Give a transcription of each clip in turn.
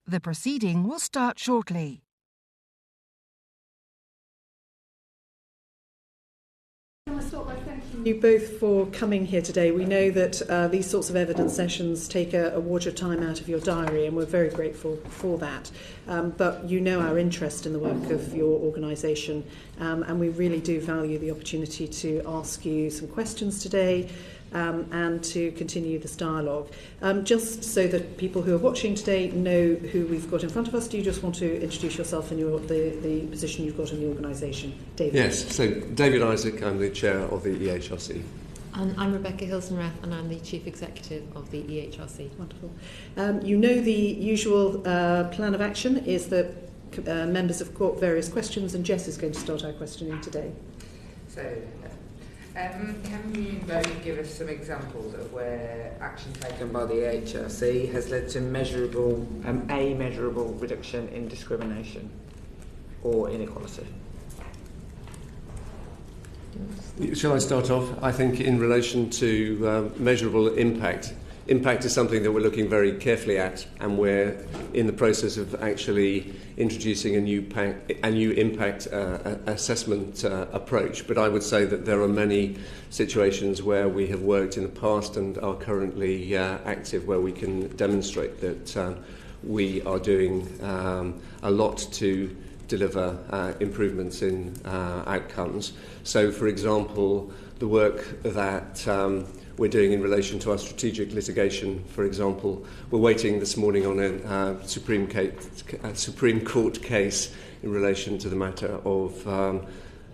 The proceeding will start shortly. Can I start by thanking you both for coming here today? We know that these sorts of evidence sessions take a water of time out of your diary, and we're very grateful for that. But you know our interest in the work of your organisation, and we really do value the opportunity to ask you some questions today and to continue this dialogue. Just so that people who are watching today know who we've got in front of us, do you just want to introduce yourself and the position you've got in the organisation? David. Yes, so David Isaac, I'm the chair of the EHRC. And I'm Rebecca Hilsenrath, and I'm the Chief Executive of the EHRC. Wonderful. You know the usual plan of action is that members have got various questions, and Jess is going to start our questioning today. So, can you both give us some examples of where action taken by the EHRC has led to measurable reduction in discrimination or inequality? Shall I start off? I think in relation to measurable impact, impact is something that we're looking very carefully at, and we're in the process of actually introducing a new impact assessment approach. But I would say that there are many situations where we have worked in the past and are currently active where we can demonstrate that we are doing a lot to deliver improvements in outcomes. So, for example, the work that we're doing in relation to our strategic litigation, for example, we're waiting this morning on a Supreme Court case in relation to the matter of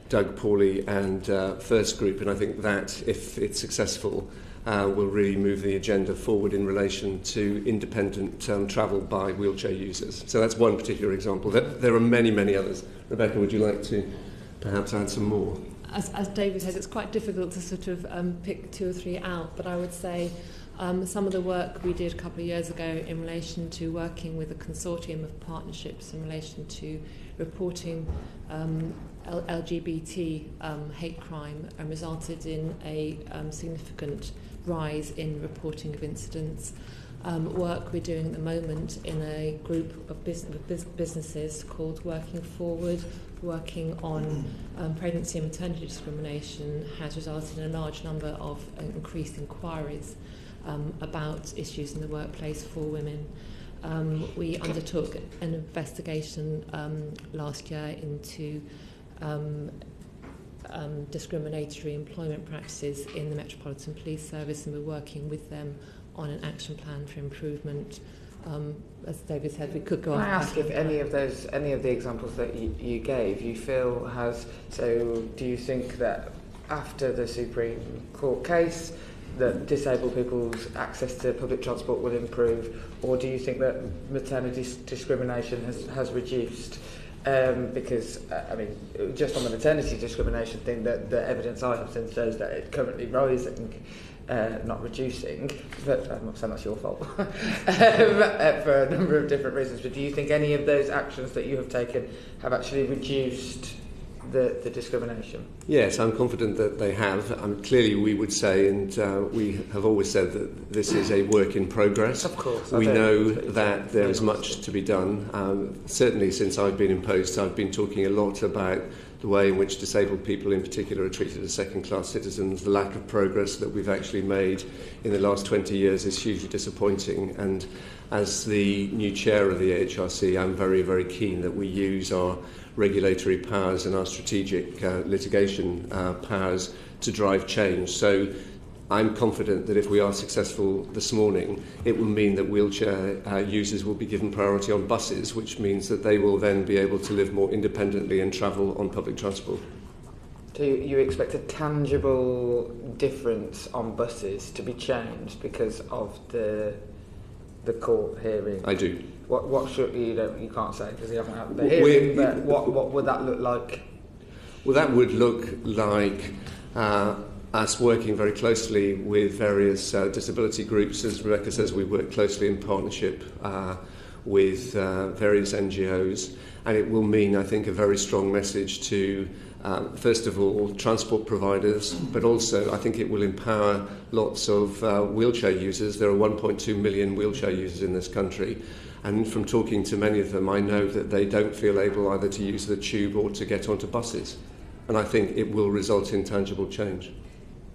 Doug Pawley and First Group, and I think that, if it's successful, will really move the agenda forward in relation to independent travel by wheelchair users. So that's one particular example. There are many, many others. Rebecca, would you like to perhaps add some more? As David says, it's quite difficult to sort of pick two or three out, but I would say some of the work we did a couple of years ago in relation to working with a consortium of partnerships in relation to reporting LGBT hate crime resulted in a significant rise in reporting of incidents. Work we're doing at the moment in a group of businesses called Working Forward, working on pregnancy and maternity discrimination, has resulted in a large number of increased inquiries about issues in the workplace for women. We undertook an investigation last year into discriminatory employment practices in the Metropolitan Police Service, and we're working with them on an action plan for improvement. As David said, we could go on. Can I ask if any of the examples that you gave, you feel has, so do you think that after the Supreme Court case that disabled people's access to public transport will improve, or do you think that maternity discrimination has reduced? Because, I mean, just on the maternity discrimination thing, the evidence I have seen shows that it's currently rising, not reducing, but I'm not saying that's your fault, for a number of different reasons. But do you think any of those actions that you have taken have actually reduced the discrimination? Yes, I'm confident that they have. Clearly we would say, and we have always said, that this is a work in progress. Of course. We know that there is much to be done. Certainly since I've been in post, I've been talking a lot about the way in which disabled people in particular are treated as second-class citizens. The lack of progress that we've actually made in the last 20 years is hugely disappointing, and as the new chair of the HRC, I'm very, very keen that we use our regulatory powers and our strategic litigation powers to drive change. So I'm confident that if we are successful this morning, it will mean that wheelchair users will be given priority on buses, which means that they will then be able to live more independently and travel on public transport. Do you expect a tangible difference on buses to be changed because of the court hearing? I do. What should you can't say because you haven't had the hearing, but what would that look like? Well, that would look like us working very closely with various disability groups. As Rebecca says, we work closely in partnership with various NGOs, and it will mean, I think, a very strong message to first of all, transport providers, but also I think it will empower lots of wheelchair users. There are 1.2 million wheelchair users in this country, and from talking to many of them, I know that they don't feel able either to use the tube or to get onto buses. And I think it will result in tangible change.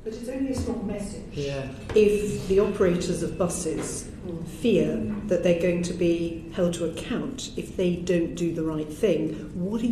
But it's only a strong message Yeah. if the operators of buses fear that they're going to be held to account if they don't do the right thing. What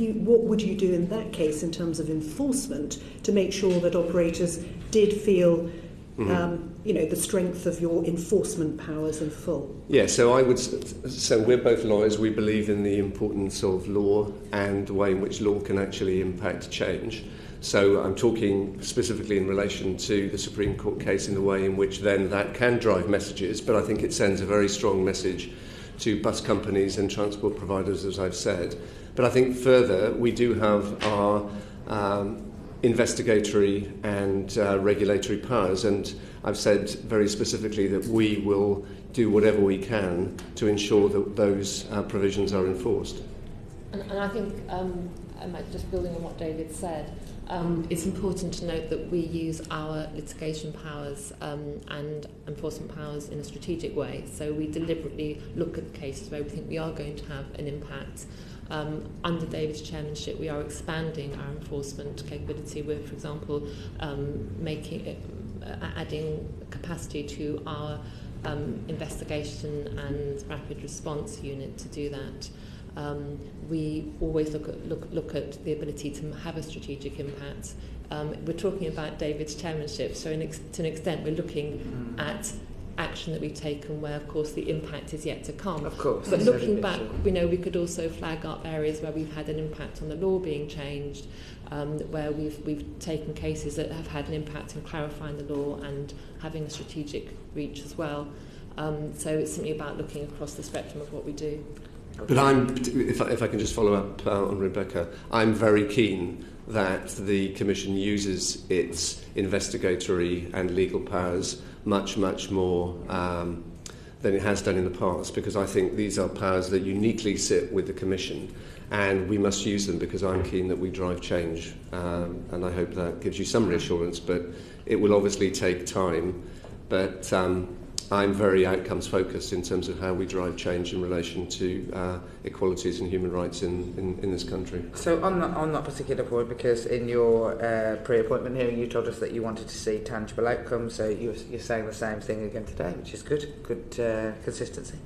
would you do in that case in terms of enforcement to make sure that operators did feel the strength of your enforcement powers in full? Yeah, so we're both lawyers. We believe in the importance of law and the way in which law can actually impact change. So I'm talking specifically in relation to the Supreme Court case in the way in which then that can drive messages, but I think it sends a very strong message to bus companies and transport providers, as I've said. But I think further, we do have our investigatory and regulatory powers, and I've said very specifically that we will do whatever we can to ensure that those provisions are enforced. And I think, just building on what David said, it's important to note that we use our litigation powers and enforcement powers in a strategic way. So we deliberately look at the cases where we think we are going to have an impact. Under David's chairmanship, we are expanding our enforcement capability. We're, for example, adding capacity to our investigation and rapid response unit to do that. We always look at the ability to have a strategic impact. We're talking about David's chairmanship, so to an extent we're looking at action that we've taken where, of course, the impact is yet to come. Of course. But looking back, we could also flag up areas where we've had an impact on the law being changed, where we've taken cases that have had an impact in clarifying the law and having a strategic reach as well. So it's simply about looking across the spectrum of what we do. But if I can just follow up on Rebecca, I'm very keen that the Commission uses its investigatory and legal powers much more than it has done in the past, because I think these are powers that uniquely sit with the Commission, and we must use them because I'm keen that we drive change, and I hope that gives you some reassurance, but it will obviously take time, but I'm very outcomes focused in terms of how we drive change in relation to equalities and human rights in this country. So on that particular point, because in your pre-appointment hearing you told us that you wanted to see tangible outcomes, so you're saying the same thing again today, which is good consistency.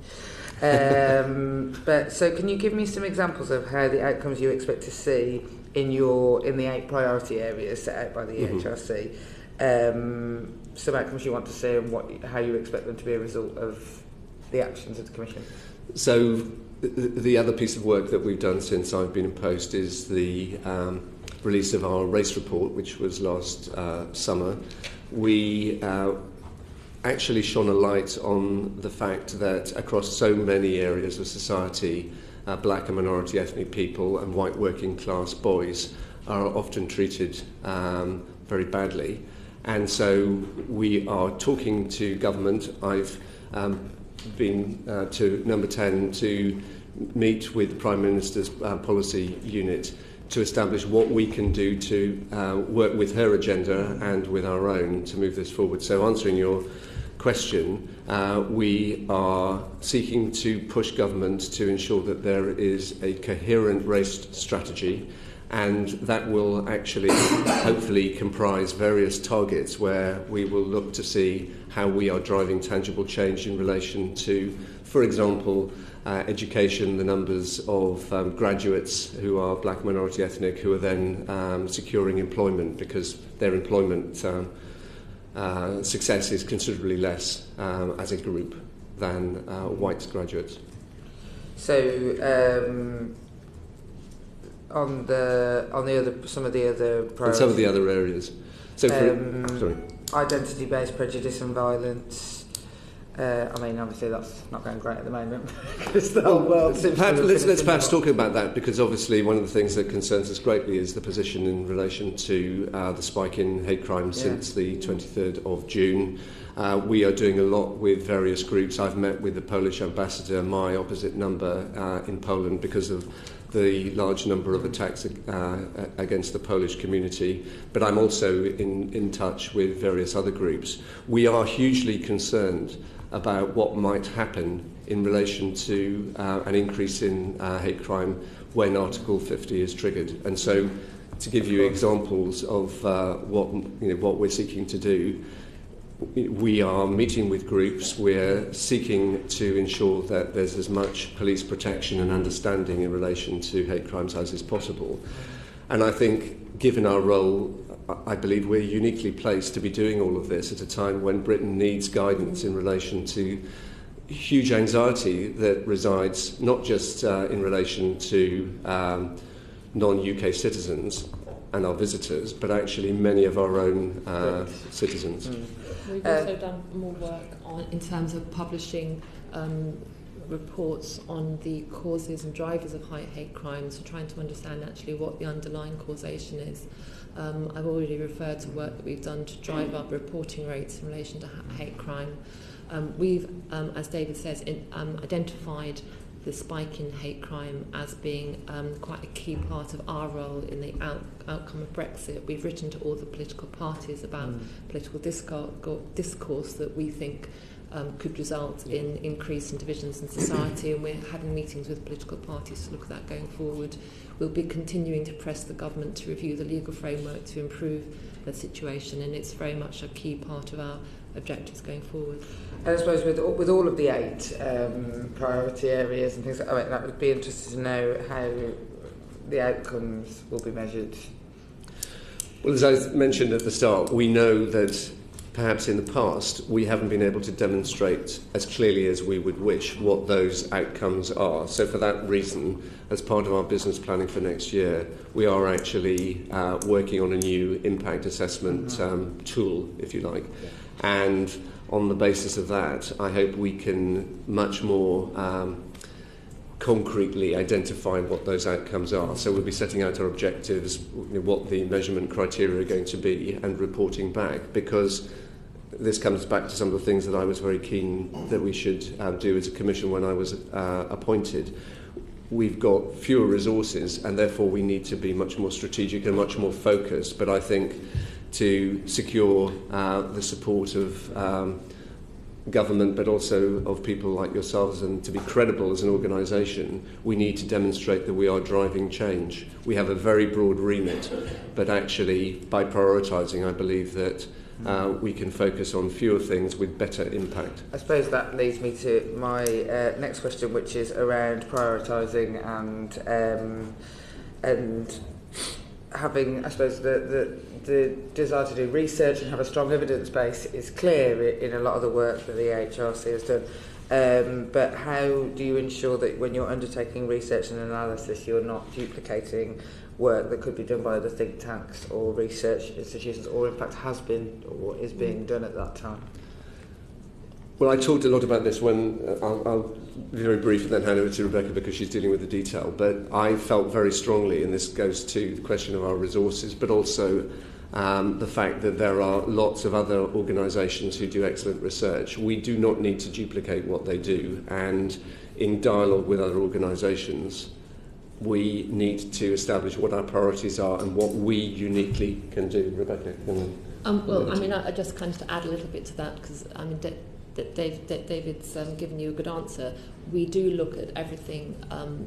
But so can you give me some examples of how the outcomes you expect to see in the 8 priority areas set out by the EHRC? Some outcomes you want to see and how you expect them to be a result of the actions of the Commission? So the other piece of work that we've done since I've been in post is the release of our race report, which was last summer. We actually shone a light on the fact that across so many areas of society, black and minority ethnic people and white working class boys are often treated very badly. And so we are talking to government. I've been to Number 10 to meet with the Prime Minister's policy unit to establish what we can do to work with her agenda and with our own to move this forward. So answering your question, we are seeking to push government to ensure that there is a coherent race strategy, and that will actually hopefully comprise various targets where we will look to see how we are driving tangible change in relation to, for example, education, the numbers of graduates who are black minority ethnic who are then securing employment, because their employment success is considerably less as a group than white graduates. So on some of the other priorities. And some of the other areas. So sorry. Identity-based prejudice and violence. I mean, obviously that's not going great at the moment because the whole world seems to have let's perhaps talk about that, because obviously one of the things that concerns us greatly is the position in relation to the spike in hate crime since the 23rd of June. We are doing a lot with various groups. I've met with the Polish ambassador, my opposite number, in Poland because of the large number of attacks against the Polish community, but I'm also in touch with various other groups. We are hugely concerned about what might happen in relation to an increase in hate crime when Article 50 is triggered. And so, to give you examples of what we're seeking to do, we are meeting with groups. We're seeking to ensure that there's as much police protection and understanding in relation to hate crimes as is possible. And I think, given our role, I believe we're uniquely placed to be doing all of this at a time when Britain needs guidance in relation to huge anxiety that resides not just in relation to non-UK citizens and our visitors, but actually many of our own citizens. We've also done more work in terms of publishing reports on the causes and drivers of hate crimes, so trying to understand actually what the underlying causation is. I've already referred to work that we've done to drive up reporting rates in relation to hate crime. We've, as David says, identified the spike in hate crime as being quite a key part of our role in the outcome of Brexit. We've written to all the political parties about political discourse that we think could result in increase in divisions in society, and we're having meetings with political parties to look at that going forward. We'll be continuing to press the government to review the legal framework to improve the situation, and it's very much a key part of our objectives going forward. And I suppose with all of the 8 priority areas and things like that, that would be interested to know how the outcomes will be measured. Well, as I mentioned at the start, we know that perhaps in the past we haven't been able to demonstrate as clearly as we would wish what those outcomes are. So for that reason, as part of our business planning for next year, we are actually working on a new impact assessment tool, if you like. Yeah. And on the basis of that, I hope we can much more concretely identify what those outcomes are. So we'll be setting out our objectives, what the measurement criteria are going to be, and reporting back, because this comes back to some of the things that I was very keen that we should do as a commission when I was appointed. We've got fewer resources, and therefore we need to be much more strategic and much more focused. But I think to secure the support of government, but also of people like yourselves, and to be credible as an organisation, we need to demonstrate that we are driving change. We have a very broad remit, but actually by prioritising, I believe that we can focus on fewer things with better impact. I suppose that leads me to my next question, which is around prioritising and having, I suppose, the desire to do research and have a strong evidence base is clear in a lot of the work that the HRC has done. But how do you ensure that when you're undertaking research and analysis, you're not duplicating work that could be done by other think tanks or research institutions, or in fact has been or is being done at that time? Well, I talked a lot about this when I'll be very brief and then hand over to Rebecca because she's dealing with the detail. But I felt very strongly, and this goes to the question of our resources, but also the fact that there are lots of other organisations who do excellent research. We do not need to duplicate what they do, and in dialogue with other organisations, we need to establish what our priorities are and what we uniquely can do. Rebecca? Well, I mean, I just kind of to add a little bit to that, because I mean, David's given you a good answer. We do look at everything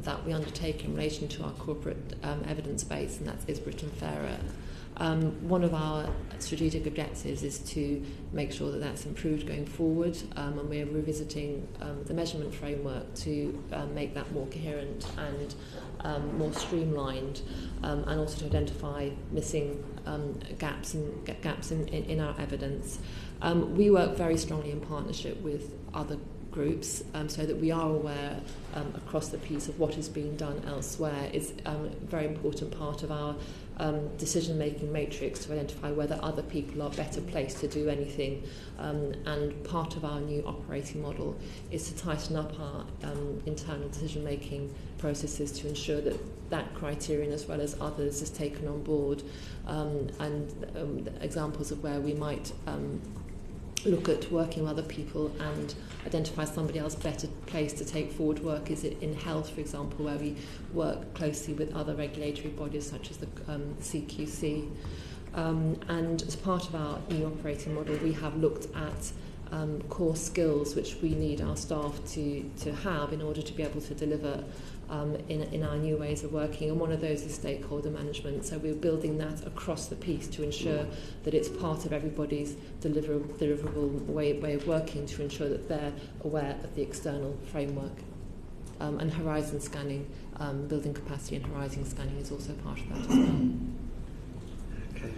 that we undertake in relation to our corporate evidence base, and that is Britain Fairer. One of our strategic objectives is to make sure that that's improved going forward, and we're revisiting the measurement framework to make that more coherent and more streamlined, and also to identify missing gaps in our evidence. We work very strongly in partnership with other groups, so that we are aware across the piece of what is being done elsewhere. Is a very important part of our decision-making matrix to identify whether other people are better placed to do anything, and part of our new operating model is to tighten up our internal decision-making processes to ensure that that criterion, as well as others, is taken on board, and examples of where we might look at working with other people and identify somebody else better placed to take forward work. Is it in health, for example, where we work closely with other regulatory bodies such as the CQC. And as part of our new operating model, we have looked at core skills which we need our staff to have in order to be able to deliver in our new ways of working, and one of those is stakeholder management. So we're building that across the piece to ensure that it's part of everybody's deliverable way of working, to ensure that they're aware of the external framework. And horizon scanning, building capacity and horizon scanning is also part of that as well. Okay.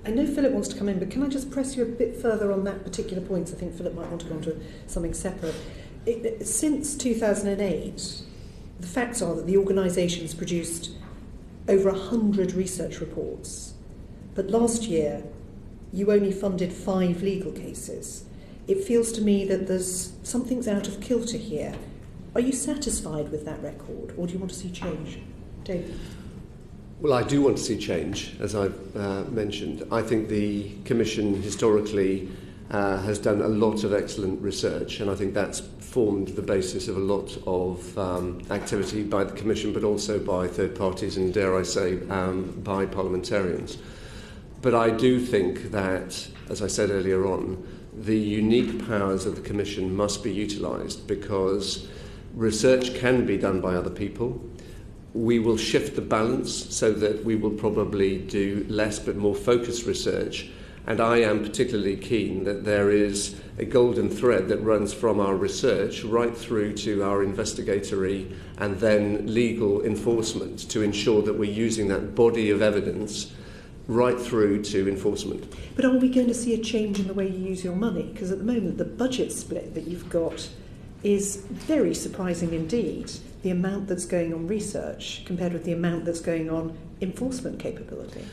I know Philip wants to come in, but can I just press you a bit further on that particular point? I think Philip might want to go on to something separate. Since 2008, the facts are that the organisation has produced over 100 research reports, but last year you only funded 5 legal cases. It feels to me that something's out of kilter here. Are you satisfied with that record, or do you want to see change? David? Well, I do want to see change, as I've mentioned. I think the Commission historically has done a lot of excellent research, and I think that's formed the basis of a lot of activity by the Commission, but also by third parties and, dare I say, by parliamentarians. But I do think that, as I said earlier on, the unique powers of the Commission must be utilised, because research can be done by other people. We will shift the balance so that we will probably do less but more focused research. And I am particularly keen that there is a golden thread that runs from our research right through to our investigatory and then legal enforcement, to ensure that we're using that body of evidence right through to enforcement. But are we going to see a change in the way you use your money? Because at the moment the budget split that you've got is very surprising indeed, the amount that's going on research compared with the amount that's going on enforcement capability.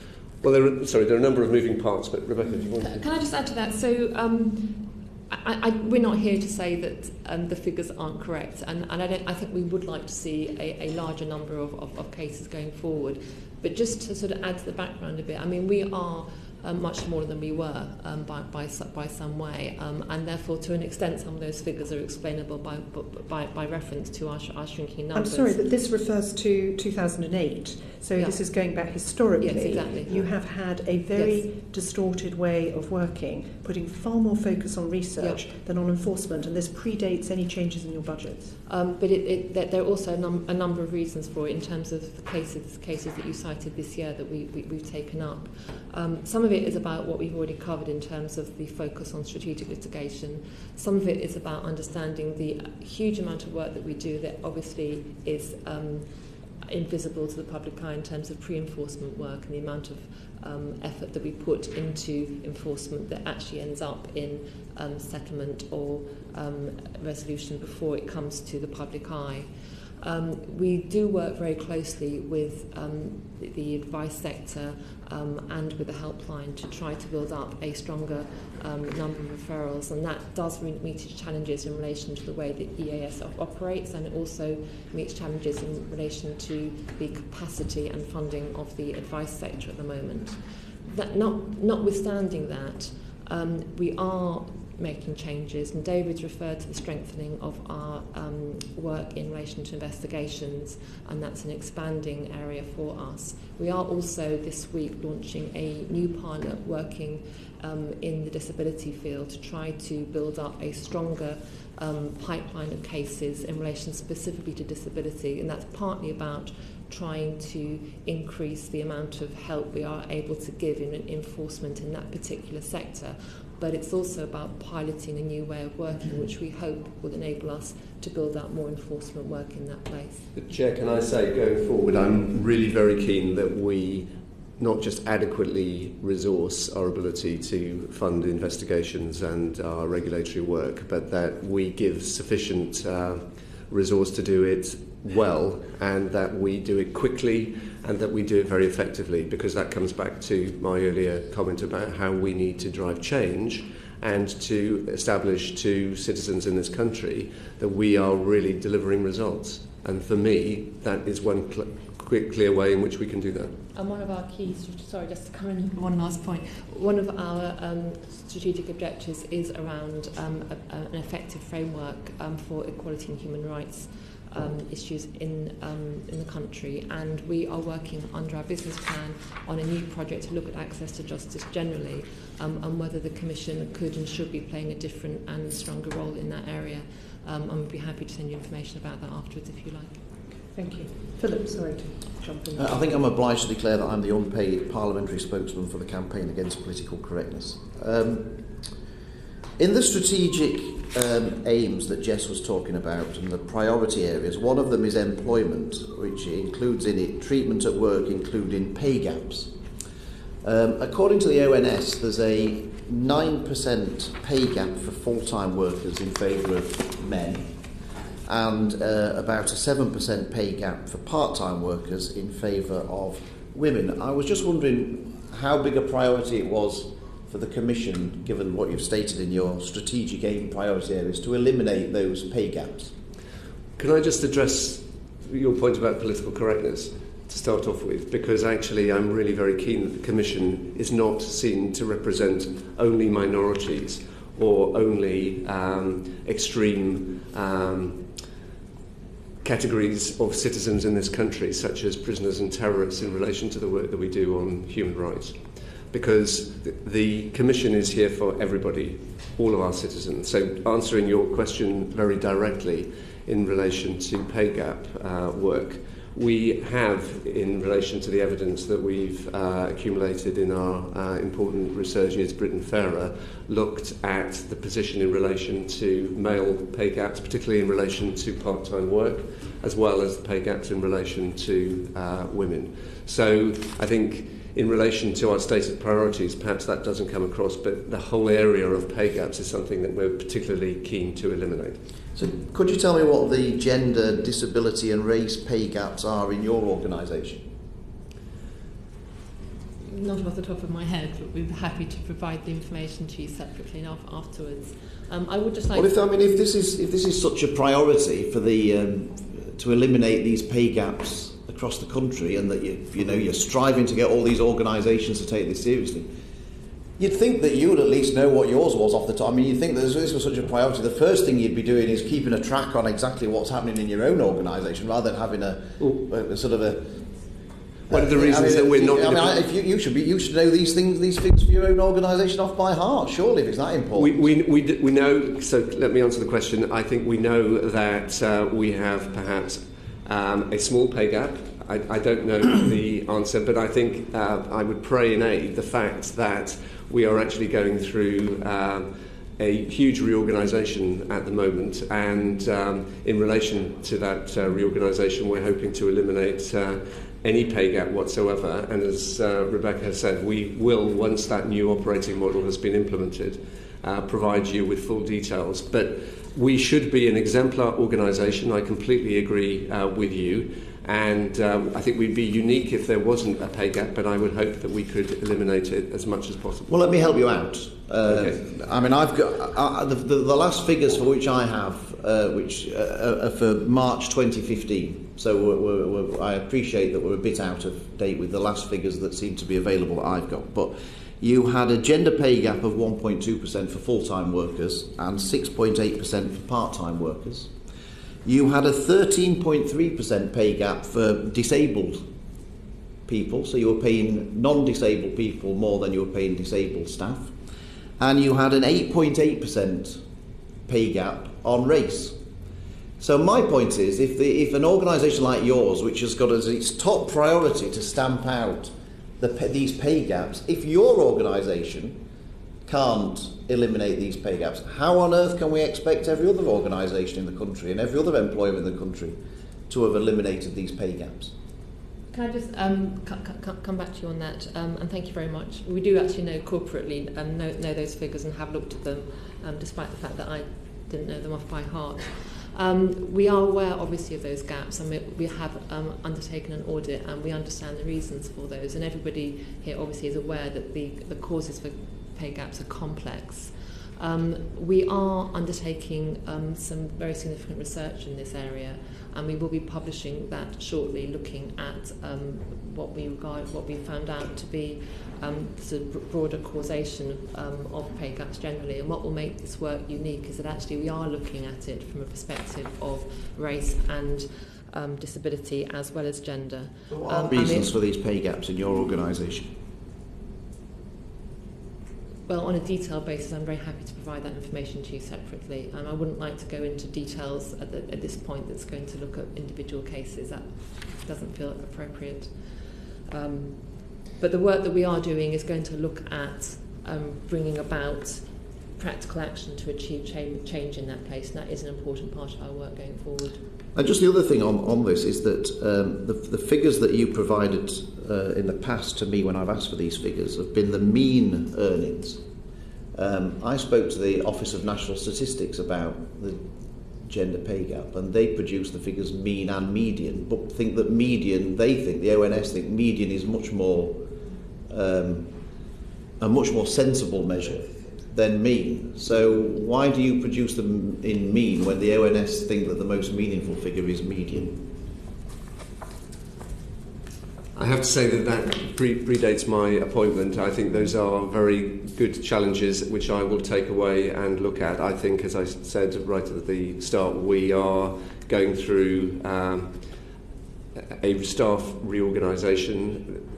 Well, there are a number of moving parts, but Rebecca, do you want to... Can I just add to that? So we're not here to say that the figures aren't correct, and I think we would like to see a larger number of cases going forward. But just to sort of add to the background a bit, I mean, we are much smaller than we were by some way, and therefore to an extent some of those figures are explainable by reference to our shrinking numbers. I'm sorry, but this refers to 2008, so this is going back historically. Yes, exactly. You have had a very distorted way of working, putting far more focus on research than on enforcement, and this predates any changes in your budgets. But there are also a number of reasons for it in terms of the cases that you cited this year that we've taken up. Some of it is about what we've already covered in terms of the focus on strategic litigation. Some of it is about understanding the huge amount of work that we do that obviously is invisible to the public eye in terms of pre-enforcement work, and the amount of effort that we put into enforcement that actually ends up in settlement or resolution before it comes to the public eye. We do work very closely with the advice sector and with the helpline to try to build up a stronger number of referrals, and that does meet its challenges in relation to the way that EAS operates, and it also meets challenges in relation to the capacity and funding of the advice sector at the moment. That notwithstanding that, we are making changes, and David's referred to the strengthening of our work in relation to investigations, and that's an expanding area for us. We are also this week launching a new pilot working in the disability field to try to build up a stronger pipeline of cases in relation specifically to disability, and that's partly about trying to increase the amount of help we are able to give in enforcement in that particular sector. But it's also about piloting a new way of working, which we hope will enable us to build up more enforcement work in that place. Chair, can I say, going forward, I'm really very keen that we not just adequately resource our ability to fund investigations and our regulatory work, but that we give sufficient resource to do it well, and that we do it quickly, and that we do it very effectively, because that comes back to my earlier comment about how we need to drive change and to establish to citizens in this country that we are really delivering results. And for me, that is one quick, clear way in which we can do that. And one of our key, sorry, just to come in one last point, one of our strategic objectives is around an effective framework for equality and human rights issues in the country, and we are working under our business plan on a new project to look at access to justice generally, and whether the Commission could and should be playing a different and stronger role in that area. And we'd be happy to send you information about that afterwards if you like. Thank you. Philip, sorry to jump in. I think I'm obliged to declare that I'm the unpaid parliamentary spokesman for the campaign against political correctness. In the strategic aims that Jess was talking about and the priority areas, one of them is employment, which includes in it treatment at work, including pay gaps. According to the ONS, there's a 9% pay gap for full-time workers in favour of men, and about a 7% pay gap for part-time workers in favour of women. I was just wondering how big a priority it was for the Commission, given what you've stated in your strategic aim priority areas, to eliminate those pay gaps. Can I just address your point about political correctness to start off with? Because actually I'm really very keen that the Commission is not seen to represent only minorities or only extreme categories of citizens in this country, such as prisoners and terrorists, in relation to the work that we do on human rights. Because the Commission is here for everybody, all of our citizens. So answering your question very directly in relation to pay gap work, we have, in relation to the evidence that we've accumulated in our important research unit, Britain Fairer, looked at the position in relation to male pay gaps, particularly in relation to part-time work, as well as the pay gaps in relation to women. So I think in relation to our stated priorities, perhaps that doesn't come across, but the whole area of pay gaps is something that we're particularly keen to eliminate. So could you tell me what the gender, disability and race pay gaps are in your organisation? Not off the top of my head, but we'd be happy to provide the information to you separately afterwards. I would just like. Well, if this is such a priority for the to eliminate these pay gaps across the country, and that you're striving to get all these organisations to take this seriously, you'd think that you would at least know what yours was off the top. I mean, you'd think that this was such a priority. The first thing you'd be doing is keeping a track on exactly what's happening in your own organisation, rather than having a sort of a. One of the reasons that we're not. You should know these things for your own organisation off by heart. Surely, if it's that important. We know. So let me answer the question. I think we know that we have perhaps a small pay gap. I don't know the answer, but I think I would pray and aid the fact that we are actually going through a huge reorganisation at the moment, and in relation to that reorganisation, we're hoping to eliminate any pay gap whatsoever. And as Rebecca has said, we will, once that new operating model has been implemented, provide you with full details. But we should be an exemplar organisation. I completely agree with you. And I think we'd be unique if there wasn't a pay gap, but I would hope that we could eliminate it as much as possible. Well, let me help you out. Okay. I mean, I've got the last figures for which I have, which are for March 2015. So I appreciate that we're a bit out of date with the last figures that seem to be available that I've got. But you had a gender pay gap of 1.2% for full-time workers and 6.8% for part-time workers. You had a 13.3% pay gap for disabled people, so you were paying non-disabled people more than you were paying disabled staff. And you had an 8.8% pay gap on race. So my point is, if an organisation like yours, which has got as its top priority to stamp out these pay gaps, if your organisation can't eliminate these pay gaps, how on earth can we expect every other organisation in the country and every other employer in the country to have eliminated these pay gaps? Can I just come back to you on that? And thank you very much. We do actually know corporately know those figures and have looked at them, despite the fact that I didn't know them off by heart. We are aware, obviously, of those gaps, and we have undertaken an audit, and we understand the reasons for those. And everybody here, obviously, is aware that the causes for pay gaps are complex. We are undertaking some very significant research in this area, and we will be publishing that shortly, looking at what we found out to be sort of broader causation of pay gaps generally. And what will make this work unique is that actually we are looking at it from a perspective of race and disability as well as gender. So what are reasons for these pay gaps in your organisation? Well, on a detailed basis, I'm very happy to provide that information to you separately. I wouldn't like to go into details at this point that's going to look at individual cases. That doesn't feel appropriate. But the work that we are doing is going to look at bringing about practical action to achieve change in that place, and that is an important part of our work going forward. And just the other thing on this is that the figures that you provided in the past to me when I've asked for these figures have been the mean earnings. I spoke to the Office of National Statistics about the gender pay gap, and they produce the figures mean and median, but think that median, the ONS think median is much more a much more sensible measure than mean. So why do you produce them in mean when the ONS think that the most meaningful figure is median? I have to say that predates my appointment. I think those are very good challenges which I will take away and look at. I think, as I said right at the start, we are going through a staff reorganisation.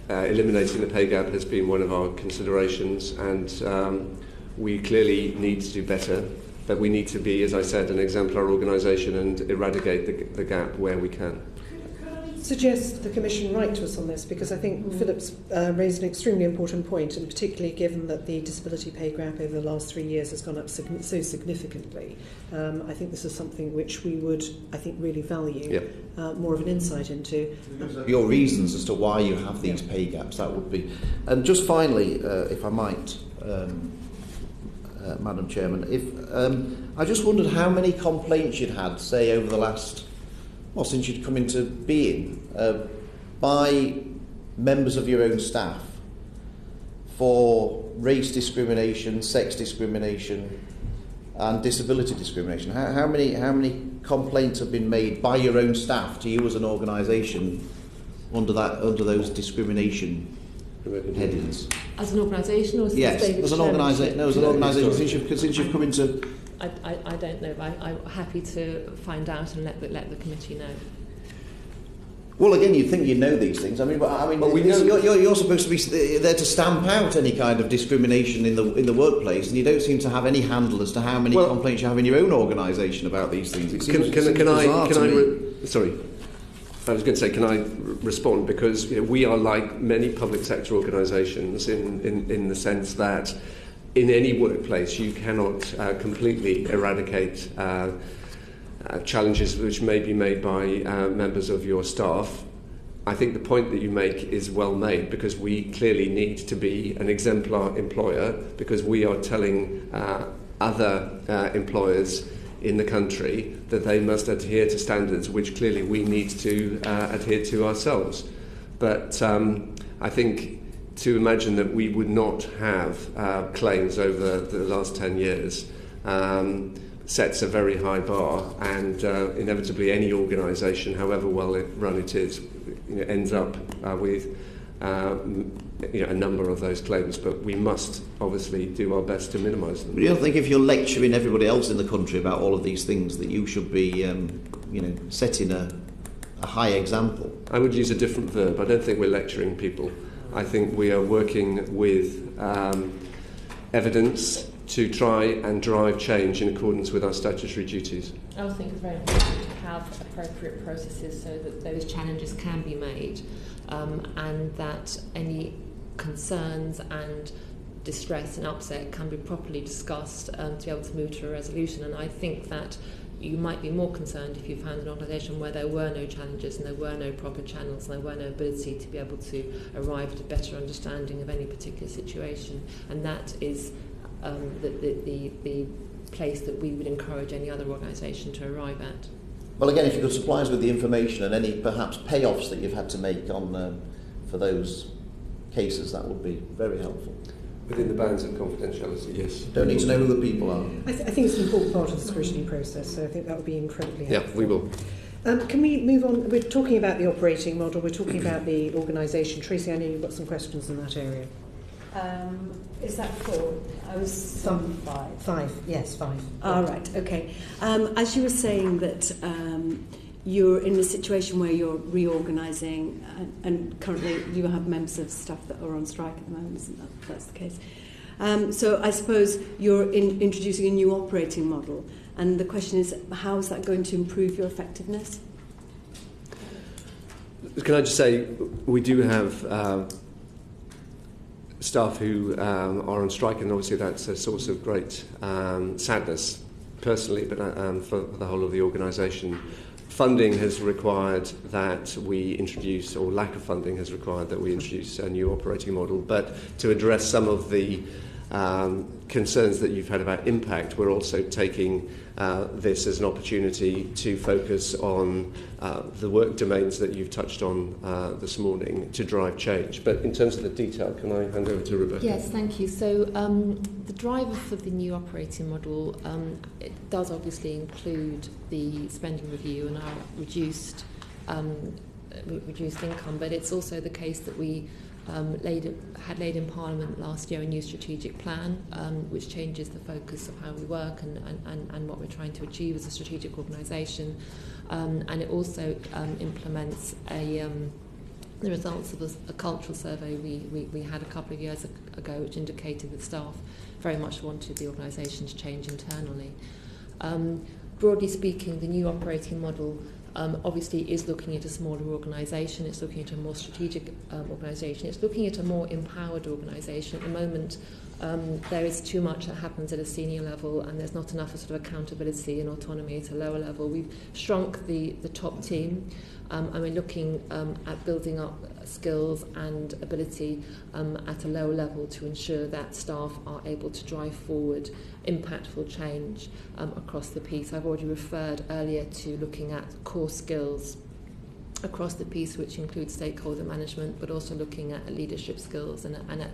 Eliminating the pay gap has been one of our considerations, and we clearly need to do better, but we need to be, as I said, an exemplar organisation and eradicate the gap where we can. Suggest the Commission write to us on this, because I think Philip's raised an extremely important point, and particularly given that the disability pay gap over the last 3 years has gone up so significantly. I think this is something which we would, I think, really value more of an insight into. Your reasons as to why you have these pay gaps, that would be. And just finally, if I might, Madam Chairman, I just wondered how many complaints you'd had, say, over the last, well, since you'd come into being, by members of your own staff for race discrimination, sex discrimination and disability discrimination. How many complaints have been made by your own staff to you as an organisation under those discrimination headings? As an organisation, or yes, as an organisation? No, as an organisation. Since you've come into. I don't know, but I'm happy to find out and let the committee know. Well, again, you'd think you know these things. I mean, you're supposed to be there to stamp out any kind of discrimination in the workplace, and you don't seem to have any handle as to how many complaints you have in your own organisation about these things. It seems sorry, I was going to say, can I respond? Because we are like many public sector organisations in the sense that in any workplace you cannot completely eradicate challenges which may be made by members of your staff. I think the point that you make is well made, because we clearly need to be an exemplar employer, because we are telling other employers in the country that they must adhere to standards which clearly we need to adhere to ourselves. But I think to imagine that we would not have claims over the last 10 years sets a very high bar, and inevitably any organisation, however well run it is, ends up with a number of those claims, but we must obviously do our best to minimise them. But you don't think if you're lecturing everybody else in the country about all of these things that you should be setting a high example? I would use a different verb. I don't think we're lecturing people. I think we are working with evidence to try and drive change in accordance with our statutory duties. I also think it's very important to have appropriate processes so that those challenges can be made, and that any concerns and distress and upset can be properly discussed to be able to move to a resolution. And I think that you might be more concerned if you found an organisation where there were no challenges and there were no proper channels and there were no ability to be able to arrive at a better understanding of any particular situation. And that is the place that we would encourage any other organisation to arrive at. Well, again, if you could supply us with the information and any perhaps payoffs that you've had to make on for those cases, that would be very helpful. Within the bounds of confidentiality, yes. Don't need to know who the people are. I think it's an important part of the scrutiny process, so I think that would be incredibly helpful. Yeah, we will. Can we move on? We're talking about the operating model, we're talking about the organisation. Tracy, I know you've got some questions in that area. Is that 4? I was some 5. 5, yes, 5. Right, okay. As you were saying that you're in a situation where you're reorganising, and currently you have members of staff that are on strike at the moment, isn't that that's the case? So I suppose you're introducing a new operating model, and the question is, how is that going to improve your effectiveness? Can I just say, we do have staff who are on strike, and obviously that's a source of great sadness personally, but for the whole of the organisation. Funding has required that we introduce, or lack of funding has required that we introduce a new operating model. But to address some of the concerns that you've had about impact, we're also taking this as an opportunity to focus on the work domains that you've touched on this morning to drive change. But in terms of the detail, can I hand over to Rebecca? Yes, thank you. So the driver for the new operating model, it does obviously include the spending review and our reduced income, but it's also the case that we had laid in Parliament last year a new strategic plan, which changes the focus of how we work and what we're trying to achieve as a strategic organisation, and it also implements the results of a cultural survey we had a couple of years ago, which indicated that staff very much wanted the organisation to change internally. Broadly speaking, the new operating model obviously is looking at a smaller organisation, it's looking at a more strategic organisation, it's looking at a more empowered organisation. At the moment, there is too much that happens at a senior level, and there's not enough sort of accountability and autonomy at a lower level. We've shrunk the top team, and we're looking at building up skills and ability at a lower level to ensure that staff are able to drive forward impactful change across the piece. I've already referred earlier to looking at core skills across the piece, which includes stakeholder management, but also looking at leadership skills and at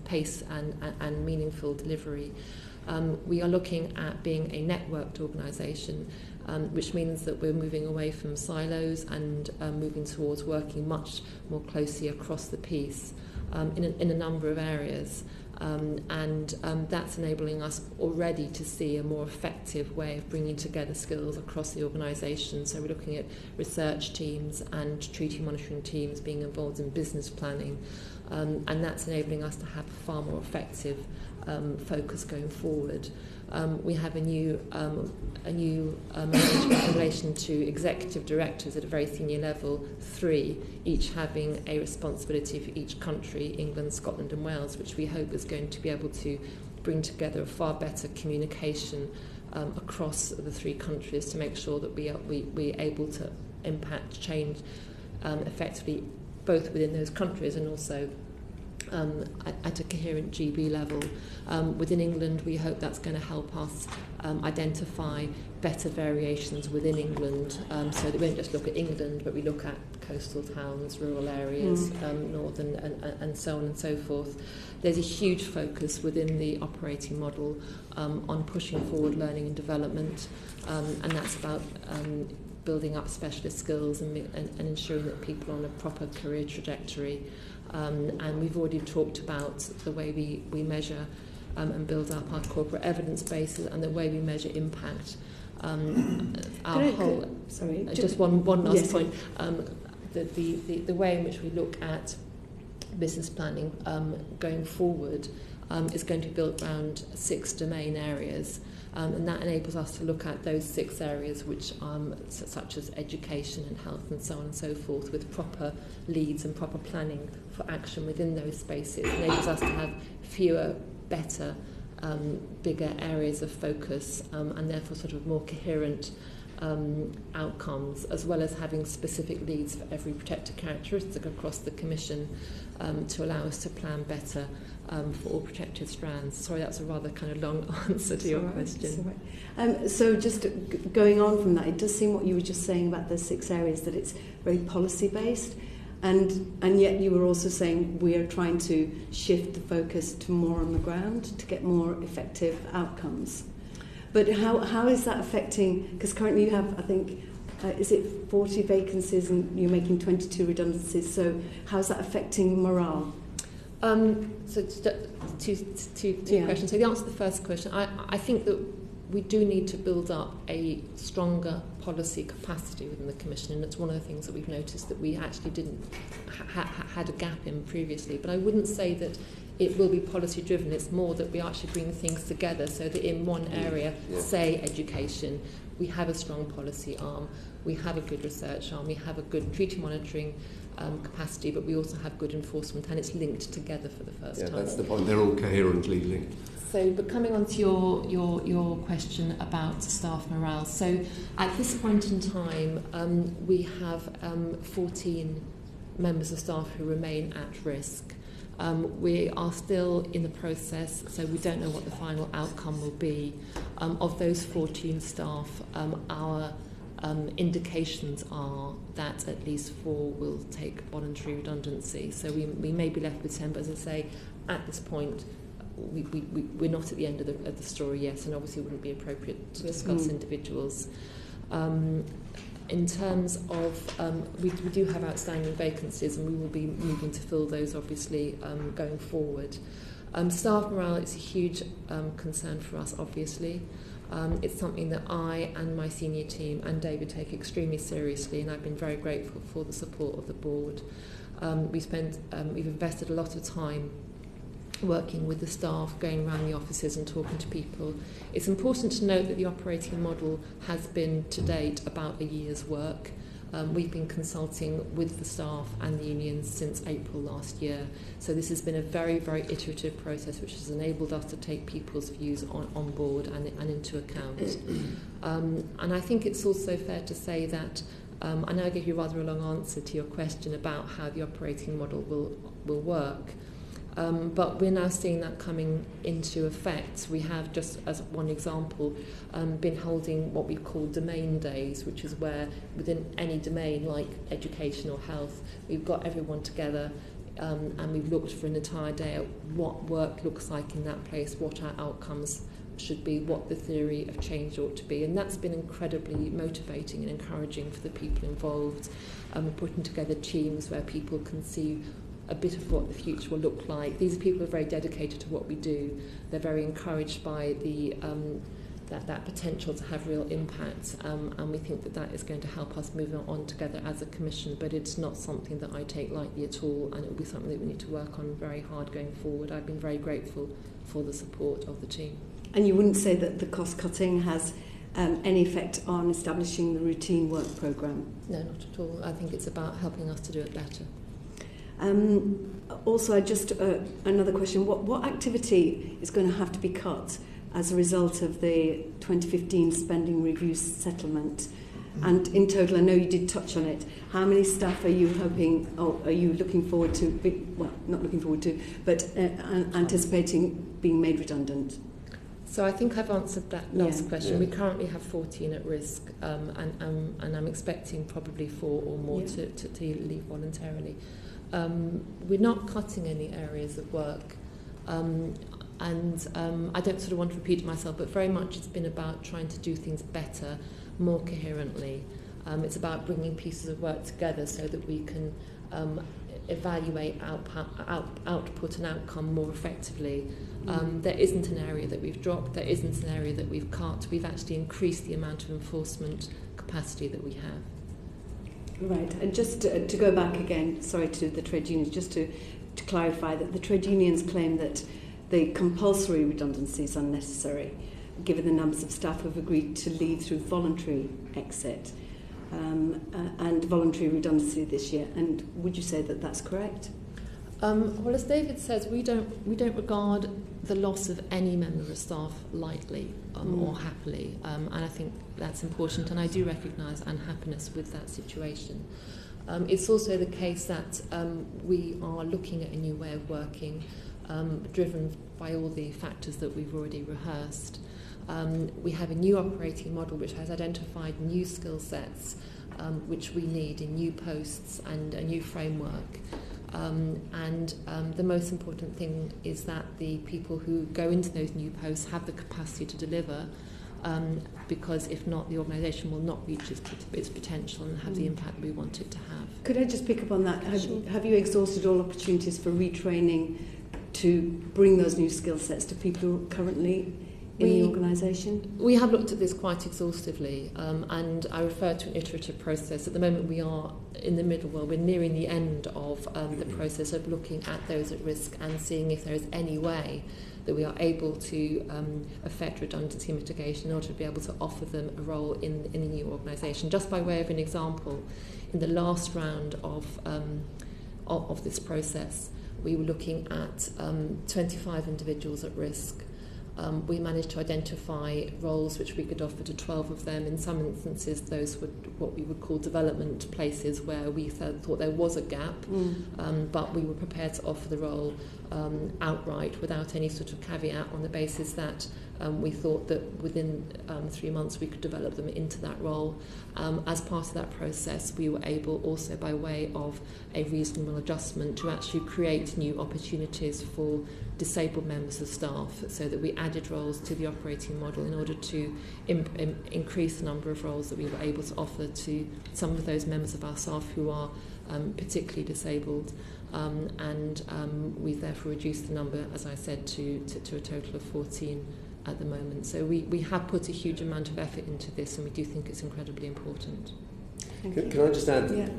pace and meaningful delivery. We are looking at being a networked organisation, which means that we're moving away from silos and moving towards working much more closely across the piece in a number of areas. And that's enabling us already to see a more effective way of bringing together skills across the organisation. So we're looking at research teams and treaty monitoring teams being involved in business planning, and that's enabling us to have a far more effective focus going forward. We have a new arrangement in relation to executive directors at a very senior level, 3, each having a responsibility for each country, England, Scotland and Wales, which we hope is going to be able to bring together a far better communication across the 3 countries to make sure that we're able to impact change effectively both within those countries and also at a coherent GB level. Within England, we hope that's going to help us identify better variations within England, so that we won't just look at England, but we look at coastal towns, rural areas, northern, and so on and so forth. There's a huge focus within the operating model on pushing forward learning and development, and that's about building up specialist skills and ensuring that people are on a proper career trajectory. And we've already talked about the way we measure and build up our corporate evidence bases and the way we measure impact. Just one last point. The way in which we look at business planning going forward is going to be built around 6 domain areas. And that enables us to look at those 6 areas which such as education and health and so on and so forth, with proper leads and proper planning for action within those spaces. It enables us to have fewer, better, bigger areas of focus and therefore sort of more coherent outcomes, as well as having specific leads for every protected characteristic across the Commission to allow us to plan better for all protected strands. Sorry, that's a rather kind of long answer to your question. So just going on from that, it does seem what you were just saying about the 6 areas, that it's very policy-based. And yet you were also saying we are trying to shift the focus to more on the ground to get more effective outcomes. But how is that affecting, because currently you have, I think, is it 40 vacancies and you're making 22 redundancies, so how's that affecting morale? So two questions. So the answer to the first question, I think that we do need to build up a stronger policy capacity within the Commission, and it's one of the things that we've noticed that we actually didn't had a gap in previously. But I wouldn't say that it will be policy driven. It's more that we actually bring things together so that in one area, say education, we have a strong policy arm, we have a good research arm, we have a good treaty monitoring capacity, but we also have good enforcement, and it's linked together for the first time. Yeah, that's the point. They're all coherently linked. So, but coming on to your question about staff morale. So, at this point in time, we have 14 members of staff who remain at risk. We are still in the process, so we don't know what the final outcome will be. Of those 14 staff, our indications are that at least 4 will take voluntary redundancy. So we may be left with 10, but as I say, at this point, we're not at the end of the story yet, and obviously it wouldn't be appropriate to discuss individuals. In terms of, we do have outstanding vacancies, and we will be moving to fill those, obviously, going forward. Staff morale is a huge concern for us, obviously. It's something that I and my senior team and David take extremely seriously, and I've been very grateful for the support of the board. We've invested a lot of time working with the staff, going around the offices and talking to people. It's important to note that the operating model has been, to date, about a year's work. We've been consulting with the staff and the unions since April last year. So this has been a very, very iterative process which has enabled us to take people's views on board and into account. And I think it's also fair to say that I know I gave you rather a long answer to your question about how the operating model will work. But we're now seeing that coming into effect. We have, just as one example, been holding what we call domain days, which is where within any domain like education or health, we've got everyone together and we've looked for an entire day at what work looks like in that place, what our outcomes should be, what the theory of change ought to be. And that's been incredibly motivating and encouraging for the people involved. We're putting together teams where people can see a bit of what the future will look like. These are people who are very dedicated to what we do. They're very encouraged by the that potential to have real impact, and we think that is going to help us move on together as a commission, but it's not something that I take lightly at all, and it will be something that we need to work on very hard going forward. I've been very grateful for the support of the team. And you wouldn't say that the cost cutting has any effect on establishing the routine work programme? No, not at all. I think it's about helping us to do it better. Also, another question, what activity is going to have to be cut as a result of the 2015 spending review settlement? And in total, I know you did touch on it, how many staff are you hoping, or are you looking forward to, not looking forward to, but anticipating being made redundant? So I think I've answered that last question. We currently have 14 at risk, and I'm expecting probably 4 or more to leave voluntarily. We're not cutting any areas of work, and I don't sort of want to repeat myself, but very much it's been about trying to do things better, more coherently. It's about bringing pieces of work together so that we can evaluate output and outcome more effectively. There isn't an area that we've dropped, there isn't an area that we've cut. We've actually increased the amount of enforcement capacity that we have. Right, and just to go back again, sorry, to the trade unions, just to clarify that the trade unions claim that the compulsory redundancy is unnecessary, given the numbers of staff who have agreed to leave through voluntary exit and voluntary redundancy this year. And would you say that that's correct? Well, as David says, we don't regard the loss of any member of staff lightly or happily, and I think that's important, and I do recognise unhappiness with that situation. It's also the case that we are looking at a new way of working, driven by all the factors that we've already rehearsed. We have a new operating model which has identified new skill sets which we need in new posts and a new framework. The most important thing is that the people who go into those new posts have the capacity to deliver, because if not, the organisation will not reach its potential and have the impact we want it to have. Could I just pick up on that? Have you exhausted all opportunities for retraining to bring those new skill sets to people who are currently in the organisation? We have looked at this quite exhaustively, and I refer to an iterative process. At the moment we are in the middle, we're nearing the end of the process of looking at those at risk and seeing if there is any way that we are able to affect redundancy mitigation in order to be able to offer them a role in a new organisation. Just by way of an example, in the last round of this process, we were looking at 25 individuals at risk. We managed to identify roles which we could offer to 12 of them. In some instances, those were what we would call development places where we thought there was a gap, but we were prepared to offer the role outright without any sort of caveat, on the basis that we thought that within 3 months we could develop them into that role. As part of that process, we were able also, by way of a reasonable adjustment, to actually create new opportunities for disabled members of staff, so that we added roles to the operating model in order to increase the number of roles that we were able to offer to some of those members of our staff who are particularly disabled. We've therefore reduced the number, as I said, to a total of 14 at the moment. So we have put a huge amount of effort into this, and we do think it's incredibly important. Can I just add? Yeah.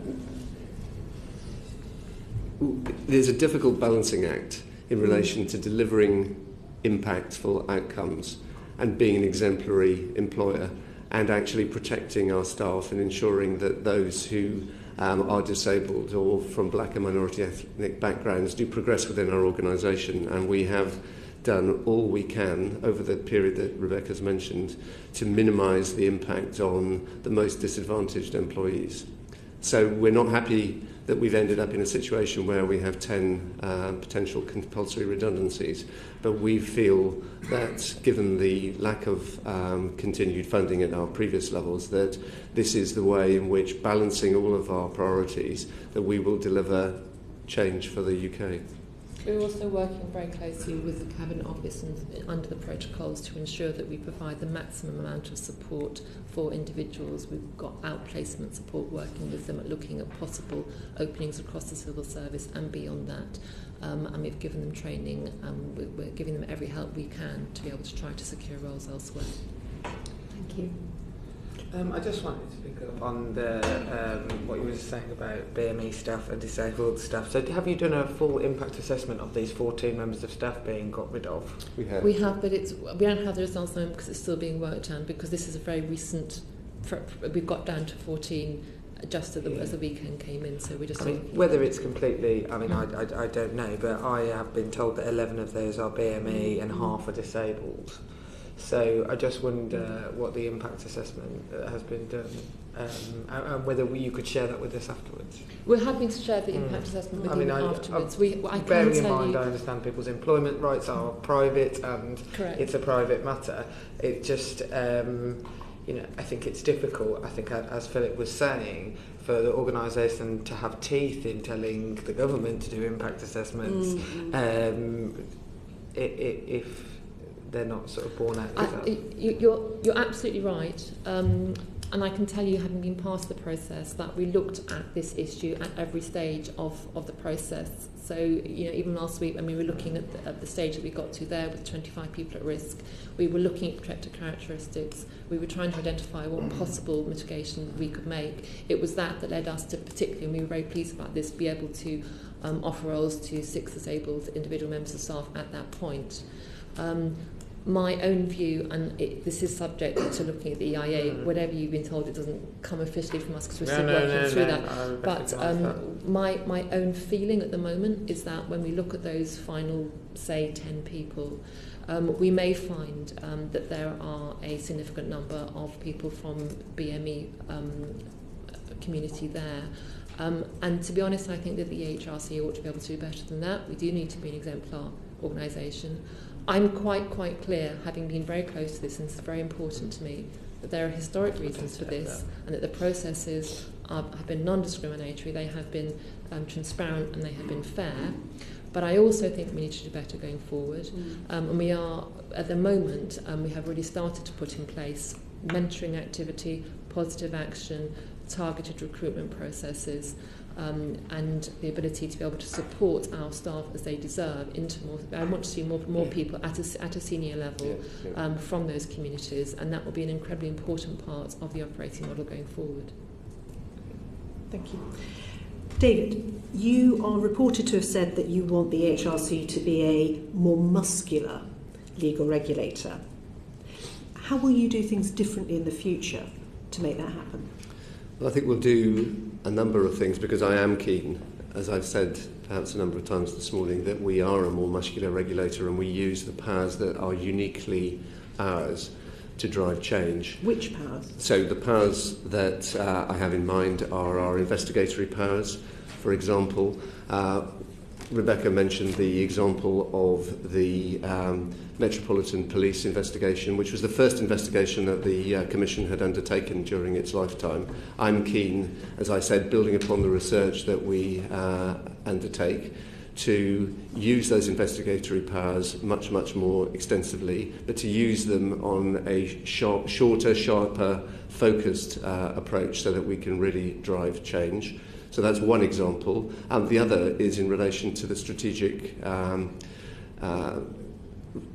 There's a difficult balancing act in relation to delivering impactful outcomes and being an exemplary employer, and actually protecting our staff and ensuring that those who are disabled or from black and minority ethnic backgrounds do progress within our organisation. And we have done all we can over the period that Rebecca's mentioned to minimise the impact on the most disadvantaged employees. So we're not happy that we've ended up in a situation where we have 10 potential compulsory redundancies, but we feel that, given the lack of continued funding at our previous levels, that this is the way in which, balancing all of our priorities, that we will deliver change for the UK. We're also working very closely with the Cabinet Office and under the protocols to ensure that we provide the maximum amount of support for individuals. We've got outplacement support, working with them at looking at possible openings across the civil service and beyond that. And we've given them training, and we're giving them every help we can to be able to try to secure roles elsewhere. Thank you. I just wanted to pick up on the what you were saying about BME staff and disabled staff. So have you done a full impact assessment of these 14 members of staff being got rid of? We have. We have, but we don't have the results at the moment because it's still being worked on, because this is a very recent... We've got down to 14 just as the weekend came in, so we're just... whether it's completely... I don't know, but I have been told that 11 of those are BME and half are disabled. So I just wonder what the impact assessment has been done, and whether you could share that with us afterwards. We're happy to share the impact assessment with you afterwards. Bearing in mind, I understand people's employment rights are private, and correct. It's a private matter. It just, I think it's difficult. I think, as Philip was saying, for the organisation to have teeth in telling the government to do impact assessments, if they're not sort of borne out. You're absolutely right, and I can tell you, having been part of the process, that we looked at this issue at every stage of the process. So even last week when we were looking at the stage that we got to there with 25 people at risk, we were looking at protected characteristics. We were trying to identify what possible mitigation we could make. It was that led us to, particularly, and we were very pleased about this, be able to offer roles to 6 disabled individual members of staff at that point. My own view, and this is subject to looking at the EIA, whatever you've been told, it doesn't come officially from us because we're still working through that. But my own feeling at the moment is that when we look at those final, say, 10 people, we may find that there are a significant number of people from BME community there. And to be honest, I think that the HRC ought to be able to do better than that. We do need to be an exemplar organisation. I'm quite clear, having been very close to this, and it's very important to me, that there are historic reasons for this, and that the processes have been non-discriminatory, they have been transparent, and they have been fair. But I also think we need to do better going forward. And we are, at the moment, we have really started to put in place mentoring activity, positive action, targeted recruitment processes, and the ability to be able to support our staff as they deserve into more. I want to see more people at a senior level from those communities, and that will be an incredibly important part of the operating model going forward. Thank you. David, you are reported to have said that you want the HRC to be a more muscular legal regulator. How will you do things differently in the future to make that happen? Well, I think we'll do a number of things, because I am keen, as I've said perhaps a number of times this morning, that we are a more muscular regulator and we use the powers that are uniquely ours to drive change. Which powers? So the powers that I have in mind are our investigatory powers. For example, Rebecca mentioned the example of the Metropolitan Police investigation, which was the first investigation that the Commission had undertaken during its lifetime. I'm keen, as I said, building upon the research that we undertake, to use those investigatory powers much more extensively, but to use them on a shorter, sharper, focused approach so that we can really drive change. So that's one example. The other is in relation to the strategic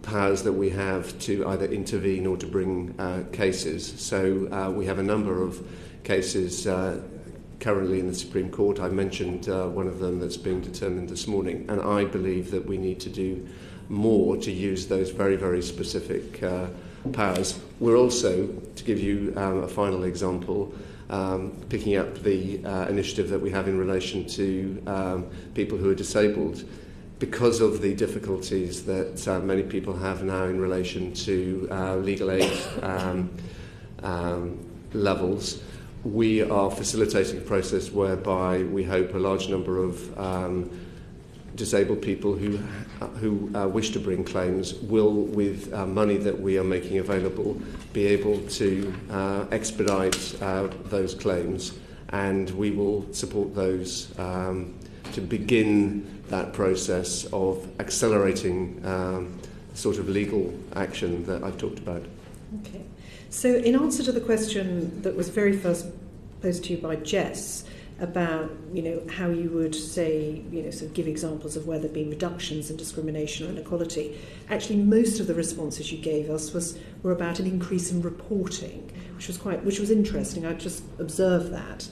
powers that we have to either intervene or to bring cases. So we have a number of cases currently in the Supreme Court. I mentioned one of them that's being determined this morning, and I believe that we need to do more to use those very specific powers. We're also, to give you a final example, picking up the initiative that we have in relation to people who are disabled. Because of the difficulties that many people have now in relation to legal aid levels, we are facilitating a process whereby we hope a large number of disabled people who wish to bring claims will, with money that we are making available, be able to expedite those claims, and we will support those to begin that process of accelerating the sort of legal action that I've talked about. Okay. So in answer to the question that was very first posed to you by Jess about, how you would say, sort of give examples of where there have been reductions in discrimination or inequality, actually most of the responses you gave us were about an increase in reporting, which was interesting. I just observed that.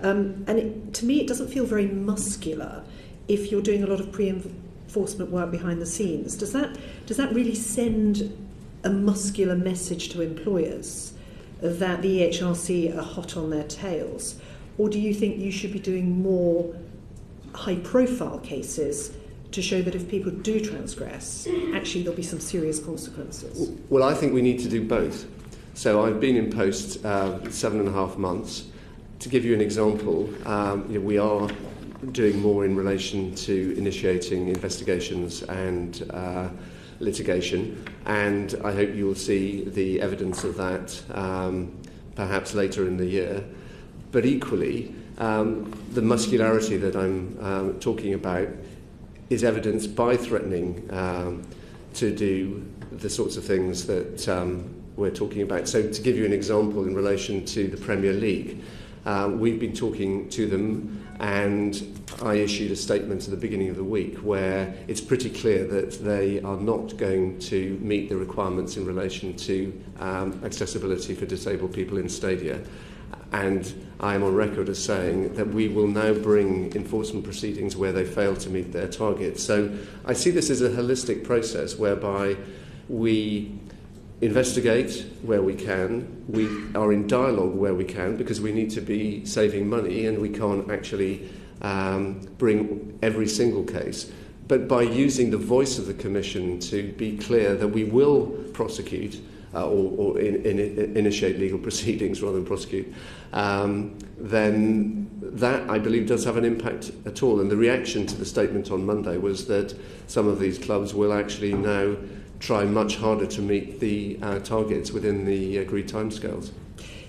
To me, it doesn't feel very muscular if you're doing a lot of pre-enforcement work behind the scenes. Does that really send a muscular message to employers that the EHRC are hot on their tails? Or do you think you should be doing more high-profile cases to show that if people do transgress, actually there'll be some serious consequences? Well, I think we need to do both. So I've been in post 7.5 months. To give you an example, we are doing more in relation to initiating investigations and litigation, and I hope you will see the evidence of that perhaps later in the year. But equally, the muscularity that I'm talking about is evidenced by threatening to do the sorts of things that we're talking about. So to give you an example in relation to the Premier League, we've been talking to them, and I issued a statement at the beginning of the week where it's pretty clear that they are not going to meet the requirements in relation to accessibility for disabled people in stadia. And I am on record as saying that we will now bring enforcement proceedings where they fail to meet their targets. So I see this as a holistic process whereby we investigate where we can, we are in dialogue where we can, because we need to be saving money and we can't actually bring every single case. But by using the voice of the Commission to be clear that we will prosecute or initiate legal proceedings rather than prosecute, then that, I believe, does have an impact at all. And the reaction to the statement on Monday was that some of these clubs will actually now try much harder to meet the targets within the agreed timescales.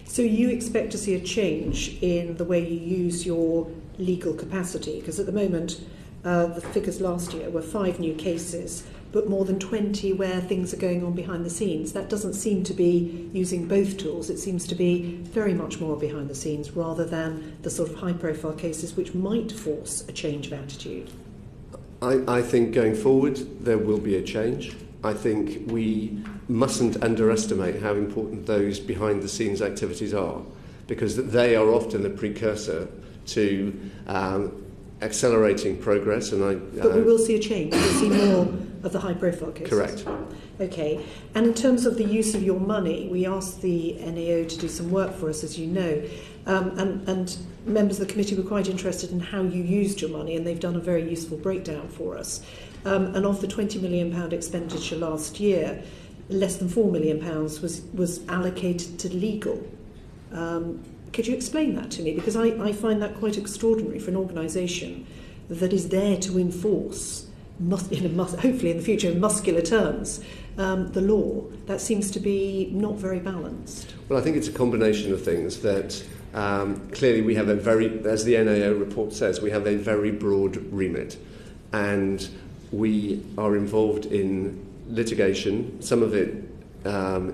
So you expect to see a change in the way you use your legal capacity? Because at the moment, the figures last year were 5 new cases, but more than 20 where things are going on behind the scenes. That doesn't seem to be using both tools. It seems to be very much more behind the scenes rather than the sort of high-profile cases which might force a change of attitude. I think going forward there will be a change. I think we mustn't underestimate how important those behind-the-scenes activities are, because they are often the precursor to accelerating progress. But we will see a change. We'll see more of the high-profile cases. Correct. Okay. And in terms of the use of your money, we asked the NAO to do some work for us, as you know, and members of the committee were quite interested in how you used your money, and they've done a very useful breakdown for us. And of the £20 million expenditure last year, less than £4 million was allocated to legal. Could you explain that to me? Because I find that quite extraordinary for an organisation that is there to enforce, hopefully in the future in muscular terms, the law. That seems to be not very balanced. Well, I think it's a combination of things that clearly we have a very, as the NAO report says, we have a very broad remit, and we are involved in litigation. Some of it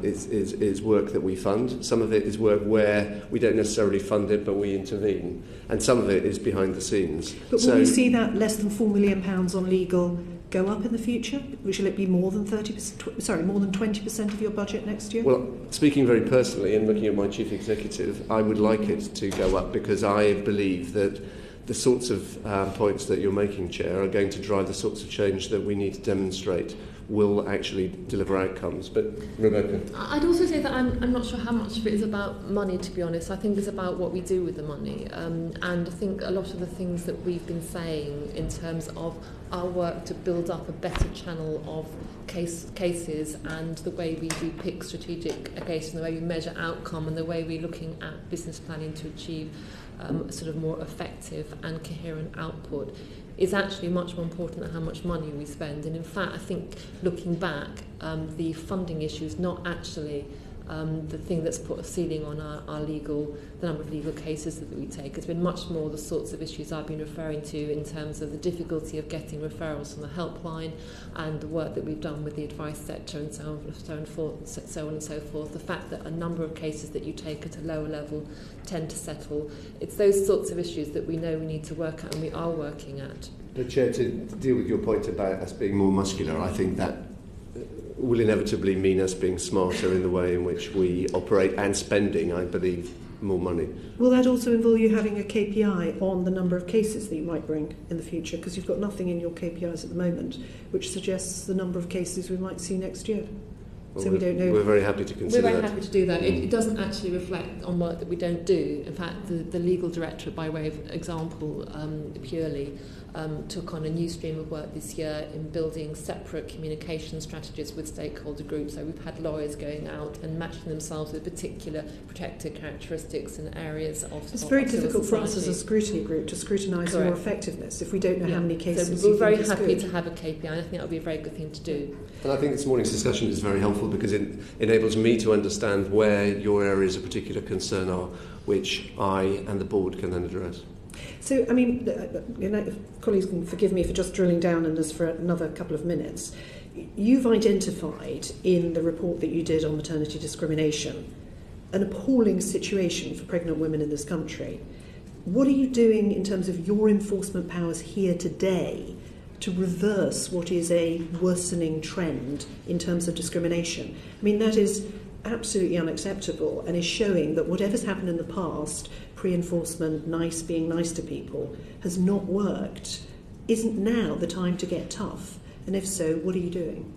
is work that we fund. Some of it is work where we don't necessarily fund it, but we intervene. And some of it is behind the scenes. But will we see that less than £4 million on legal go up in the future? Shall it be more than 20% of your budget next year? Well, speaking very personally and looking at my chief executive, I would like it to go up, because I believe that the sorts of points that you're making, Chair, are going to drive the sorts of change that we need to demonstrate will actually deliver outcomes. But Rebecca? I'd also say that I'm not sure how much of it is about money, to be honest. I think it's about what we do with the money. And I think a lot of the things that we've been saying in terms of our work to build up a better channel of cases, and the way we do pick strategic cases, and the way we measure outcome, and the way we're looking at business planning to achieve sort of more effective and coherent output, is actually much more important than how much money we spend. And in fact, I think looking back, the funding issue is not actually the thing that's put a ceiling on the number of legal cases that we take. It's been much more the sorts of issues I've been referring to in terms of the difficulty of getting referrals from the helpline, and the work that we've done with the advice sector, and so on and so forth. The fact that a number of cases that you take at a lower level tend to settle. It's those sorts of issues that we know we need to work at, and we are working at. But Chair, to deal with your point about us being more muscular, I think that will inevitably mean us being smarter in the way in which we operate, and spending, I believe, more money. Will that also involve you having a KPI on the number of cases that you might bring in the future? Because you've got nothing in your KPIs at the moment which suggests the number of cases we might see next year. Well, so we don't know. We're very happy to consider that. We're very happy to do that. It doesn't actually reflect on work that we don't do. In fact, the legal director, by way of example, purely, took on a new stream of work this year in building separate communication strategies with stakeholder groups. So we've had lawyers going out and matching themselves with particular protected characteristics and areas of It's very difficult for society. us as a scrutiny group to scrutinise your effectiveness if we don't know how many cases so you we're very think is happy good. to have a KPI, and I think that would be a very good thing to do. And I think this morning's discussion is very helpful, because it enables me to understand where your areas of particular concern are, which I and the board can then address. So, I mean, colleagues can forgive me for just drilling down on this for another couple of minutes. You've identified in the report that you did on maternity discrimination an appalling situation for pregnant women in this country. What are you doing in terms of your enforcement powers here today to reverse what is a worsening trend in terms of discrimination? I mean, that is absolutely unacceptable, and is showing that whatever's happened in the past, pre-enforcement, being nice to people, has not worked. Isn't now the time to get tough? And if so, what are you doing?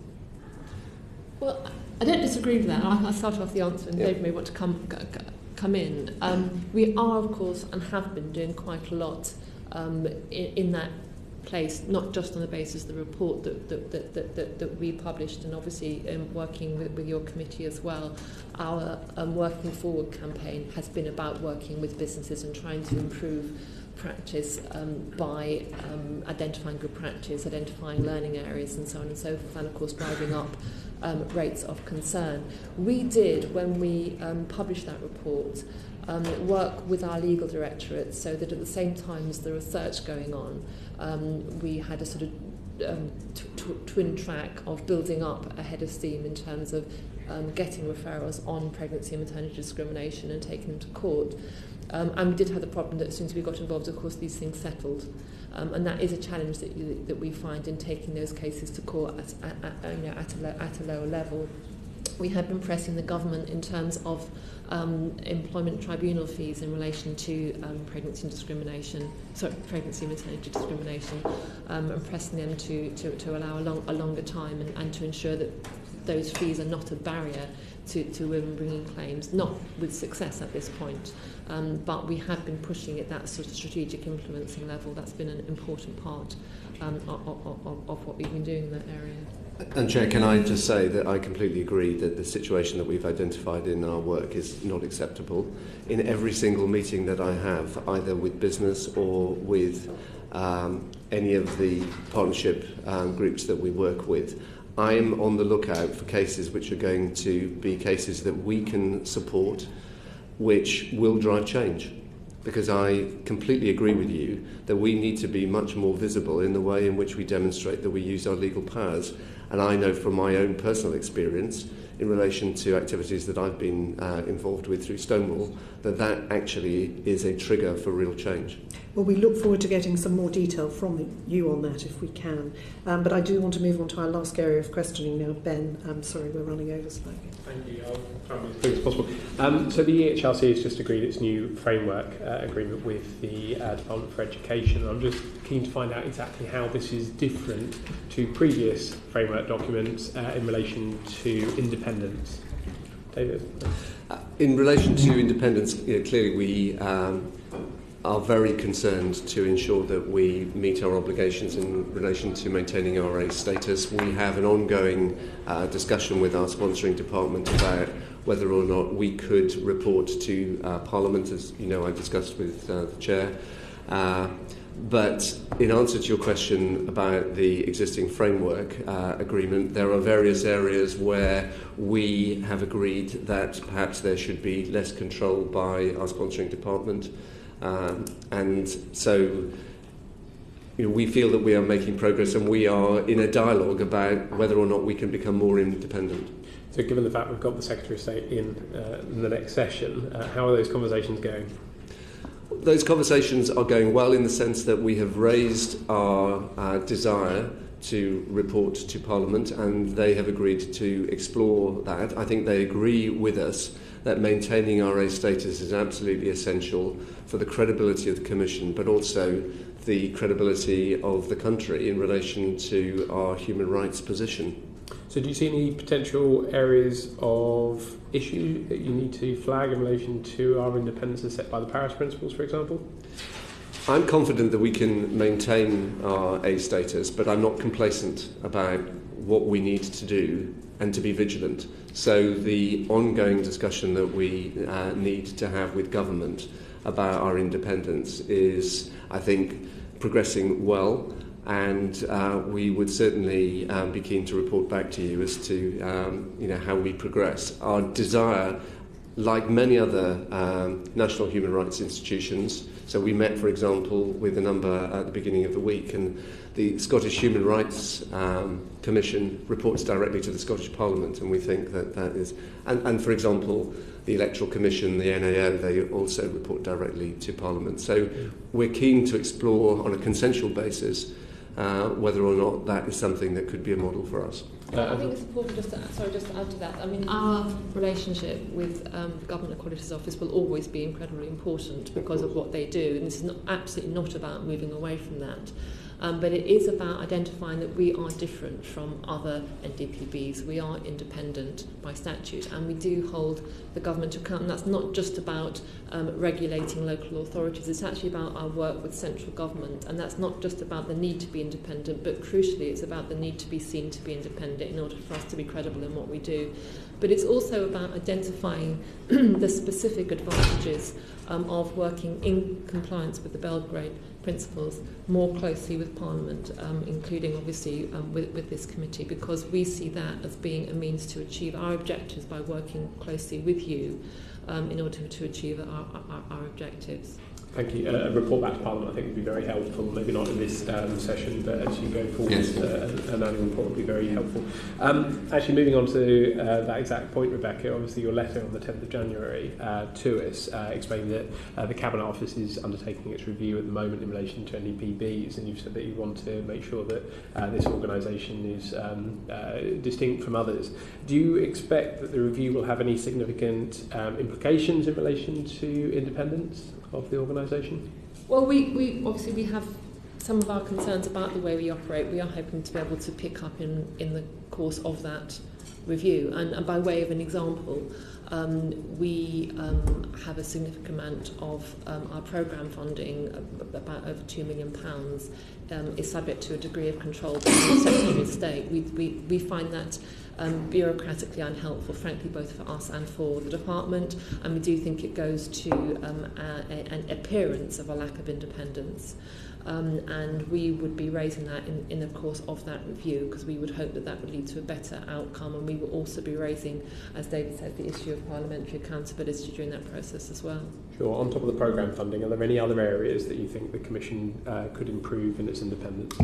Well, I don't disagree with that. I'll start off the answer, and Dave may want to come in. We are, of course, and have been doing quite a lot in that place, not just on the basis of the report that we published, and obviously working with your committee as well. Our Working Forward campaign has been about working with businesses and trying to improve practice by identifying good practice, identifying learning areas and so on and so forth, and of course driving up rates of concern. We did, when we published that report, work with our legal directorate so that at the same time as the research going on, we had a sort of twin track of building up a head of steam in terms of getting referrals on pregnancy and maternity discrimination and taking them to court. And we did have the problem that as soon as we got involved, of course, these things settled. And that is a challenge that we find in taking those cases to court at a lower level. We have been pressing the government in terms of employment tribunal fees in relation to pregnancy and maternity discrimination, and pressing them to allow a longer time and to ensure that those fees are not a barrier to women bringing claims, not with success at this point. But we have been pushing at that sort of strategic influencing level. That's been an important part of what we've been doing in that area. And Chair, can I just say that I completely agree that the situation that we've identified in our work is not acceptable. In every single meeting that I have, either with business or with any of the partnership groups that we work with, I'm on the lookout for cases which are going to be cases that we can support, which will drive change. Because I completely agree with you that we need to be much more visible in the way in which we demonstrate that we use our legal powers. And I know from my own personal experience in relation to activities that I've been involved with through Stonewall, that actually is a trigger for real change. Well, we look forward to getting some more detail from you on that if we can. But I do want to move on to our last area of questioning now. Ben, I'm sorry, we're running over slightly. Thank you. I'll try and be as quick as possible. So the EHRC has just agreed its new framework agreement with the Department for Education. I'm just keen to find out exactly how this is different to previous framework documents in relation to independence. David? In relation to independence, clearly we are very concerned to ensure that we meet our obligations in relation to maintaining our A status. We have an ongoing discussion with our sponsoring department about whether or not we could report to Parliament, as you know I discussed with the Chair. But in answer to your question about the existing framework agreement, there are various areas where we have agreed that perhaps there should be less control by our sponsoring department. And so we feel that we are making progress, and we are in a dialogue about whether or not we can become more independent. So given the fact we've got the Secretary of State in the next session, how are those conversations going? Those conversations are going well in the sense that we have raised our desire to report to Parliament, and they have agreed to explore that. I think they agree with us that maintaining our A status is absolutely essential for the credibility of the Commission, but also the credibility of the country in relation to our human rights position. So do you see any potential areas of issue that you need to flag in relation to our independence as set by the Paris Principles, for example? I'm confident that we can maintain our A status, but I'm not complacent about what we need to do and to be vigilant. So the ongoing discussion that we need to have with government about our independence is, I think, progressing well. And we would certainly be keen to report back to you as to how we progress. Our desire, like many other national human rights institutions, so we met, for example, with a number at the beginning of the week, and the Scottish Human Rights Commission reports directly to the Scottish Parliament, and we think that that is... And for example, the Electoral Commission, the NAO, they also report directly to Parliament. So we're keen to explore on a consensual basis whether or not that is something that could be a model for us. I think it's important just to add to that. I mean, our relationship with the Government Equalities Office will always be incredibly important because of what they do, and this is absolutely not about moving away from that. But it is about identifying that we are different from other NDPBs. We are independent by statute, and we do hold the government to account. And that's not just about regulating local authorities. It's actually about our work with central government, and that's not just about the need to be independent, but crucially it's about the need to be seen to be independent. in order for us to be credible in what we do. But it's also about identifying the specific advantages of working in compliance with the Belgrade principles more closely with Parliament, including obviously with this committee, because we see that as being a means to achieve our objectives by working closely with you in order to achieve our objectives. Thank you. A report back to Parliament I think would be very helpful, maybe not in this session, but as you go forward, yes. An annual report would be very helpful. Actually, moving on to that exact point, Rebecca, obviously your letter on the 10th of January to us explained that the Cabinet Office is undertaking its review at the moment in relation to NEPBs, and you've said that you want to make sure that this organisation is distinct from others. Do you expect that the review will have any significant implications in relation to independence of the organisation? Well, we obviously have some of our concerns about the way we operate. We are hoping to be able to pick up in the course of that review. And by way of an example, we have a significant amount of our programme funding, about over £2 million, is subject to a degree of control by the Secretary of State. We find that bureaucratically unhelpful, frankly, both for us and for the department, and we do think it goes to an appearance of a lack of independence. And we would be raising that in the course of that review, because we would hope that that would lead to a better outcome, and we will also be raising, as David said, the issue of parliamentary accountability during that process as well. Sure. On top of the programme funding, are there any other areas that you think the Commission could improve in its independence?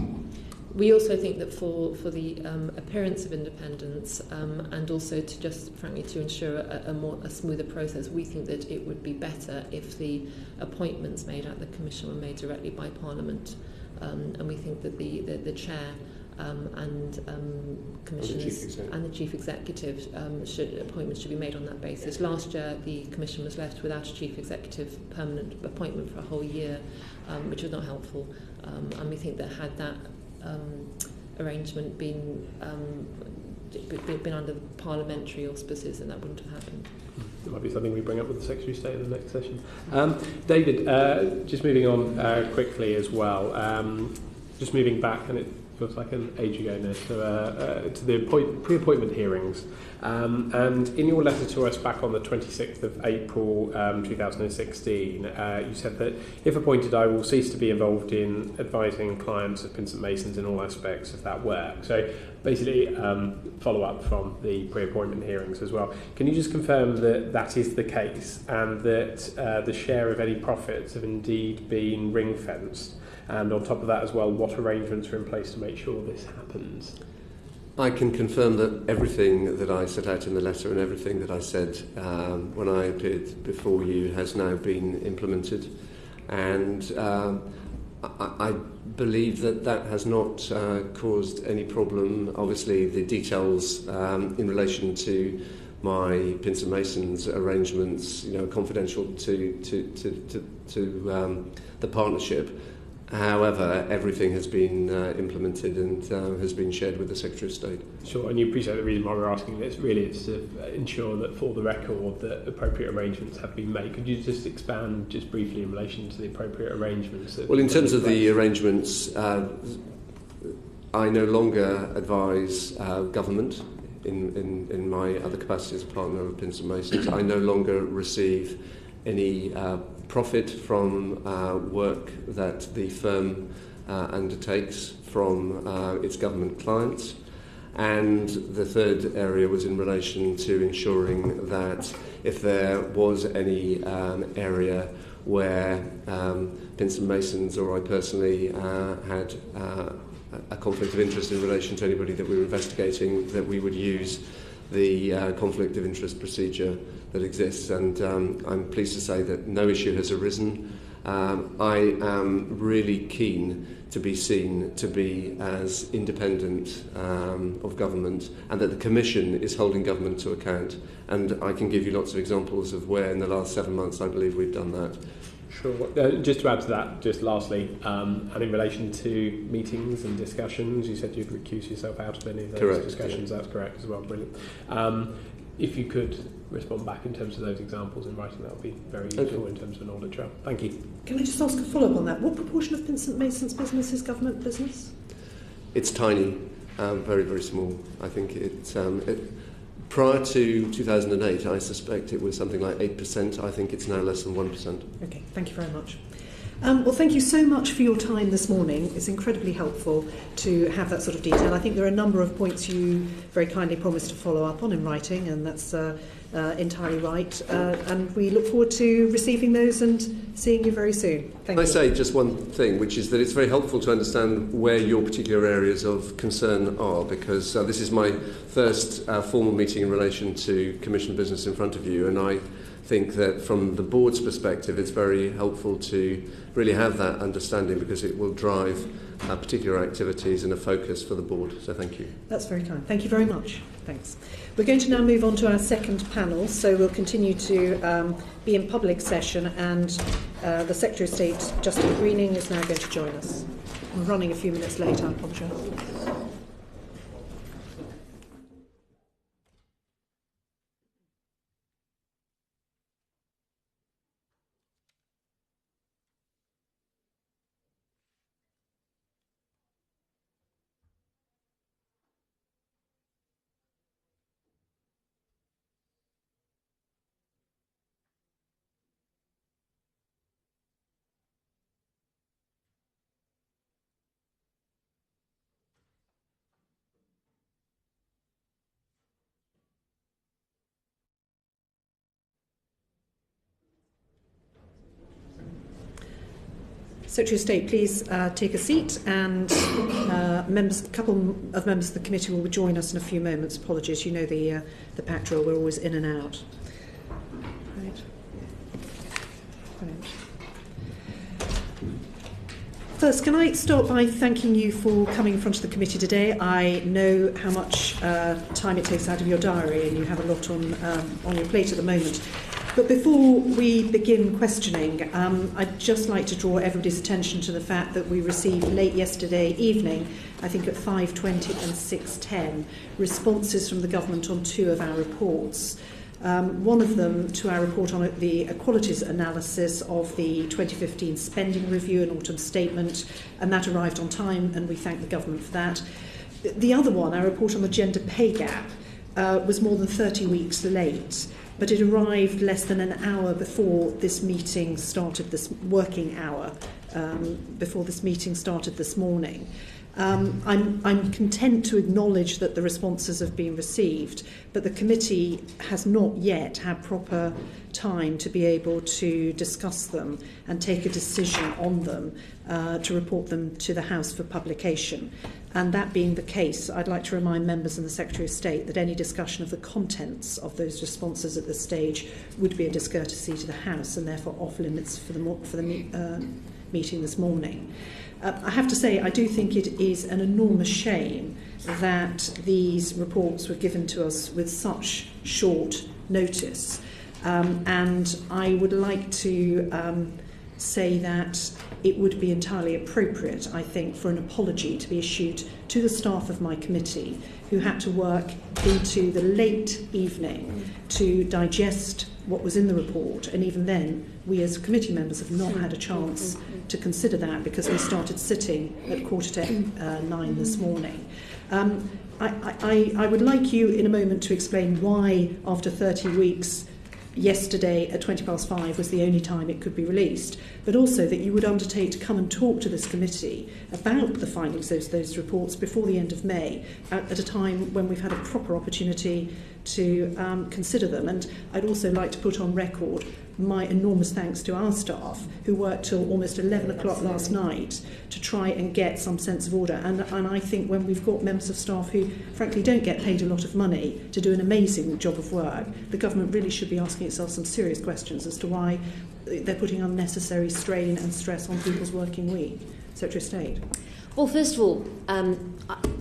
We also think that for the appearance of independence and also to just, frankly, to ensure a smoother process, we think that it would be better if the appointments made at the Commission were made directly by Parliament. And we think that the Chair and Commissioners and the Chief Executive appointments should be made on that basis. Last year, the Commission was left without a Chief Executive permanent appointment for a whole year, which was not helpful. And we think that had that arrangement been under parliamentary auspices, and that wouldn't have happened. It might be something we bring up with the Secretary of State in the next session. David, just moving on quickly as well, just moving back, and it feels like an age ago now, to the pre-appointment hearings. And in your letter to us back on the 26th of April 2016, you said that if appointed, I will cease to be involved in advising clients of Pinsent Masons in all aspects of that work. So basically, follow up from the pre-appointment hearings as well. Can you just confirm that that is the case, and that the share of any profits have indeed been ring-fenced? And on top of that as well, what arrangements are in place to make sure this happens? I can confirm that everything that I set out in the letter and everything that I said when I appeared before you has now been implemented. And I believe that that has not caused any problem. Obviously, the details in relation to my Pinsent Masons arrangements, confidential to the partnership. However, everything has been implemented and has been shared with the Secretary of State. Sure, and you appreciate the reason why we're asking this. Really, it's to ensure that for the record that appropriate arrangements have been made. Could you just expand just briefly in relation to the appropriate arrangements? Well, in terms of the arrangements, I no longer advise government in my other capacity as a partner of Pinsent Masons. I no longer receive any profit from work that the firm undertakes from its government clients. And the third area was in relation to ensuring that if there was any area where Pinsent Masons or I personally had a conflict of interest in relation to anybody that we were investigating, that we would use the conflict of interest procedure that exists, and I'm pleased to say that no issue has arisen. I am really keen to be seen to be as independent of government, and that the Commission is holding government to account. And I can give you lots of examples of where in the last 7 months I believe we've done that. Sure. Just to add to that, just lastly, and in relation to meetings and discussions, you said you'd recuse yourself out of any of those discussions. Yeah. That's correct as well. Brilliant. If you could respond back in terms of those examples in writing, that would be very useful in terms of an audit trail. Thank you. Can I just ask a follow-up on that? What proportion of Pinsent Masons' business is government business? It's tiny. very, very small. I think prior to 2008, I suspect it was something like 8%. I think it's now less than 1%. Okay, thank you very much. Well, thank you so much for your time this morning. It's incredibly helpful to have that sort of detail. I think there are a number of points you very kindly promised to follow up on in writing, and that's entirely right. And we look forward to receiving those and seeing you very soon. Thank you. Can I say just one thing, which is that it's very helpful to understand where your particular areas of concern are, because this is my first formal meeting in relation to Commission business in front of you, and I think that from the board's perspective it's very helpful to really have that understanding, because it will drive particular activities and a focus for the board. So thank you. That's very kind. Thank you very much. Thanks. We're going to now move on to our second panel, so we'll continue to be in public session, and the Secretary of State, Justine Greening, is now going to join us. We're running a few minutes late, I apologise. Secretary of State, please take a seat, and a couple of members of the committee will join us in a few moments. Apologies, you know the pack drill, we're always in and out. Right. Brilliant. First, can I start by thanking you for coming in front of the committee today? I know how much time it takes out of your diary, and you have a lot on your plate at the moment. But before we begin questioning, I'd just like to draw everybody's attention to the fact that we received late yesterday evening, I think at 5:20 and 6:10, responses from the government on two of our reports. One of them to our report on the Equalities analysis of the 2015 spending review and autumn statement, and that arrived on time, and we thank the government for that. The other one, our report on the gender pay gap, was more than 30 weeks late, but it arrived less than an hour before this meeting started, this working hour, before this meeting started this morning. I'm content to acknowledge that the responses have been received, but the committee has not yet had proper time to be able to discuss them and take a decision on them, to report them to the House for publication. And that being the case, I'd like to remind members and the Secretary of State that any discussion of the contents of those responses at this stage would be a discourtesy to the House, and therefore off limits for the meeting this morning. I have to say, I do think it is an enormous shame that these reports were given to us with such short notice. And I would like to say that it would be entirely appropriate, I think, for an apology to be issued to the staff of my committee, who had to work into the late evening to digest what was in the report, and even then we as committee members have not had a chance to consider that, because we started sitting at 9:15 this morning. I would like you in a moment to explain why, after 30 weeks, yesterday at 5:20 was the only time it could be released, but also that you would undertake to come and talk to this committee about the findings of those reports before the end of May, at a time when we've had a proper opportunity to consider them. And I'd also like to put on record my enormous thanks to our staff, who worked till almost 11 o'clock last night to try and get some sense of order. And I think when we've got members of staff who frankly don't get paid a lot of money to do an amazing job of work, the government really should be asking itself some serious questions as to why they're putting unnecessary strain and stress on people's working week. Secretary of State. Well, first of all,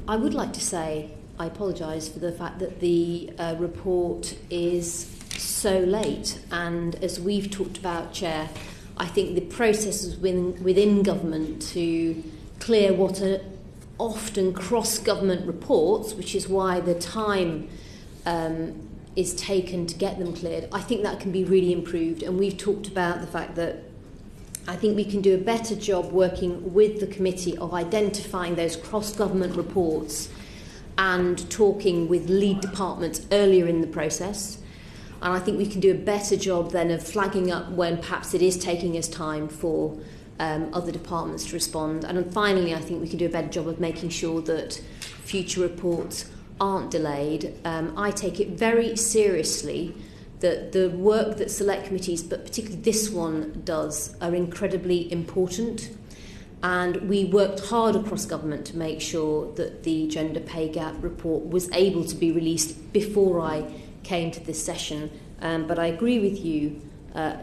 I would like to say I apologise for the fact that the report is so late, and as we've talked about, Chair, I think the processes within government to clear what are often cross-government reports, which is why the time is taken to get them cleared, I think that can be really improved. And we've talked about the fact that I think we can do a better job working with the committee of identifying those cross-government reports and talking with lead departments earlier in the process. And I think we can do a better job then of flagging up when perhaps it is taking us time for other departments to respond. And then finally, I think we can do a better job of making sure that future reports aren't delayed. I take it very seriously that the work that select committees, but particularly this one, does are incredibly important. And we worked hard across government to make sure that the gender pay gap report was able to be released before I came to this session. But I agree with you,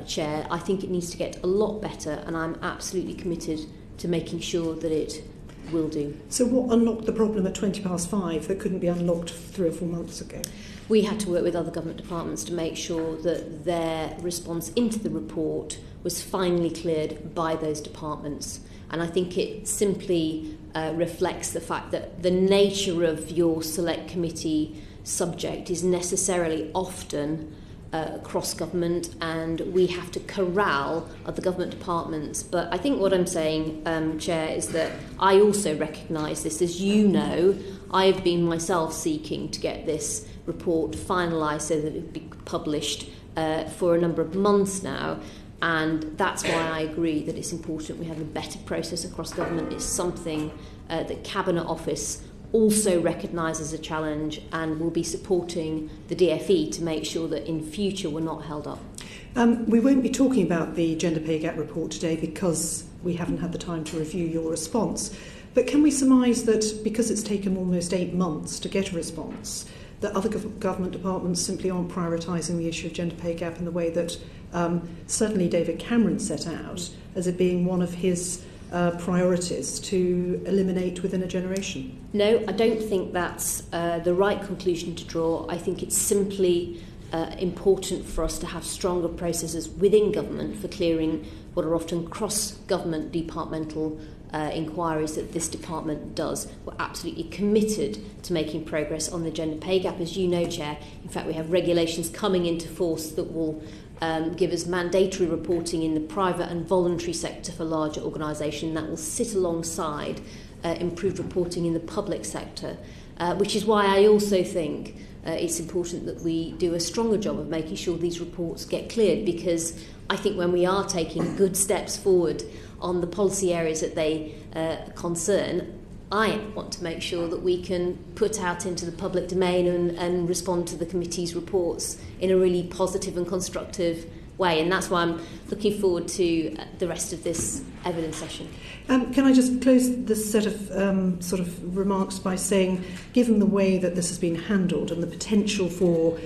Chair. I think it needs to get a lot better, and I'm absolutely committed to making sure that it will do. So what unlocked the problem at 5:20 that couldn't be unlocked 3 or 4 months ago? We had to work with other government departments to make sure that their response into the report was finally cleared by those departments. And I think it simply reflects the fact that the nature of your select committee subject is necessarily often across government, and we have to corral other government departments. But I think what I'm saying, Chair, is that I also recognise this. As you know, I've been myself seeking to get this report finalised so that it would be published for a number of months now. And that's why I agree that it's important we have a better process across government. It's something that Cabinet Office also recognises a challenge and will be supporting the DFE to make sure that in future we're not held up. We won't be talking about the gender pay gap report today because we haven't had the time to review your response. But can we surmise that because it's taken almost 8 months to get a response, that other government departments simply aren't prioritising the issue of gender pay gap in the way that certainly David Cameron set out as it being one of his priorities to eliminate within a generation? No, I don't think that's the right conclusion to draw. I think it's simply important for us to have stronger processes within government for clearing what are often cross-government departmental inquiries that this department does. We're absolutely committed to making progress on the gender pay gap. As you know, Chair, in fact, we have regulations coming into force that will give us mandatory reporting in the private and voluntary sector for larger organisations that will sit alongside improved reporting in the public sector, which is why I also think it's important that we do a stronger job of making sure these reports get cleared, because I think when we are taking good steps forward on the policy areas that they concern, I want to make sure that we can put out into the public domain and respond to the committee's reports in a really positive and constructive way. And that's why I'm looking forward to the rest of this evidence session. Can I just close this set of sort of remarks by saying, given the way that this has been handled and the potential for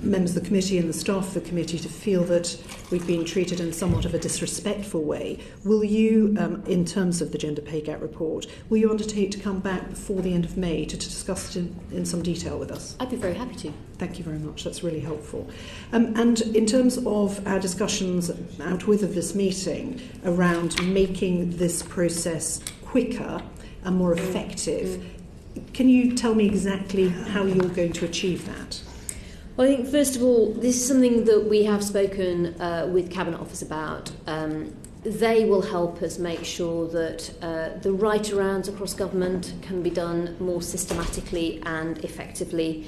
members of the committee and the staff of the committee to feel that we've been treated in somewhat of a disrespectful way, will you, in terms of the gender pay gap report, will you undertake to come back before the end of May to discuss it in some detail with us? I'd be very happy to. Thank you very much. That's really helpful. And in terms of our discussions outwith of this meeting around making this process quicker and more effective, can you tell me exactly how you're going to achieve that? Well, I think, first of all, this is something that we have spoken with Cabinet Office about. They will help us make sure that the right-arounds across government can be done more systematically and effectively.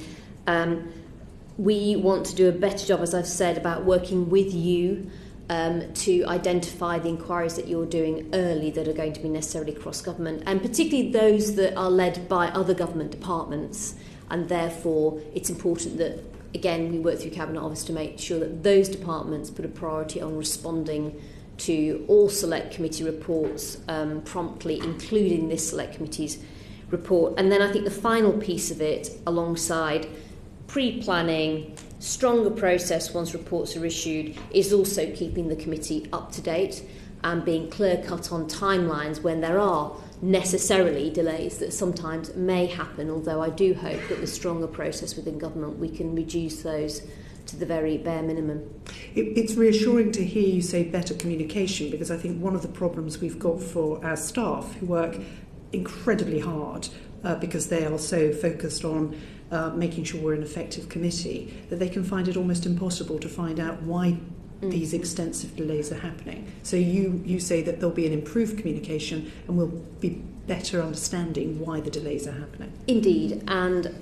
We want to do a better job, as I've said, about working with you to identify the inquiries that you're doing early that are going to be necessarily cross-government, and particularly those that are led by other government departments. And therefore, it's important that, again, we work through Cabinet Office to make sure that those departments put a priority on responding to all select committee reports promptly, including this select committee's report. And then I think the final piece of it, alongside pre-planning, stronger process once reports are issued, is also keeping the committee up to date and being clear-cut on timelines when there are necessarily delays that sometimes may happen, although I do hope that with stronger process within government we can reduce those to the very bare minimum. It's reassuring to hear you say better communication, because I think one of the problems we've got for our staff who work incredibly hard because they are so focused on making sure we're an effective committee, that they can find it almost impossible to find out why these extensive delays are happening. So you say that there'll be an improved communication and we'll be better understanding why the delays are happening. Indeed, and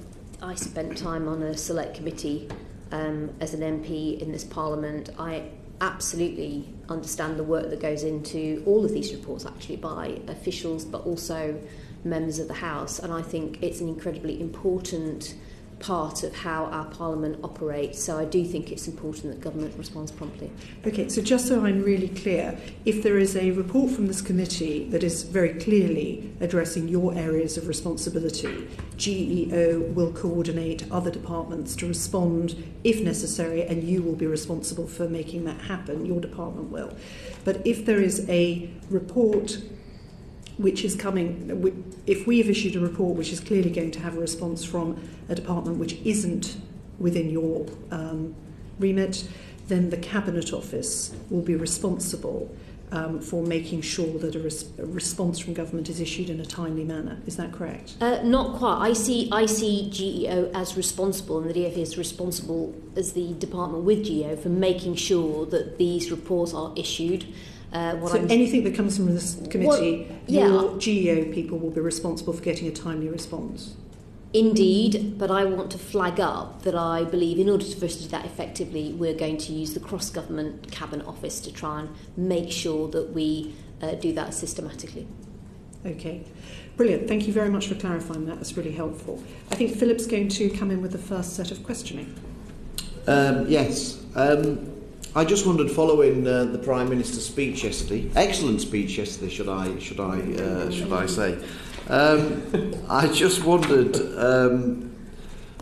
I spent time on a select committee as an MP in this Parliament. I absolutely understand the work that goes into all of these reports, actually, by officials but also members of the House, and I think it's an incredibly important part of how our Parliament operates, so I do think it's important that government responds promptly. Okay, so just so I'm really clear, if there is a report from this committee that is very clearly addressing your areas of responsibility, GEO will coordinate other departments to respond if necessary, and you will be responsible for making that happen, your department will. But if there is a report which is coming, if we have issued a report which is clearly going to have a response from a department which isn't within your remit, then the Cabinet Office will be responsible for making sure that a response from government is issued in a timely manner. Is that correct? Not quite. I see GEO as responsible, and the DF is responsible as the department with GEO for making sure that these reports are issued. Anything that comes from this committee, your GEO people will be responsible for getting a timely response? Indeed, but I want to flag up that I believe in order for us to do that effectively, we're going to use the cross-government Cabinet Office to try and make sure that we do that systematically. Okay, brilliant. Thank you very much for clarifying that. That's really helpful. I think Philip's going to come in with the first set of questioning. Yes. I just wondered, following the Prime Minister's speech yesterday, excellent speech yesterday, should I say? I just wondered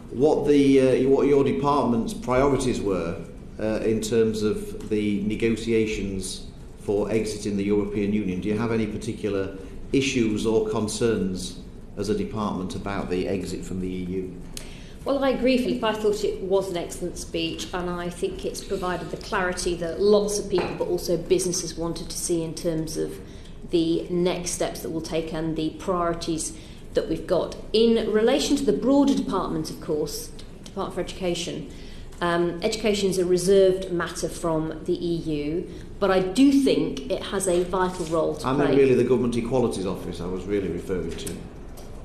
what your department's priorities were in terms of the negotiations for exiting the European Union. Do you have any particular issues or concerns as a department about the exit from the EU? Well, I agree, Philip. I thought it was an excellent speech, and I think it's provided the clarity that lots of people, but also businesses, wanted to see in terms of the next steps that we'll take and the priorities that we've got. In relation to the broader department, of course, Department for Education, education is a reserved matter from the EU, but I do think it has a vital role to play. I mean, really, the Government Equalities Office I was really referring to.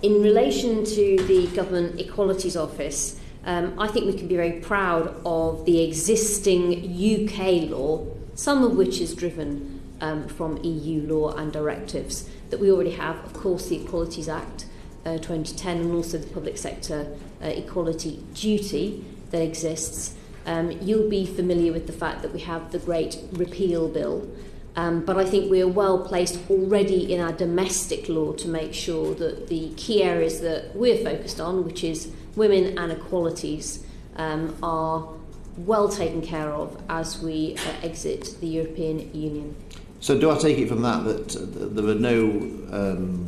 In relation to the Government Equalities Office, I think we can be very proud of the existing UK law, some of which is driven from EU law and directives that we already have. Of course, the Equalities Act 2010 and also the Public Sector Equality Duty that exists. You'll be familiar with the fact that we have the Great Repeal Bill. But I think we are well placed already in our domestic law to make sure that the key areas that we're focused on, which is women and equalities, are well taken care of as we exit the European Union. So do I take it from that there are no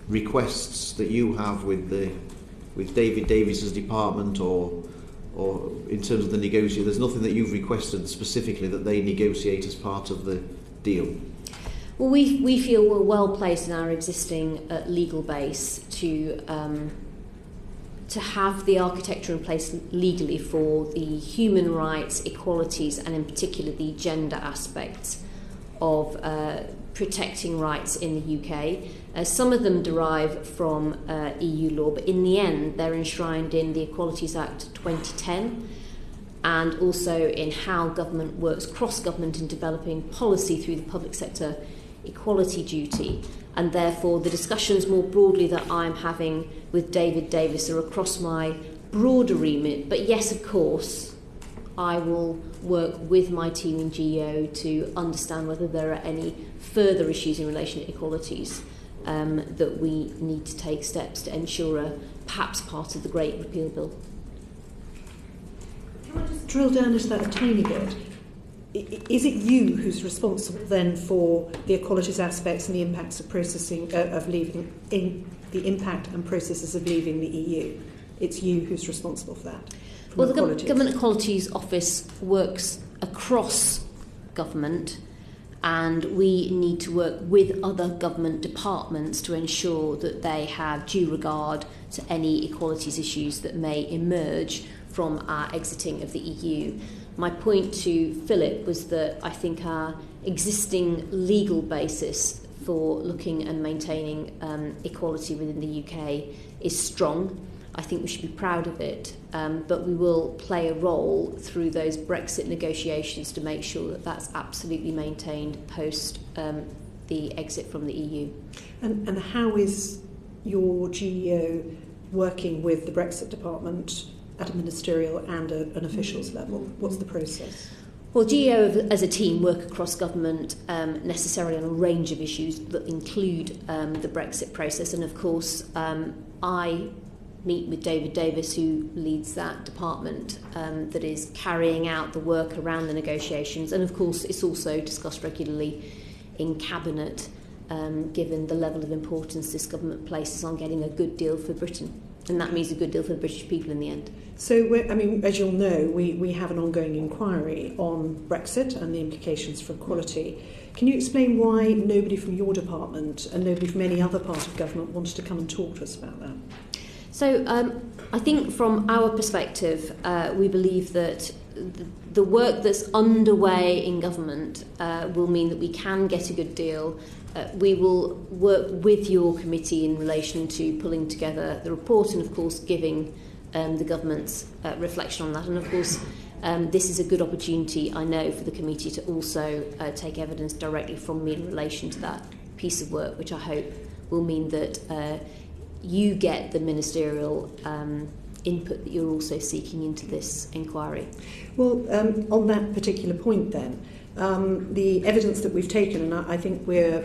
requests that you have with David Davis's department or in terms of the negotiation, there's nothing that you've requested specifically that they negotiate as part of the deal? Well, we feel we're well placed in our existing legal base to have the architecture in place legally for the human rights, equalities, and in particular the gender aspects of protecting rights in the UK. Some of them derive from EU law, but in the end they're enshrined in the Equalities Act 2010 and also in how government works cross-government in developing policy through the Public Sector Equality Duty. And therefore the discussions more broadly that I'm having with David Davis are across my broader remit. But yes, of course, I will work with my team in GEO to understand whether there are any further issues in relation to equalities that we need to take steps to ensure are perhaps part of the Great Repeal Bill. Can I just drill down into that a tiny bit? Is it you who's responsible then for the equalities aspects and the impacts of processing of leaving in the impact and processes of leaving the EU? It's you who's responsible for that. Well, the Government Equalities Office works across government, and we need to work with other government departments to ensure that they have due regard to any equalities issues that may emerge from our exiting of the EU. My point to Philip was that I think our existing legal basis for looking and maintaining equality within the UK is strong. I think we should be proud of it, but we will play a role through those Brexit negotiations to make sure that that's absolutely maintained post the exit from the EU. And how is your GEO working with the Brexit department at a ministerial and an officials level? What's the process? Well, GEO as a team work across government necessarily on a range of issues that include the Brexit process, and of course I meet with David Davis, who leads that department that is carrying out the work around the negotiations, and of course it's also discussed regularly in Cabinet, given the level of importance this government places on getting a good deal for Britain, and that means a good deal for the British people in the end. So, as you'll know, we have an ongoing inquiry on Brexit and the implications for equality. Can you explain why nobody from your department and nobody from any other part of government wants to come and talk to us about that? So I think from our perspective, we believe that the work that's underway in government will mean that we can get a good deal. We will work with your committee in relation to pulling together the report and, of course, giving the government's reflection on that. And, of course, this is a good opportunity, I know, for the committee to also take evidence directly from me in relation to that piece of work, which I hope will mean that you get the ministerial input that you're also seeking into this inquiry. Well, on that particular point then, the evidence that we've taken, and I think we're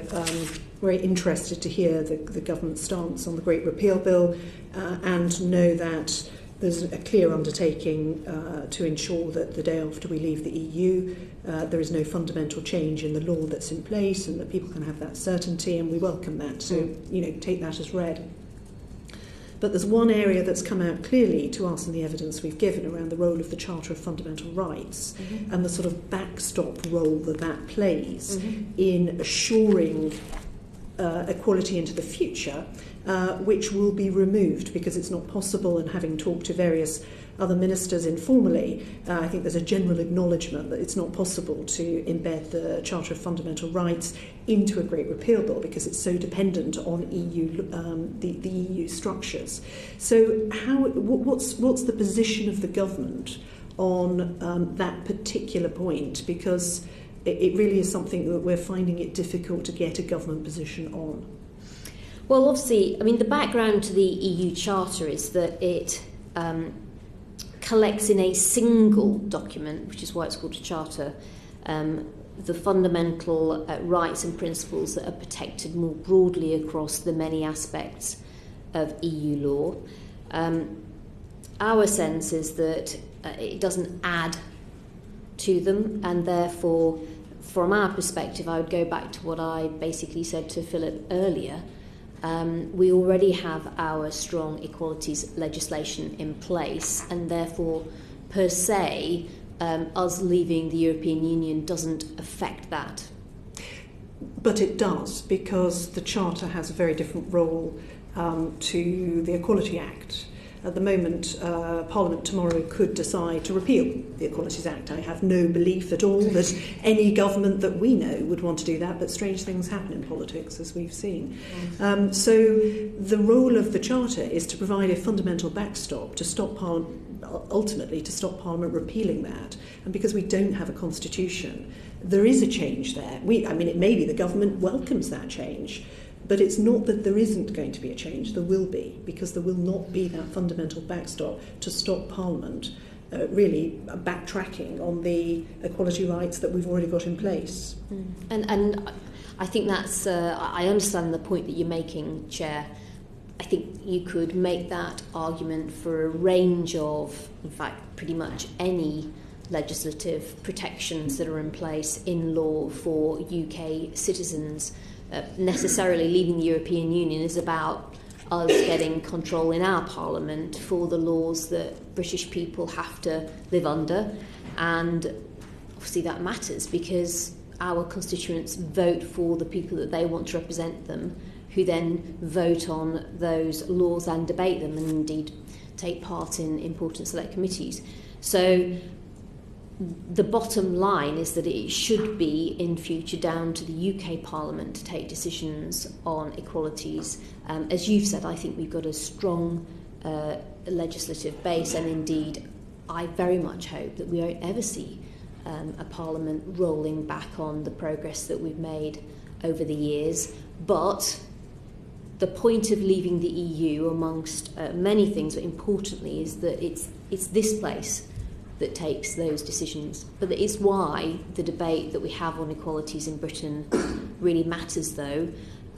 very interested to hear the government's stance on the Great Repeal Bill and know that there's a clear undertaking to ensure that the day after we leave the EU there is no fundamental change in the law that's in place and that people can have that certainty, and we welcome that. So, take that as read. But there's one area that's come out clearly to us in the evidence we've given around the role of the Charter of Fundamental Rights and the sort of backstop role that plays in assuring equality into the future, which will be removed because it's not possible. And having talked to various other ministers informally, I think there's a general acknowledgement that it's not possible to embed the Charter of Fundamental Rights into a Great Repeal Bill because it's so dependent on the EU structures. So, what's the position of the government on that particular point? Because it really is something that we're finding it difficult to get a government position on. Well, obviously, the background to the EU Charter is that it collects in a single document, which is why it's called a charter, the fundamental rights and principles that are protected more broadly across the many aspects of EU law. Our sense is that it doesn't add to them, and therefore, from our perspective, I would go back to what I basically said to Philip earlier. We already have our strong equalities legislation in place, and therefore, per se, us leaving the European Union doesn't affect that. But it does, because the Charter has a very different role to the Equality Act. At the moment, Parliament tomorrow could decide to repeal the Equalities Act. I have no belief at all that any government that we know would want to do that, but strange things happen in politics, as we've seen. So the role of the Charter is to provide a fundamental backstop to stop ultimately to stop Parliament repealing that. And because we don't have a constitution, there is a change there. It may be the government welcomes that change, but it's not that there isn't going to be a change. There will be, because there will not be that fundamental backstop to stop Parliament really backtracking on the equality rights that we've already got in place. And I think that's, I understand the point that you're making, Chair. I think you could make that argument for a range of, in fact, pretty much any legislative protections that are in place in law for UK citizens. Necessarily leaving the European Union is about us getting control in our Parliament for the laws that British people have to live under, and obviously that matters because our constituents vote for the people that they want to represent them, who then vote on those laws and debate them and indeed take part in important select committees. So the bottom line is that it should be in future down to the UK Parliament to take decisions on equalities. As you've said, I think we've got a strong legislative base, and indeed I very much hope that we won't ever see a Parliament rolling back on the progress that we've made over the years. But the point of leaving the EU, amongst many things, but importantly, is that it's this place that takes those decisions. But it's why the debate that we have on equalities in Britain really matters, though,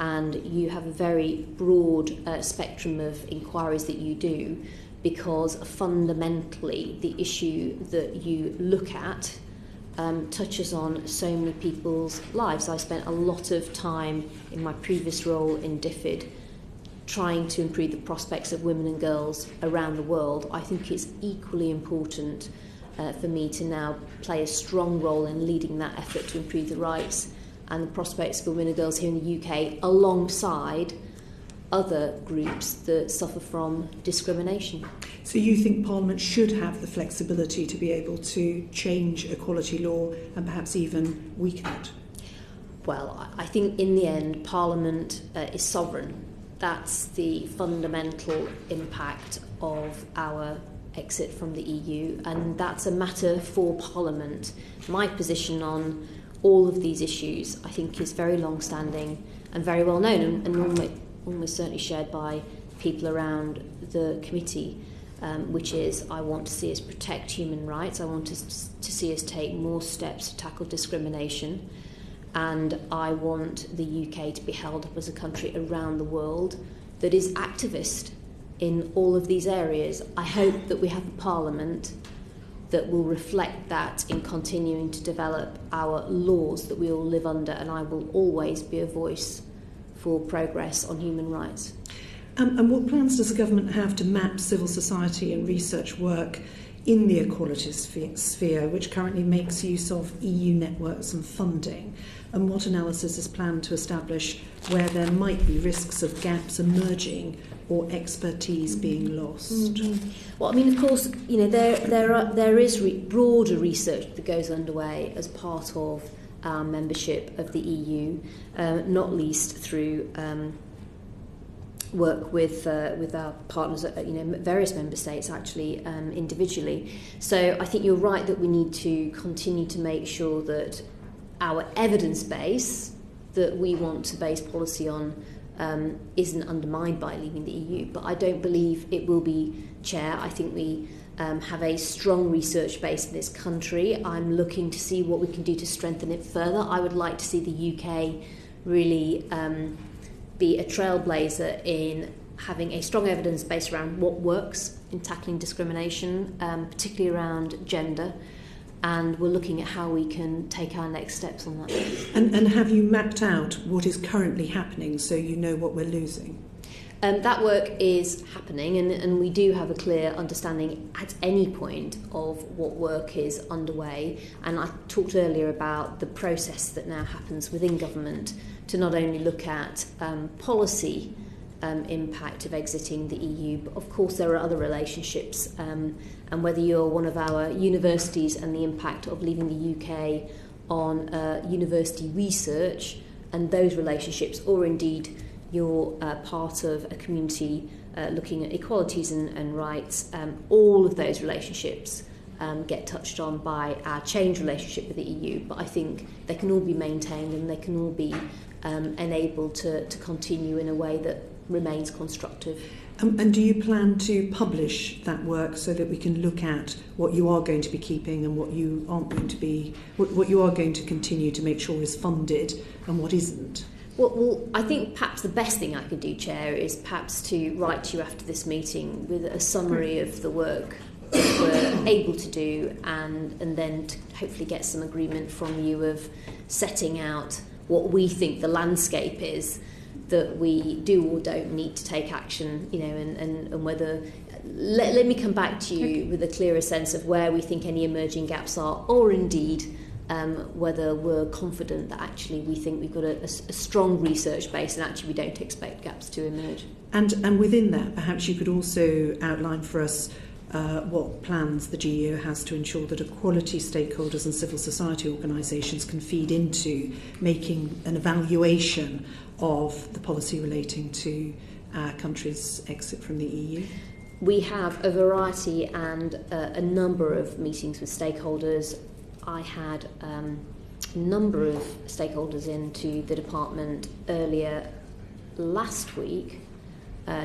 and you have a very broad spectrum of inquiries that you do, because fundamentally the issue that you look at touches on so many people's lives. I spent a lot of time in my previous role in DFID trying to improve the prospects of women and girls around the world. I think it's equally important for me to now play a strong role in leading that effort to improve the rights and the prospects for women and girls here in the UK, alongside other groups that suffer from discrimination. So you think Parliament should have the flexibility to be able to change equality law and perhaps even weaken it? Well, I think in the end Parliament is sovereign. That's the fundamental impact of our exit from the EU, and that's a matter for Parliament. My position on all of these issues, I think, is very long-standing and very well known, and almost certainly shared by people around the committee, which is I want to see us protect human rights, I want to see us take more steps to tackle discrimination, and I want the UK to be held up as a country around the world that is activist in all of these areas. I hope that we have a Parliament that will reflect that in continuing to develop our laws that we all live under, and I will always be a voice for progress on human rights. And what plans does the government have to map civil society and research work in the equalities sphere, which currently makes use of EU networks and funding? And what analysis is planned to establish where there might be risks of gaps emerging or expertise being lost? Mm-hmm. Well, I mean, of course, you know, there is broader research that goes underway as part of our membership of the EU, not least through work with our partners at various member states, actually, individually. So I think you're right that we need to continue to make sure that our evidence base that we want to base policy on isn't undermined by leaving the EU. But I don't believe it will be, Chair. I think we have a strong research base in this country. I'm looking to see what we can do to strengthen it further. I would like to see the UK really be a trailblazer in having a strong evidence base around what works in tackling discrimination, particularly around gender. And we're looking at how we can take our next steps on that. And have you mapped out what is currently happening so you know what we're losing? That work is happening, and we do have a clear understanding at any point of what work is underway. And I talked earlier about the process that now happens within government to not only look at policy impact of exiting the EU, but of course there are other relationships, and whether you're one of our universities and the impact of leaving the UK on university research and those relationships, or indeed you're part of a community looking at equalities and rights, all of those relationships get touched on by our change relationship with the EU. But I think they can all be maintained and they can all be enabled to continue in a way that remains constructive. And do you plan to publish that work so that we can look at what you are going to be keeping and what you aren't going to be, what you are going to continue to make sure is funded and what isn't? Well, I think perhaps the best thing I could do, Chair, is perhaps to write to you after this meeting with a summary of the work that we're able to do, and then to hopefully get some agreement from you of setting out what we think the landscape is that we do or don't need to take action, and whether... Let me come back to you with a clearer sense of where we think any emerging gaps are, or indeed whether we're confident that actually we think we've got a strong research base and actually we don't expect gaps to emerge. And within that, perhaps you could also outline for us what plans the GEO has to ensure that equality stakeholders and civil society organisations can feed into making an evaluation of the policy relating to our country's exit from the EU? We have a variety and a number of meetings with stakeholders. I had a number of stakeholders into the department earlier last week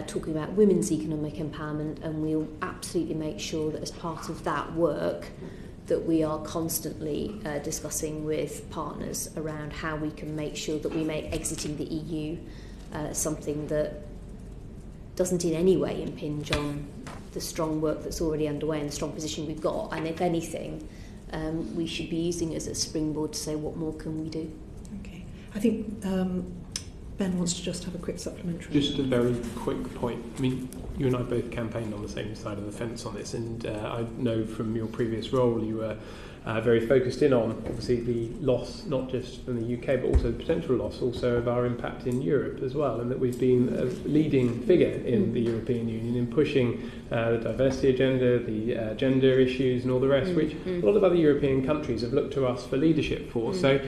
talking about women's economic empowerment, and we'll absolutely make sure that as part of that work that we are constantly discussing with partners around how we can make sure that we make exiting the EU something that doesn't in any way impinge on the strong work that's already underway and the strong position we've got. And if anything, we should be using it as a springboard to say what more can we do. Okay. I think Ben wants to just have a quick supplementary. Just a very quick point. I mean, you and I both campaigned on the same side of the fence on this, and I know from your previous role you were very focused in on, obviously, the loss, not just from the UK, but also the potential loss also of our impact in Europe as well, and that we've been a leading figure in the European Union in pushing the diversity agenda, the gender issues and all the rest, which a lot of other European countries have looked to us for leadership for. So,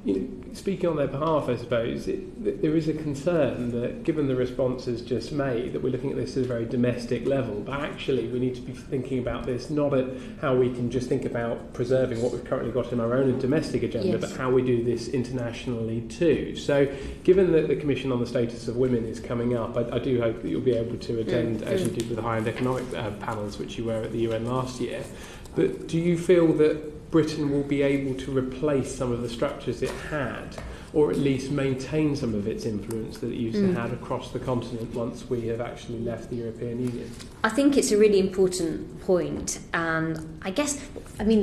you know, speaking on their behalf, I suppose, there is a concern that, given the responses just made, that we're looking at this at a very domestic level, but actually we need to be thinking about this not at how we can just think about preserving what we've currently got in our own domestic agenda, but how we do this internationally too. So, given that the Commission on the Status of Women is coming up, I do hope that you'll be able to attend, as you did with the high-end economic panels, which you were at the UN last year. But do you feel that Britain will be able to replace some of the structures it had, or at least maintain some of its influence that it used to have across the continent once we have actually left the European Union? I think it's a really important point, and I guess, I mean,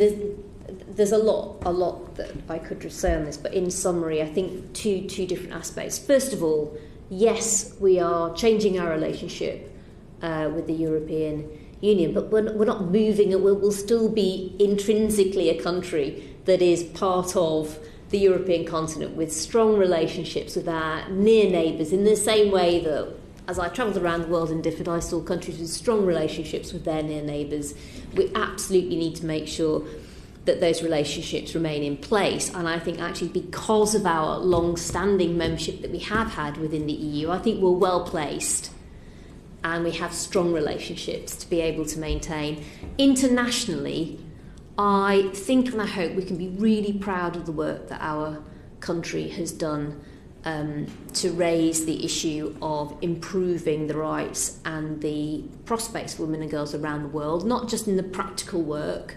there's a lot that I could say on this, but in summary, I think two different aspects. First of all, yes, we are changing our relationship with the European Union, but we're not moving it. We'll still be intrinsically a country that is part of the European continent, with strong relationships with our near neighbours, in the same way that as I travelled around the world in different, I saw countries with strong relationships with their near neighbours. We absolutely need to make sure that those relationships remain in place. And I think actually because of our long-standing membership that we have had within the EU, I think we're well placed and we have strong relationships to be able to maintain. Internationally, I think and I hope we can be really proud of the work that our country has done to raise the issue of improving the rights and the prospects for women and girls around the world, not just in the practical work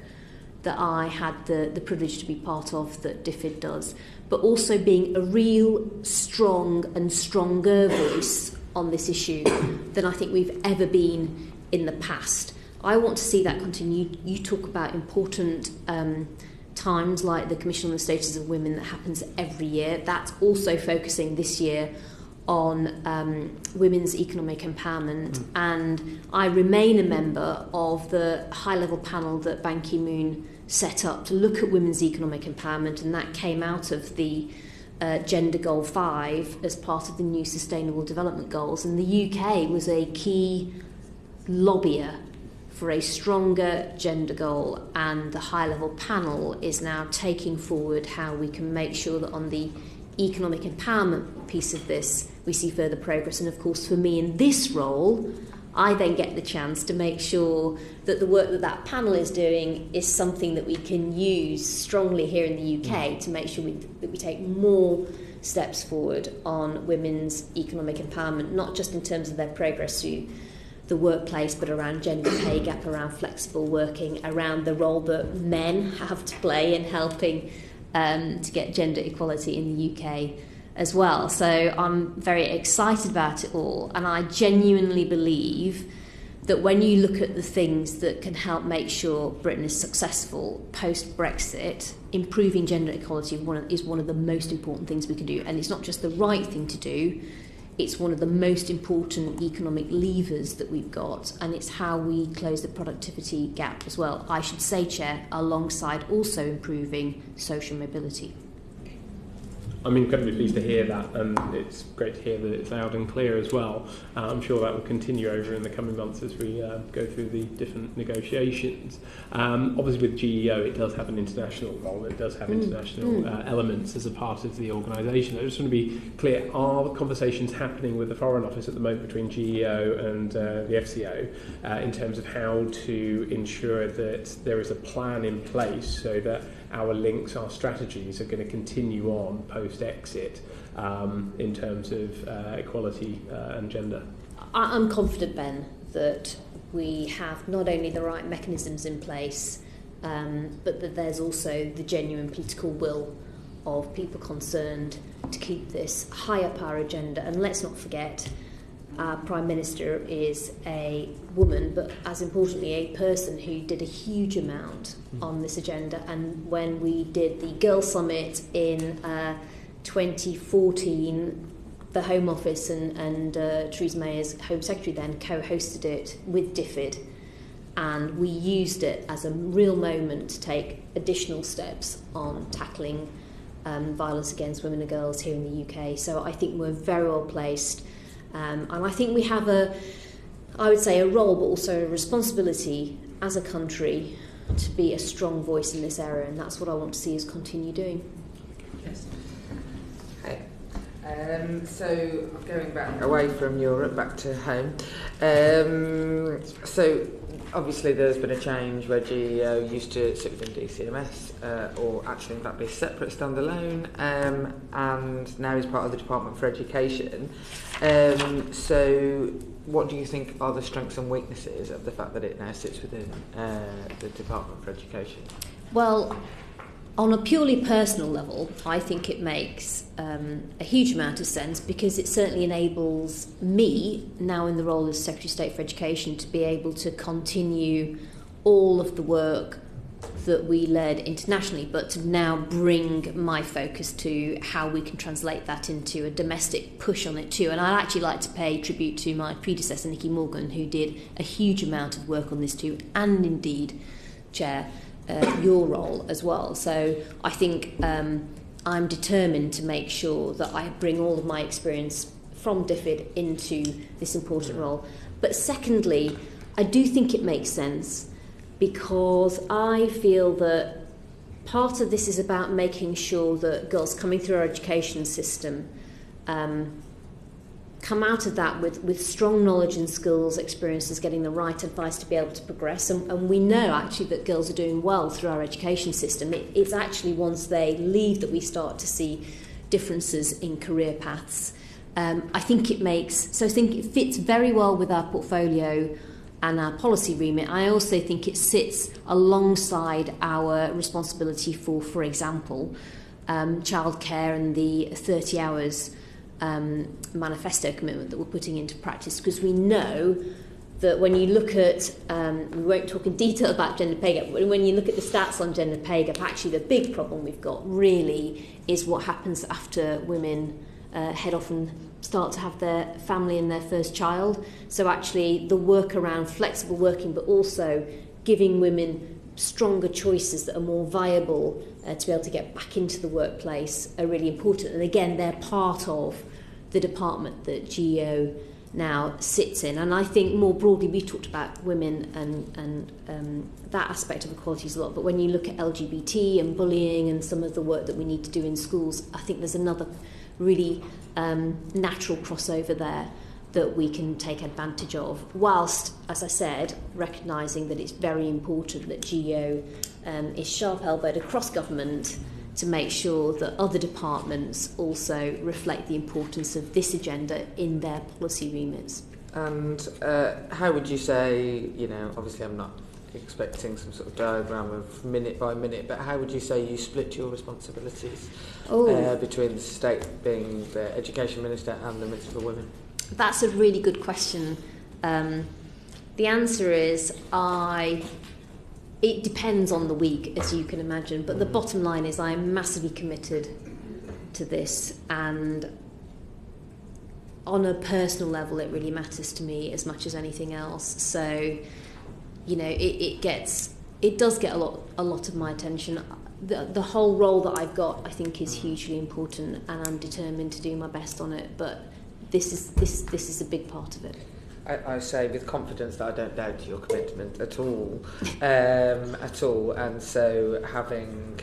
that I had the privilege to be part of that DFID does, but also being a real strong and stronger voice on this issue than I think we've ever been in the past. I want to see that continue. You talk about important times like the Commission on the Status of Women that happens every year. That's also focusing this year on women's economic empowerment, and I remain a member of the high-level panel that Ban Ki-moon set up to look at women's economic empowerment, and that came out of the Gender Goal 5 as part of the new Sustainable Development Goals, and the UK was a key lobbyer for a stronger gender goal, and the high-level panel is now taking forward how we can make sure that on the economic empowerment piece of this we see further progress. And of course for me in this role, I then get the chance to make sure that the work that panel is doing is something that we can use strongly here in the UK to make sure that we take more steps forward on women's economic empowerment, not just in terms of their progress through the workplace, but around gender pay gap, around flexible working, around the role that men have to play in helping to get gender equality in the UK as well. So I'm very excited about it all, and I genuinely believe that when you look at the things that can help make sure Britain is successful post-Brexit, improving gender equality is one of the most important things we can do. And it's not just the right thing to do, it's one of the most important economic levers that we've got, and it's how we close the productivity gap as well, I should say, Chair, alongside also improving social mobility. I'm incredibly pleased to hear that, and it's great to hear that it's loud and clear as well. I'm sure that will continue over in the coming months as we go through the different negotiations. Obviously with GEO it does have an international role, it does have international elements as a part of the organisation. I just want to be clear, are conversations happening with the Foreign Office at the moment between GEO and the FCO in terms of how to ensure that there is a plan in place so that our links, our strategies are going to continue on post-exit in terms of equality and gender? I'm confident, Ben, that we have not only the right mechanisms in place, but that there's also the genuine political will of people concerned to keep this high up our agenda. And let's not forget, our Prime Minister is a woman, but as importantly a person who did a huge amount on this agenda. And when we did the Girl Summit in 2014, the Home Office and Theresa May as Home Secretary then co-hosted it with DFID, and we used it as a real moment to take additional steps on tackling violence against women and girls here in the UK. So I think we're very well placed. And I think we have I would say a role, but also a responsibility as a country to be a strong voice in this area, and that's what I want to see us continue doing. Yes. Okay. So going back away from Europe, back to home. So obviously there's been a change where GEO used to sit within DCMS, or actually in fact be separate, standalone, and now is part of the Department for Education. So what do you think are the strengths and weaknesses of the fact that it now sits within the Department for Education? Well, on a purely personal level, I think it makes a huge amount of sense, because it certainly enables me, now in the role as Secretary of State for Education, to be able to continue all of the work that we led internationally, but to now bring my focus to how we can translate that into a domestic push on it too. And I'd actually like to pay tribute to my predecessor, Nicky Morgan, who did a huge amount of work on this too, and indeed, Chair, your role as well. So I think I'm determined to make sure that I bring all of my experience from DFID into this important role. But secondly, I do think it makes sense, because I feel that part of this is about making sure that girls coming through our education system come out of that with strong knowledge and skills, experiences, getting the right advice to be able to progress. And we know actually that girls are doing well through our education system. It's actually once they leave that we start to see differences in career paths. I think it fits very well with our portfolio and our policy remit. I also think it sits alongside our responsibility for example, childcare and the 30 hours manifesto commitment that we're putting into practice, because we know that when you look at, we won't talk in detail about gender pay gap, but when you look at the stats on gender pay gap, actually the big problem we've got really is what happens after women head off and start to have their family and their first child. So actually the work around flexible working, but also giving women stronger choices that are more viable to be able to get back into the workplace are really important. And again, they're part of the department that GEO now sits in. And I think more broadly, we talked about women and that aspect of equalities a lot, but when you look at LGBT and bullying and some of the work that we need to do in schools, I think there's another really natural crossover there that we can take advantage of, whilst, as I said, recognising that it's very important that GEO is sharp-elbowed across government to make sure that other departments also reflect the importance of this agenda in their policy remits. And how would you say, obviously I'm not expecting some sort of diagram of minute by minute, but how would you say you split your responsibilities between the state being the Education Minister and the Minister for Women? That's a really good question. The answer is it depends on the week, as you can imagine, but the bottom line is I am massively committed to this, and on a personal level it really matters to me as much as anything else. So, it does get a lot of my attention. the whole role that I've got, I think, is hugely important, and I'm determined to do my best on it. But this is a big part of it. I say with confidence that I don't doubt your commitment at all, and so having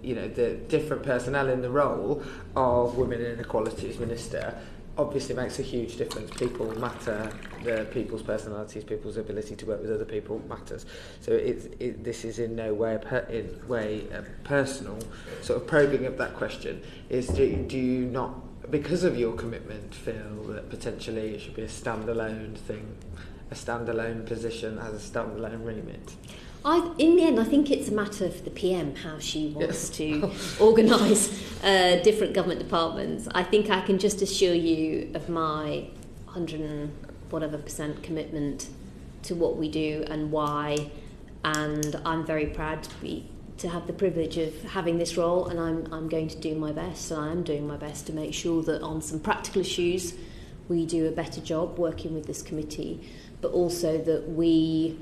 the different personnel in the role of Women and Equalities Minister obviously makes a huge difference. People matter. The people's personalities, people's ability to work with other people matters. So this is in no way a personal sort of probing of that question. Do you not, because of your commitment, feel that potentially it should be a standalone thing, a standalone position, as a standalone remit? In the end, I think it's a matter for the PM how she wants to organise different government departments. I think I can just assure you of my 100% commitment to what we do and why, and I'm very proud to have the privilege of having this role, and I'm going to do my best, and I am doing my best to make sure that on some practical issues we do a better job working with this committee, but also that we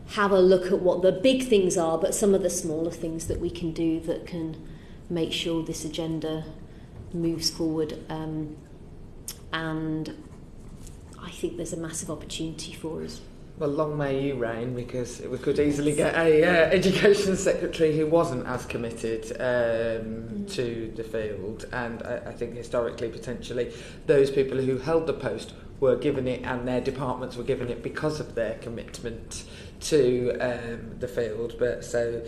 have a look at what the big things are, but some of the smaller things that we can do that can make sure this agenda moves forward. And I think there's a massive opportunity for us. Well, long may you reign, because we could easily get a education secretary who wasn't as committed to the field. And I think historically, potentially, those people who held the post were given it, and their departments were given it because of their commitment to the field. But so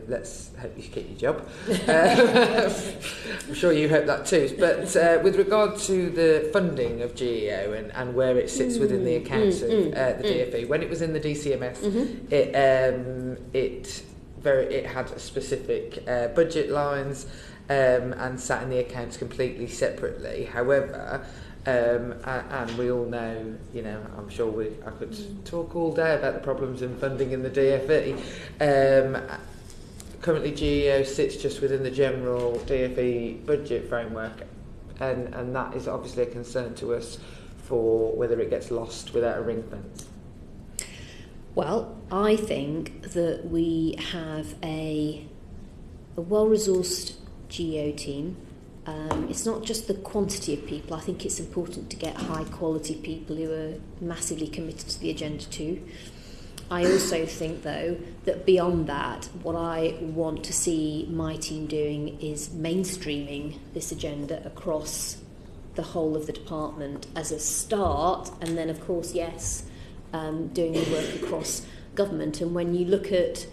let's hope you keep your job. I'm sure you hope that too. But with regard to the funding of GEO and where it sits within the accounts of the DfE, when it was in the DCMS, it had specific budget lines and sat in the accounts completely separately. However, and we all know, I'm sure I could talk all day about the problems in funding in the DfE. Currently, GEO sits just within the general DfE budget framework, and that is obviously a concern to us for whether it gets lost without a ring fence. Well, I think that we have a well-resourced GEO team. It's not just the quantity of people. I think it's important to get high-quality people who are massively committed to the agenda too. I also think, though, that beyond that, what I want to see my team doing is mainstreaming this agenda across the whole of the department as a start, and then, of course, doing the work across government. And when you look at,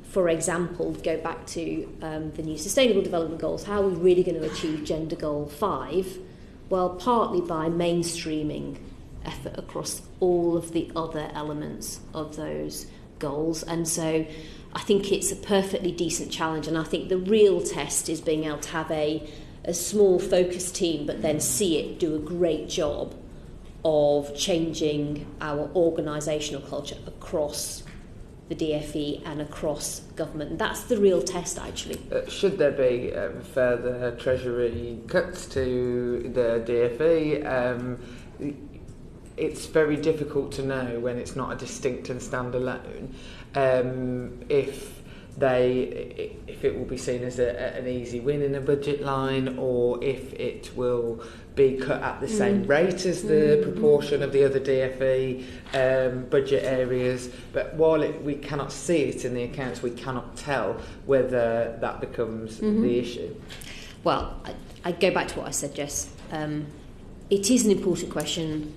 for example, go back to the new Sustainable Development Goals, how are we really going to achieve Gender Goal 5? Well, partly by mainstreaming effort across all of the other elements of those goals. And so I think it's a perfectly decent challenge, and I think the real test is being able to have a small focused team but then see it do a great job of changing our organisational culture across the DfE and across government. And that's the real test, actually. Should there be further Treasury cuts to the DfE? It's very difficult to know when it's not a distinct and standalone if it will be seen as an easy win in a budget line, or if it will be cut at the same rate as the proportion of the other DfE budget areas. But while we cannot see it in the accounts, we cannot tell whether that becomes the issue. Well, I go back to what I said, Jess. It is an important question.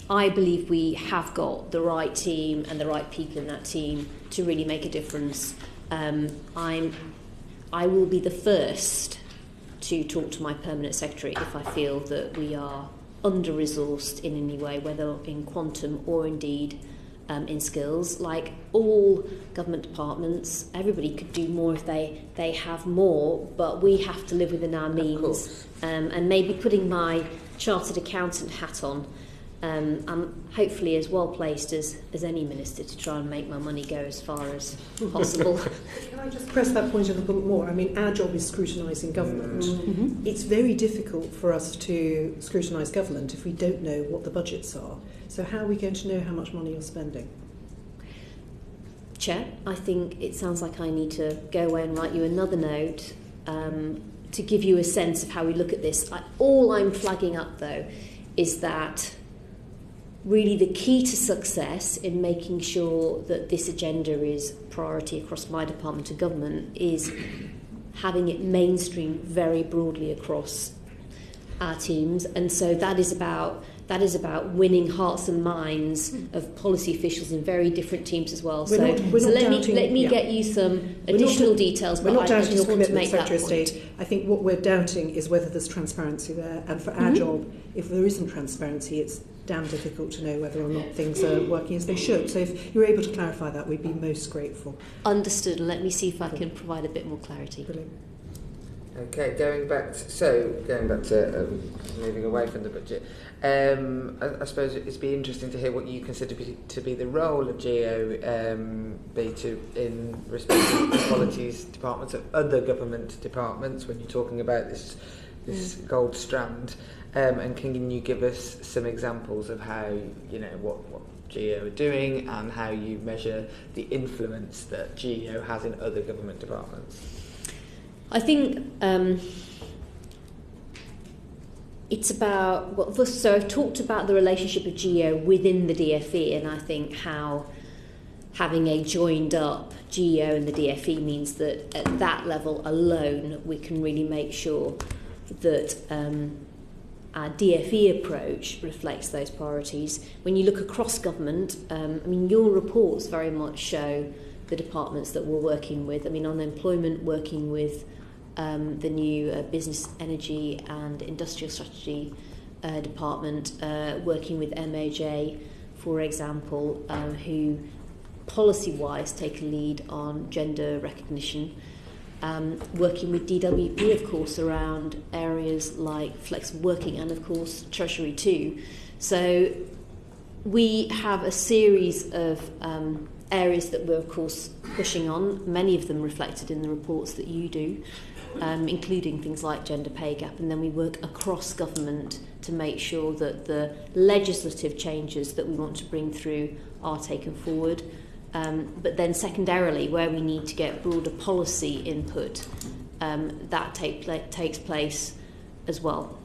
I believe we have got the right team and the right people in that team to really make a difference. I will be the first to talk to my permanent secretary if I feel that we are under-resourced in any way, whether in quantum or indeed in skills. Like all government departments, everybody could do more if they have more, but we have to live within our means. And maybe putting my chartered accountant hat on, I'm hopefully as well placed as any minister to try and make my money go as far as possible. Can I just press that point a little bit more? I mean, our job is scrutinising government. It's very difficult for us to scrutinise government if we don't know what the budgets are. So how are we going to know how much money you're spending? Chair, I think it sounds like I need to go away and write you another note to give you a sense of how we look at this. All I'm flagging up, though, is that really the key to success in making sure that this agenda is priority across my department of government is having it mainstream very broadly across our teams. And so that is about winning hearts and minds of policy officials in very different teams as well. Let me get you some additional details. We're not doubting your commitment, Secretary of State. I think what we're doubting is whether there's transparency there. And for our job, if there isn't transparency, it's damn difficult to know whether or not things are working as they should. So if you're able to clarify that, we'd be most grateful. Understood. Let me see if I can provide a bit more clarity. Brilliant. Okay, going back to moving away from the budget, I suppose it'd be interesting to hear what you consider to be the role of GOB in respect to equalities departments of other government departments when you're talking about this gold strand, and can you give us some examples of how, what GEO are doing and how you measure the influence that GEO has in other government departments? I think it's about, so I've talked about the relationship of GEO within the DFE, and I think how having a joined up GEO and the DFE means that at that level alone we can really make sure that our DFE approach reflects those priorities. When you look across government, your reports very much show the departments that we're working with. On employment, working with the new Business, Energy and Industrial Strategy Department, working with MOJ, for example, who policy-wise take a lead on gender recognition, working with DWP, of course, around areas like flexible working and, of course, Treasury too. So we have a series of areas that we're, of course, pushing on, many of them reflected in the reports that you do, including things like gender pay gap, and then we work across government to make sure that the legislative changes that we want to bring through are taken forward. But then secondarily, where we need to get broader policy input, that takes place as well.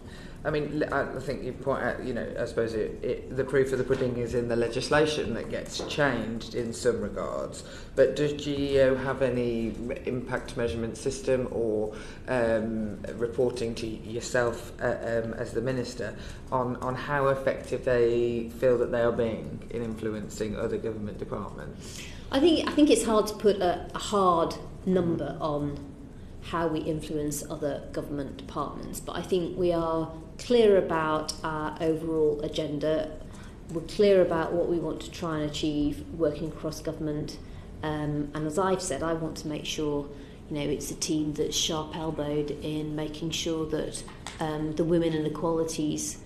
I think you point out, I suppose the proof of the pudding is in the legislation that gets changed in some regards. But does GEO have any impact measurement system or reporting to yourself as the Minister on how effective they feel that they are being in influencing other government departments? I think it's hard to put a hard number on how we influence other government departments, but I think we are clear about our overall agenda. We're clear about what we want to try and achieve working across government, and as I've said, I want to make sure it's a team that's sharp-elbowed in making sure that the Women and Equalities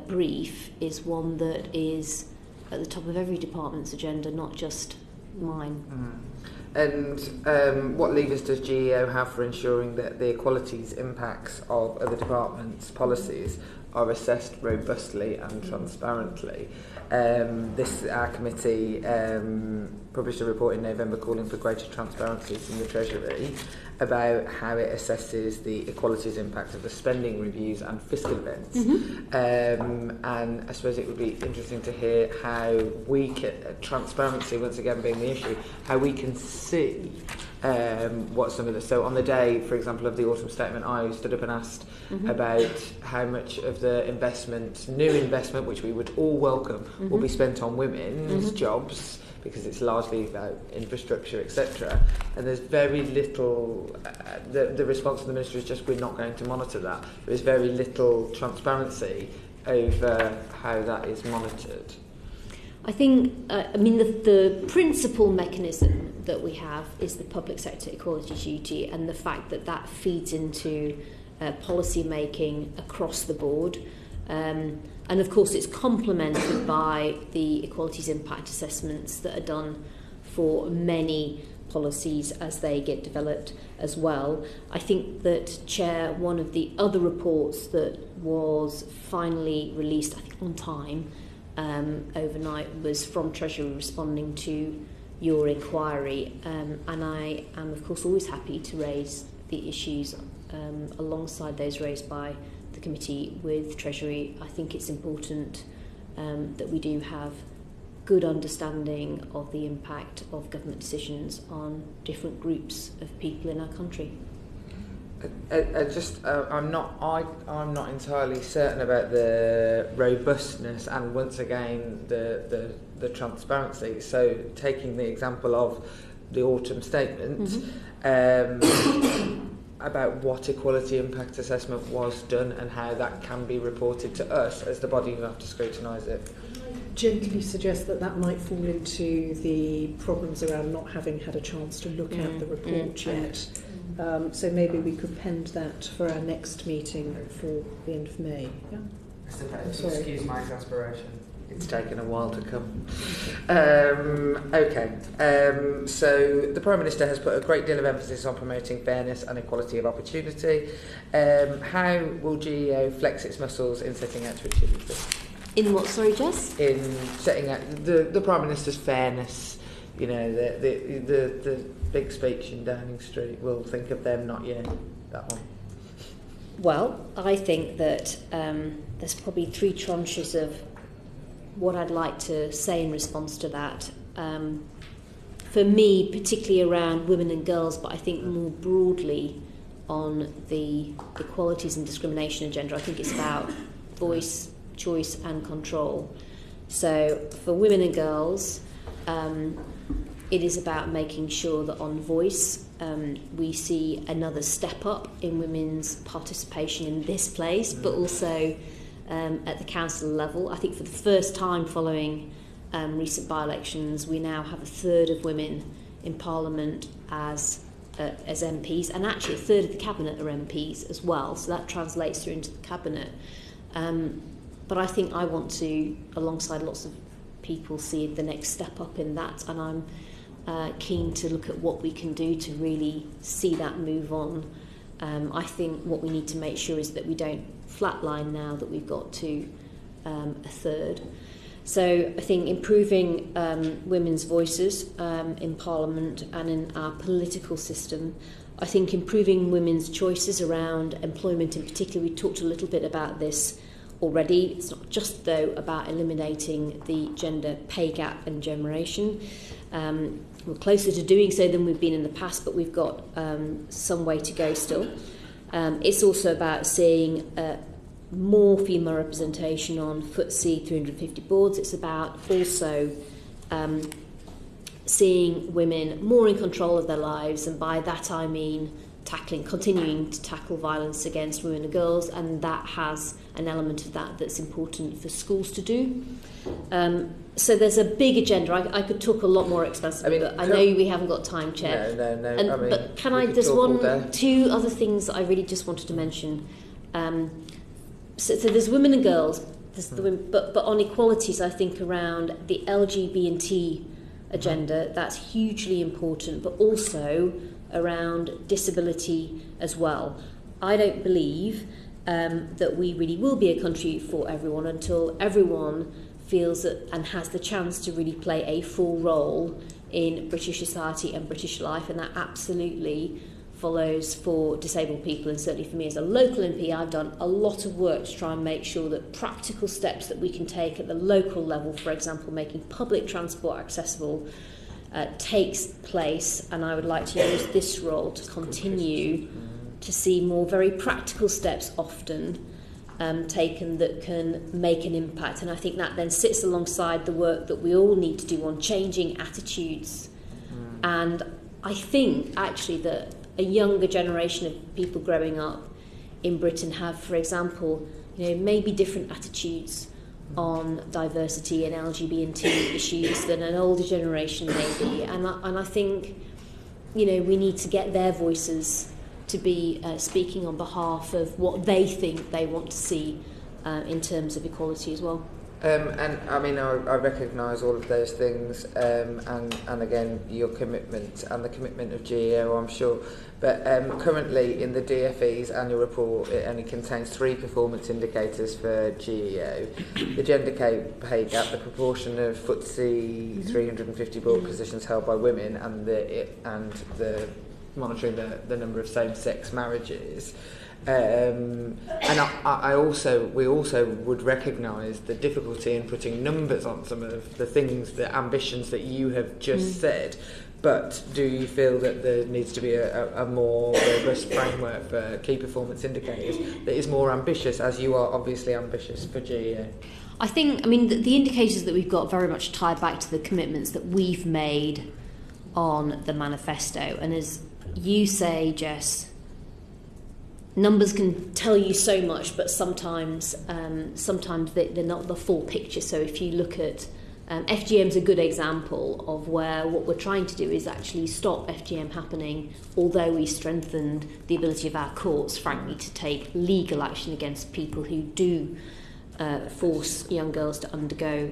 brief is one that is at the top of every department's agenda, not just mine. And what levers does GEO have for ensuring that the equalities impacts of other departments' policies are assessed robustly and transparently? Our committee published a report in November calling for greater transparency from the Treasury about how it assesses the equalities impact of the spending reviews and fiscal events. And I suppose it would be interesting to hear how we can, transparency once again being the issue, how we can see what some of the, so on the day, for example, of the autumn statement, I stood up and asked about how much of the investment, new investment, which we would all welcome, will be spent on women's jobs, because it's largely about infrastructure, etc. And there's very little, the response of the Minister is just, we're not going to monitor that. There's very little transparency over how that is monitored. I think, the principal mechanism that we have is the public sector equality duty, and the fact that that feeds into policy making across the board. And of course it's complemented by the equalities impact assessments that are done for many policies as they get developed as well. I think that, Chair, one of the other reports that was finally released, I think on time, overnight, was from Treasury responding to your inquiry, and I am of course always happy to raise the issues alongside those raised by the committee with Treasury. I think it's important that we do have good understanding of the impact of government decisions on different groups of people in our country. I'm not entirely certain about the robustness and once again the transparency. So taking the example of the autumn statement about what equality impact assessment was done and how that can be reported to us as the body who have to scrutinise it. Gently suggest that that might fall into the problems around not having had a chance to look at the report yet. So maybe we could pend that for our next meeting for the end of May. Yeah? Excuse my exasperation. It's taken a while to come. So the Prime Minister has put a great deal of emphasis on promoting fairness and equality of opportunity. How will GEO flex its muscles in setting out to achieve this? In what, sorry, Jess? In setting out the Prime Minister's fairness, you know, the big speech in Downing Street. We'll think of them, not you. That one. Well, I think that there's probably three tranches of what I'd like to say in response to that. For me, particularly around women and girls, but I think more broadly on the equalities and discrimination agenda, I think it's about voice, choice and control. So for women and girls, it is about making sure that on voice we see another step up in women's participation in this place, but also at the council level. I think for the first time following recent by-elections, we now have a third of women in Parliament as MPs, and actually a third of the Cabinet are MPs as well, so that translates through into the Cabinet. But I think I want to, alongside lots of people, see the next step up in that, and I'm keen to look at what we can do to really see that move on. I think what we need to make sure is that we don't flatline now that we've got to a third. So I think improving women's voices in Parliament and in our political system. I think improving women's choices around employment in particular. We talked a little bit about this already. It's not just, though, about eliminating the gender pay gap and generation. We're closer to doing so than we've been in the past, but we've got some way to go still. It's also about seeing more female representation on FTSE 350 boards. It's about also seeing women more in control of their lives, and by that I mean continuing to tackle violence against women and girls, and that has an element of that that's important for schools to do. So there's a big agenda. I could talk a lot more extensively, but I know we haven't got time, Chair. No. But there's two other things that I really just wanted to mention. So there's women and girls, there's the women, but on equalities, I think around the LGBT agenda, that's hugely important, but also around disability as well. I don't believe that we really will be a country for everyone until everyone feels that and has the chance to really play a full role in British society and British life, and that absolutely follows for disabled people. And certainly for me as a local MP, I've done a lot of work to try and make sure that practical steps that we can take at the local level, for example making public transport accessible, takes place, and I would like to use this role to continue to see more very practical steps often taken that can make an impact. And I think that then sits alongside the work that we all need to do on changing attitudes. And I think actually that a younger generation of people growing up in Britain have, for example, maybe different attitudes on diversity and LGBT issues than an older generation maybe. And I think, we need to get their voices to be speaking on behalf of what they think they want to see in terms of equality as well. And I mean, I recognise all of those things, and again, your commitment and the commitment of GEO, I'm sure. But currently, in the DfE's annual report, it only contains 3 performance indicators for GEO: the gender pay gap, the proportion of FTSE 350 board positions held by women, and the monitoring the number of same-sex marriages. And we also would recognise the difficulty in putting numbers on some of the things, the ambitions that you have just said. But do you feel that there needs to be a more robust framework for key performance indicators that is more ambitious, as you are obviously ambitious for GEO? I think, the indicators that we've got very much tie back to the commitments that we've made on the manifesto. And as you say, Jess, numbers can tell you so much, but sometimes they're not the full picture. So if you look at FGM is a good example of where what we're trying to do is actually stop FGM happening, although we strengthened the ability of our courts, frankly, to take legal action against people who do force young girls to undergo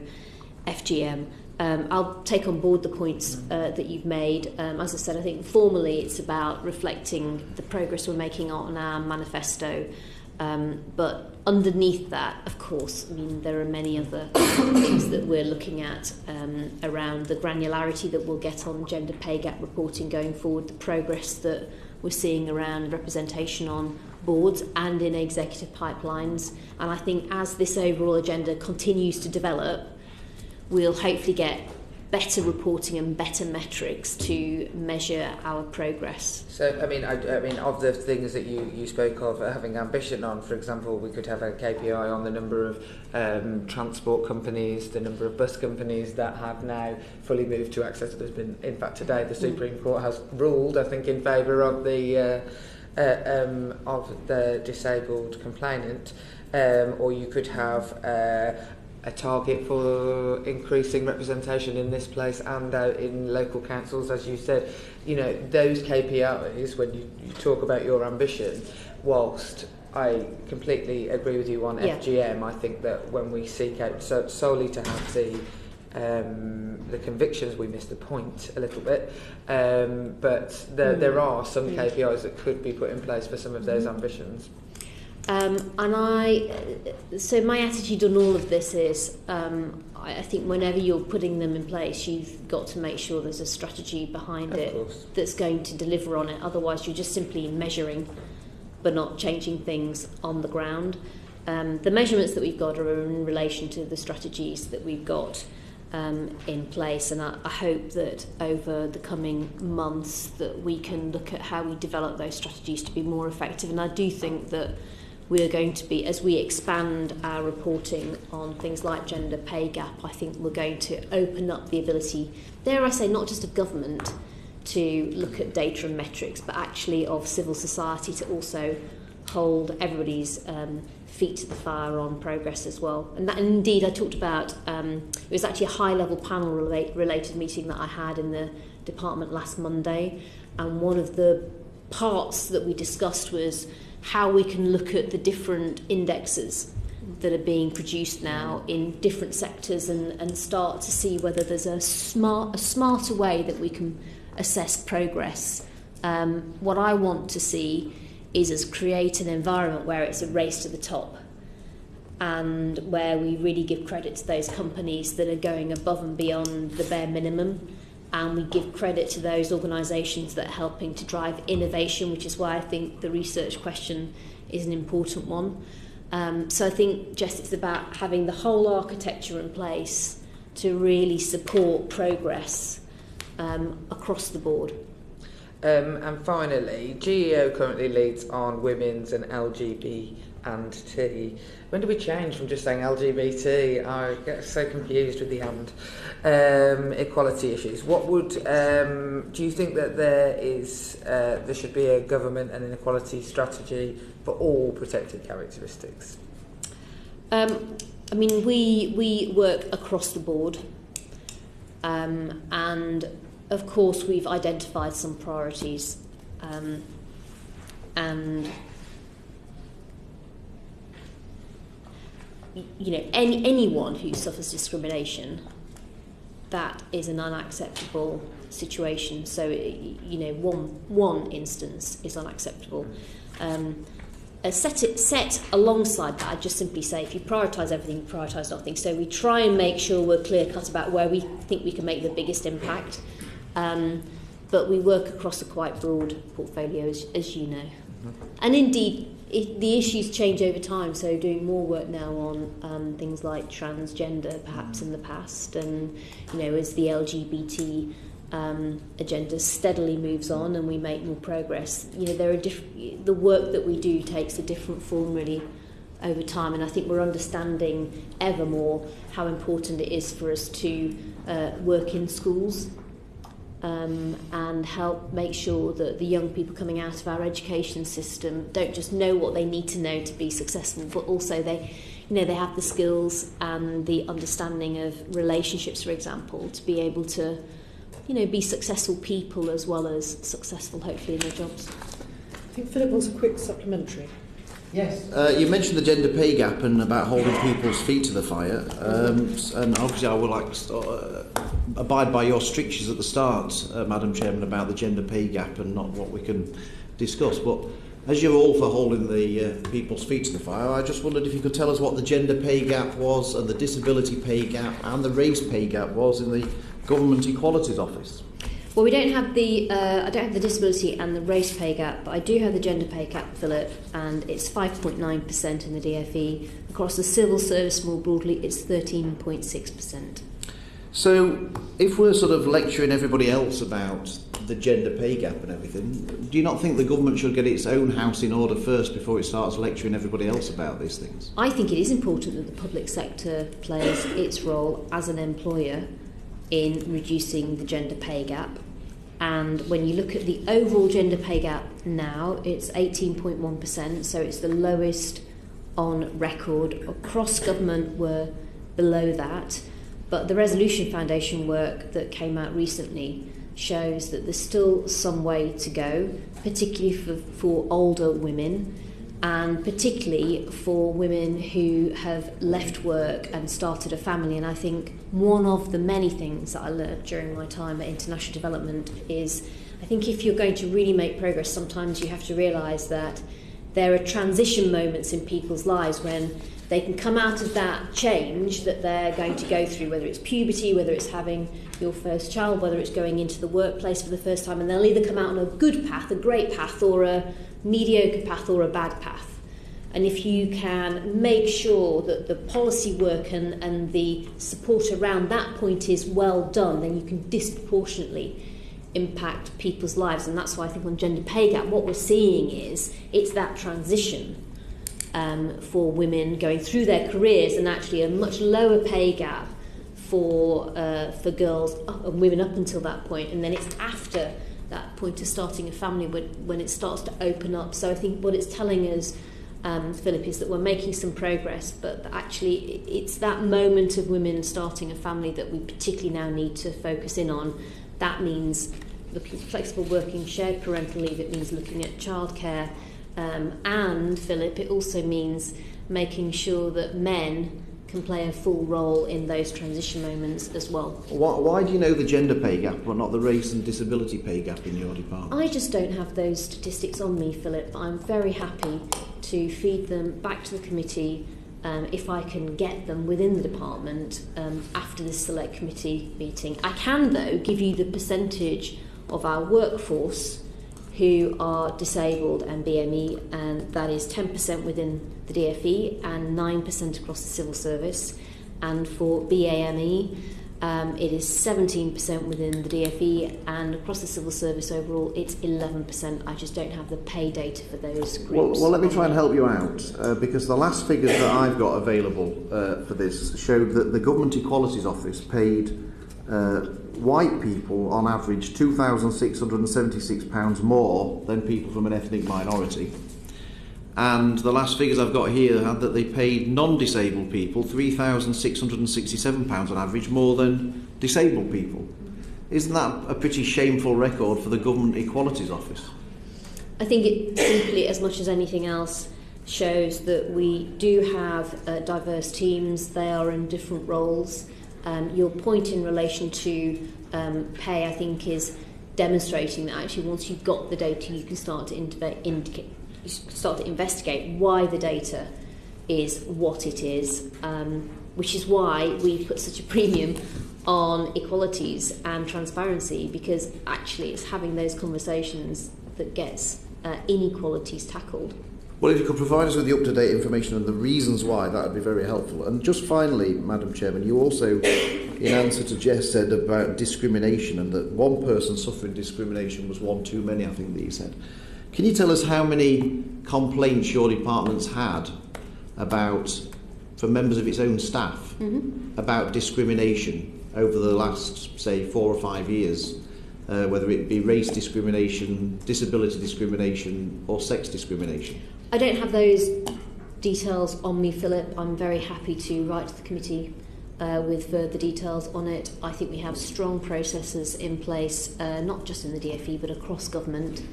FGM. I'll take on board the points that you've made. As I said, I think formally it's about reflecting the progress we're making on our manifesto. But underneath that, of course, there are many other things that we're looking at around the granularity that we'll get on gender pay gap reporting going forward, the progress that we're seeing around representation on boards and in executive pipelines. And I think as this overall agenda continues to develop, we'll hopefully get better reporting and better metrics to measure our progress. So, I mean, of the things that you spoke of having ambition on, for example, we could have a KPI on the number of transport companies, the number of bus companies that have now fully moved to access. There's been, in fact, today the Supreme Court has ruled, I think, in favour of the disabled complainant, or you could have a target for increasing representation in this place and in local councils, as you said. Those KPIs, when you talk about your ambition, whilst I completely agree with you on FGM, I think that when we seek out solely to have the convictions, we miss the point a little bit. But there are some KPIs that could be put in place for some of those ambitions. So my attitude on all of this is, I think whenever you're putting them in place, you've got to make sure there's a strategy behind it that's going to deliver on it. Otherwise, you're just simply measuring, but not changing things on the ground. The measurements that we've got are in relation to the strategies that we've got in place, and I hope that over the coming months that we can look at how we develop those strategies to be more effective. And I do think that we are going to be, as we expand our reporting on things like gender pay gap, I think we're going to open up the ability, dare I say, not just of government to look at data and metrics, but actually of civil society to also hold everybody's feet to the fire on progress as well. And indeed, I talked about, it was actually a high-level panel related meeting that I had in the department last Monday, and one of the parts that we discussed was how we can look at the different indexes that are being produced now in different sectors and start to see whether there's a smarter way that we can assess progress. What I want to see is us create an environment where it's a race to the top and where we really give credit to those companies that are going above and beyond the bare minimum, and we give credit to those organisations that are helping to drive innovation, which is why I think the research question is an important one. So I think, Jess, it's about having the whole architecture in place to really support progress across the board. And finally, GEO currently leads on women's and LGBT and T. When do we change from just saying LGBT? I get so confused with the and. Equality issues. What would do you think that there should be a government and an equality strategy for all protected characteristics? We work across the board, and of course we've identified some priorities, and anyone who suffers discrimination, that is an unacceptable situation. So, one instance is unacceptable. Set alongside that, I'd just simply say, if you prioritise everything, you prioritise nothing. So we try and make sure we're clear-cut about where we think we can make the biggest impact. But we work across a quite broad portfolio, as you know. And indeed, the issues change over time, so doing more work now on things like transgender, perhaps in the past, and as the LGBT agenda steadily moves on and we make more progress, there are the work that we do takes a different form really over time, and I think we're understanding ever more how important it is for us to work in schools. And help make sure that the young people coming out of our education system don't just know what they need to know to be successful, but also they have the skills and the understanding of relationships, for example, to be able to, be successful people as well as successful, hopefully, in their jobs. I think Philip wants a quick supplementary. Yes. You mentioned the gender pay gap and about holding people's feet to the fire. And obviously I would like to abide by your strictures at the start, Madam Chairman, about the gender pay gap and not what we can discuss. But as you're all for holding the people's feet to the fire, I just wondered if you could tell us what the gender pay gap was and the disability pay gap and the race pay gap was in the Government Equalities Office. Well, we don't have I don't have the disability and the race pay gap, but I do have the gender pay gap, Philip, and it's 5.9% in the DFE. Across the civil service more broadly, it's 13.6%. So, if we're sort of lecturing everybody else about the gender pay gap and everything, do you not think the government should get its own house in order first before it starts lecturing everybody else about these things? I think it is important that the public sector plays its role as an employer in reducing the gender pay gap. And when you look at the overall gender pay gap now, it's 18.1%, so it's the lowest on record. Across government, we're below that. But the Resolution Foundation work that came out recently shows that there's still some way to go, particularly for older women, and particularly for women who have left work and started a family. And I think one of the many things that I learned during my time at International Development is, I think if you're going to really make progress, sometimes you have to realise that there are transition moments in people's lives when they can come out of that change that they're going to go through, whether it's puberty, whether it's having your first child, whether it's going into the workplace for the first time, and they'll either come out on a good path, a great path, or a mediocre path, or a bad path. And if you can make sure that the policy work and the support around that point is well done, then you can disproportionately impact people's lives. And that's why I think on gender pay gap, what we're seeing is it's that transition for women going through their careers, and actually a much lower pay gap for girls and women up until that point, and then it's after that point of starting a family when it starts to open up. So I think what it's telling us, Philip, is that we're making some progress, but actually it's that moment of women starting a family that we particularly now need to focus in on. That means looking at flexible working, shared parental leave, it means looking at childcare, and, Philip, it also means making sure that men can play a full role in those transition moments as well. Why do you know the gender pay gap but not the race and disability pay gap in your department? I just don't have those statistics on me, Philip. I'm very happy to feed them back to the committee if I can get them within the department after this select committee meeting. I can, though, give you the percentage of our workforce who are disabled and BME, and that is 10% within the DFE and 9% across the civil service. And for BAME, it is 17% within the DFE, and across the civil service overall, it's 11%. I just don't have the pay data for those groups. Well, let me try and help you out, because the last figures that I've got available for this showed that the Government Equalities Office paid white people on average £2,676 more than people from an ethnic minority. And the last figures I've got here had that they paid non-disabled people £3,667 on average more than disabled people. Isn't that a pretty shameful record for the Government Equalities Office? I think it simply, as much as anything else, shows that we do have diverse teams. They are in different roles. Your point in relation to pay, I think, is demonstrating that actually once you've got the data, you can start to investigate why the data is what it is, which is why we put such a premium on equalities and transparency, because actually it's having those conversations that gets inequalities tackled. Well, if you could provide us with the up-to-date information and the reasons why, that would be very helpful. And just finally, Madam Chairman, you also, in answer to Jess, said about discrimination and that one person suffering discrimination was one too many, I think that you said. Can you tell us how many complaints your department's had from members of its own staff about discrimination over the last, say, 4 or 5 years, whether it be race discrimination, disability discrimination or sex discrimination? I don't have those details on me, Philip. I'm very happy to write to the committee with further details on it. I think we have strong processes in place, not just in the DfE but across government,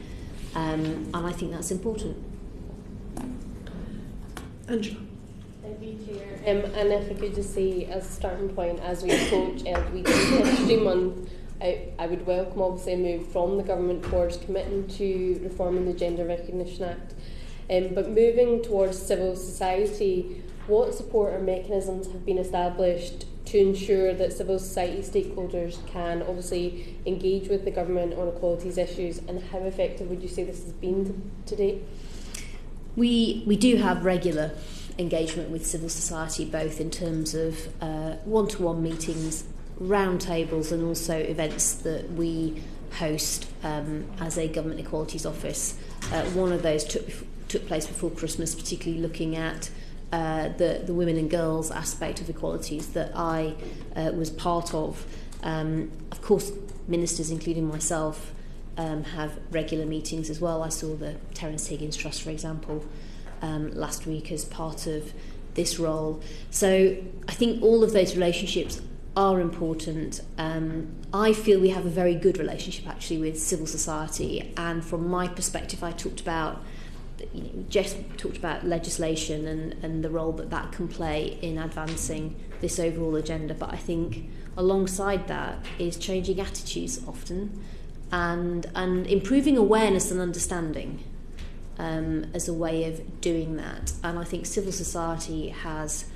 and I think that's important. Angela. Thank you, Chair. And if I could just say, as a starting point, as we approach LGBT History Month, I would welcome, obviously, a move from the government towards committing to reforming the Gender Recognition Act. But moving towards civil society, what support or mechanisms have been established to ensure that civil society stakeholders can obviously engage with the government on equalities issues, and how effective would you say this has been to date? We do have regular engagement with civil society, both in terms of one-to-one meetings, roundtables, and also events that we host as a Government Equalities Office. One of those took place before Christmas, particularly looking at the women and girls aspect of equalities that I was part of. Of course, ministers, including myself, have regular meetings as well. I saw the Terence Higgins Trust, for example, last week as part of this role. So I think all of those relationships are important. I feel we have a very good relationship actually with civil society, and from my perspective, I talked about, Jess talked about legislation and the role that can play in advancing this overall agenda, but I think alongside that is changing attitudes often and improving awareness and understanding as a way of doing that. And I think civil society has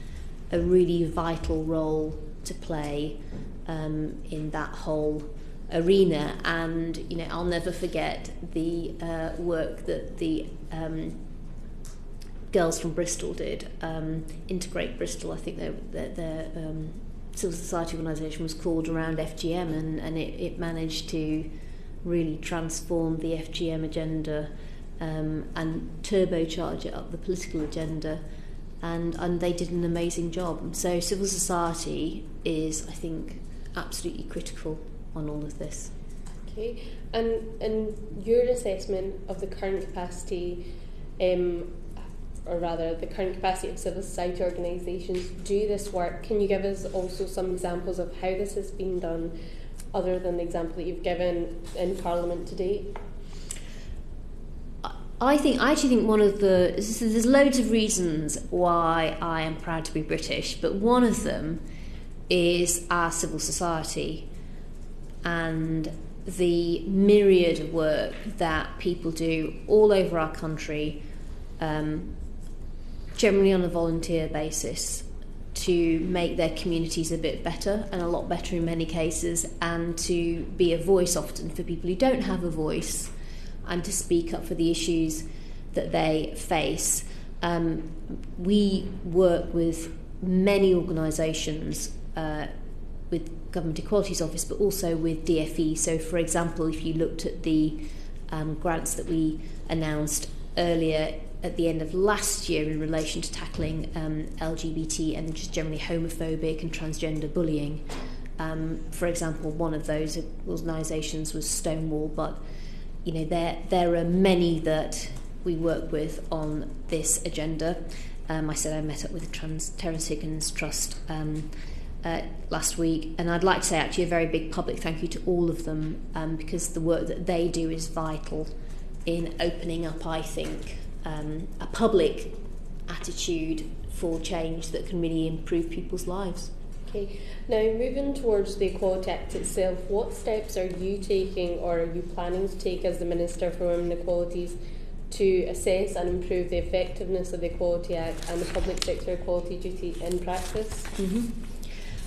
a really vital role to play in that whole arena. And I'll never forget the work that the girls from Bristol did, Integrate Bristol. I think their civil society organisation was called around FGM, and it managed to really transform the FGM agenda and turbocharge it up the political agenda, and they did an amazing job. So civil society is, I think, absolutely critical on all of this. Okay, and your assessment of the current capacity, or rather the current capacity of civil society organisations to do this work, can you give us also some examples of how this has been done, other than the example that you've given in Parliament to date? I actually think one of there's loads of reasons why I am proud to be British, but one of them is our civil society and the myriad of work that people do all over our country, generally on a volunteer basis, to make their communities a bit better, and a lot better in many cases, and to be a voice often for people who don't have a voice, and to speak up for the issues that they face. We work with many organisations, with Government Equalities Office, but also with DfE. So, for example, if you looked at the grants that we announced earlier at the end of last year in relation to tackling LGBT and just generally homophobic and transgender bullying, for example, one of those organisations was Stonewall, but there are many that we work with on this agenda. I said I met up with the Terence Higgins Trust last week, and I'd like to say actually a very big public thank you to all of them, because the work that they do is vital in opening up, I think, a public attitude for change that can really improve people's lives. Okay, now moving towards the Equality Act itself, what steps are you taking or are you planning to take as the Minister for Women and Equalities to assess and improve the effectiveness of the Equality Act and the public sector equality duty in practice? Mm-hmm.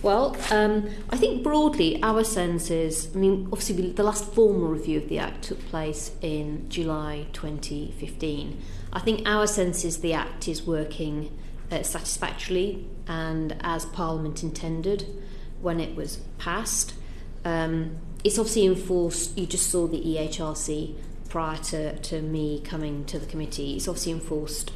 Well, I think broadly our sense is, obviously the last formal review of the Act took place in July 2015. I think our sense is the Act is working satisfactorily and as Parliament intended when it was passed. It's obviously enforced, you just saw the EHRC prior to me coming to the committee. It's obviously enforced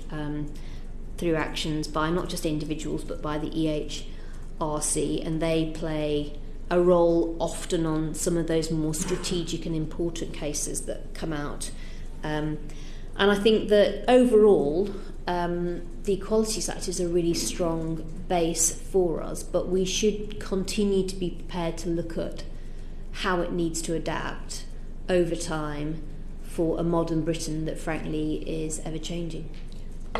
through actions by not just individuals but by the EHRC, and they play a role often on some of those more strategic and important cases that come out. And I think that overall the Equalities Act is a really strong base for us, but we should continue to be prepared to look at how it needs to adapt over time for a modern Britain that frankly is ever changing.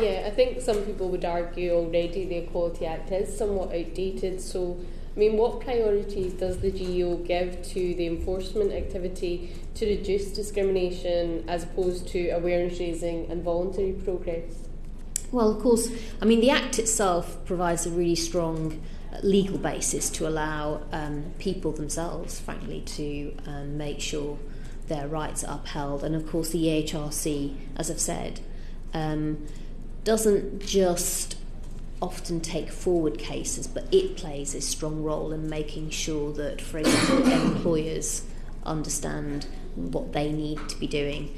Yeah, I think some people would argue already the Equality Act is somewhat outdated, so what priorities does the GEO give to the enforcement activity to reduce discrimination as opposed to awareness raising and voluntary progress? Well, of course, the Act itself provides a really strong legal basis to allow people themselves, frankly, to make sure their rights are upheld. And of course, the EHRC, as I've said, doesn't just often take forward cases, but it plays a strong role in making sure that, for example, employers understand what they need to be doing.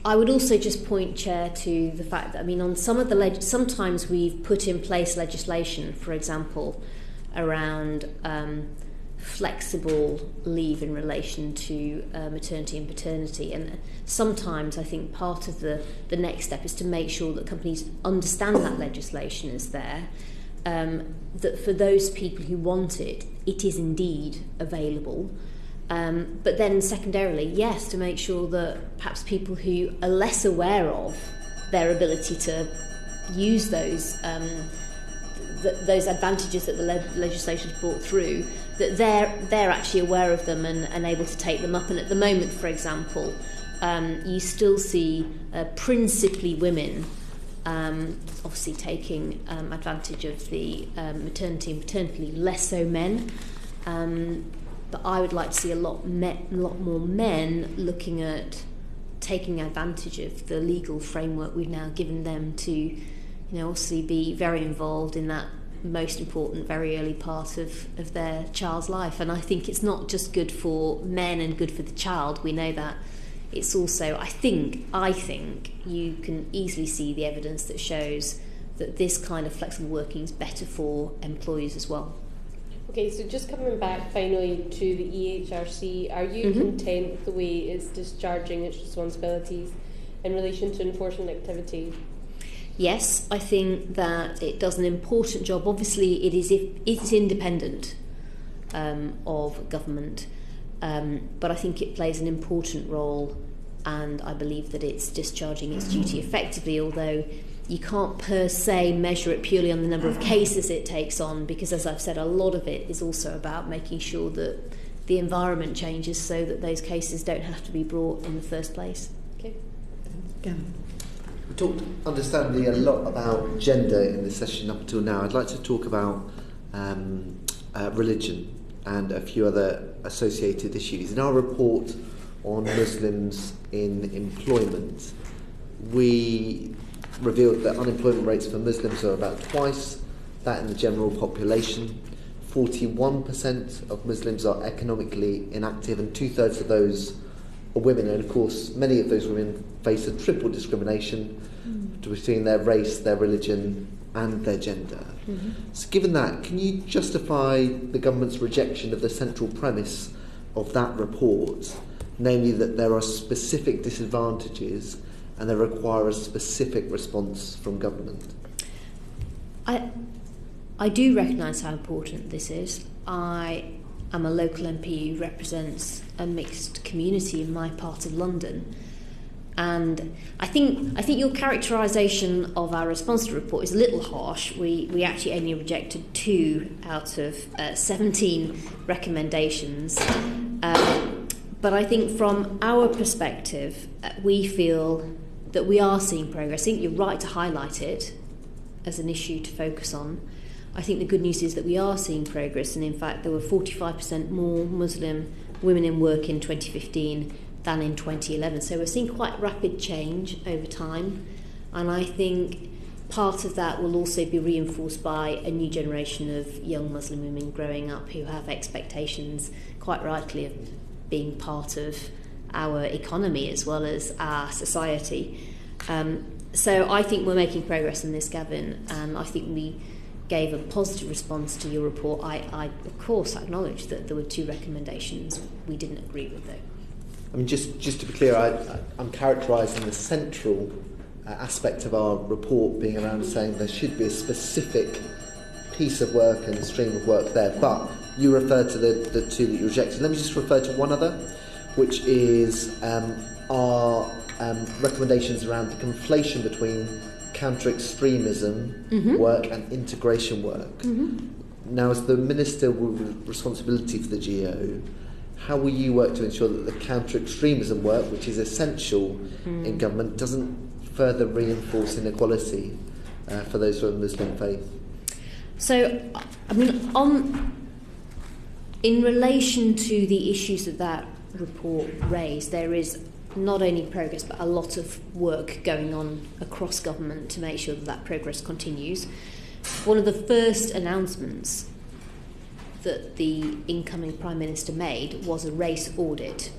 I would also just point, Chair, to the fact that, on some of the sometimes we've put in place legislation, for example, around flexible leave in relation to maternity and paternity, and sometimes I think part of the next step is to make sure that companies understand that legislation is there, that for those people who want it, it is indeed available. But then secondarily, yes, to make sure that perhaps people who are less aware of their ability to use those advantages that the legislation has brought through, that they're actually aware of them and able to take them up. And at the moment, for example, you still see principally women obviously taking advantage of the maternity and paternity leave, less so men. But I would like to see a lot more men looking at taking advantage of the legal framework we've now given them to, obviously be very involved in that most important, very early part of their child's life. And I think it's not just good for men and good for the child. We know that. It's also, I think you can easily see the evidence that shows that this kind of flexible working is better for employees as well. Okay, so just coming back finally to the EHRC, are you content with the way it's discharging its responsibilities in relation to enforcement activity? Yes, I think that it does an important job. Obviously, it's independent of government, but I think it plays an important role, and I believe that it's discharging its duty effectively, although you can't per se measure it purely on the number of cases it takes on, because, as I've said, a lot of it is also about making sure that the environment changes so that those cases don't have to be brought in the first place. Okay. Gavin. We talked understandably a lot about gender in this session up until now. I'd like to talk about religion and a few other associated issues. In our report on Muslims in employment, we revealed that unemployment rates for Muslims are about twice that in the general population. 41% of Muslims are economically inactive, and 2/3 of those are women. And of course, many of those women face a triple discrimination between their race, their religion, and their gender. So given that, can you justify the government's rejection of the central premise of that report, namely that there are specific disadvantages and they require a specific response from government? I do recognise how important this is. I am a local MP who represents a mixed community in my part of London, And I think your characterisation of our response to the report is a little harsh. We actually only rejected 2 out of 17 recommendations. But I think from our perspective, we feel that we are seeing progress. I think you're right to highlight it as an issue to focus on. I think the good news is that we are seeing progress, and in fact there were 45% more Muslim women in work in 2015 than in 2011. So we're seeing quite rapid change over time, and I think part of that will also be reinforced by a new generation of young Muslim women growing up who have expectations, quite rightly, of being part of our economy as well as our society. So I think we're making progress in this, Gavin, and I think we gave a positive response to your report. I of course acknowledge that there were 2 recommendations we didn't agree with, though. I mean, just to be clear, I'm characterising the central aspect of our report being around saying there should be a specific piece of work and stream of work there, but you referred to the 2 that you rejected. Let me just refer to one other, which is our recommendations around the conflation between counter-extremism work and integration work. Now, as the Minister with responsibility for the GO, how will you work to ensure that the counter-extremism work, which is essential in government, doesn't further reinforce inequality for those who are Muslim faith? So, I mean, in relation to the issues that report raised, there is not only progress but a lot of work going on across government to make sure that progress continues. One of the first announcements that the incoming Prime Minister made was a race audit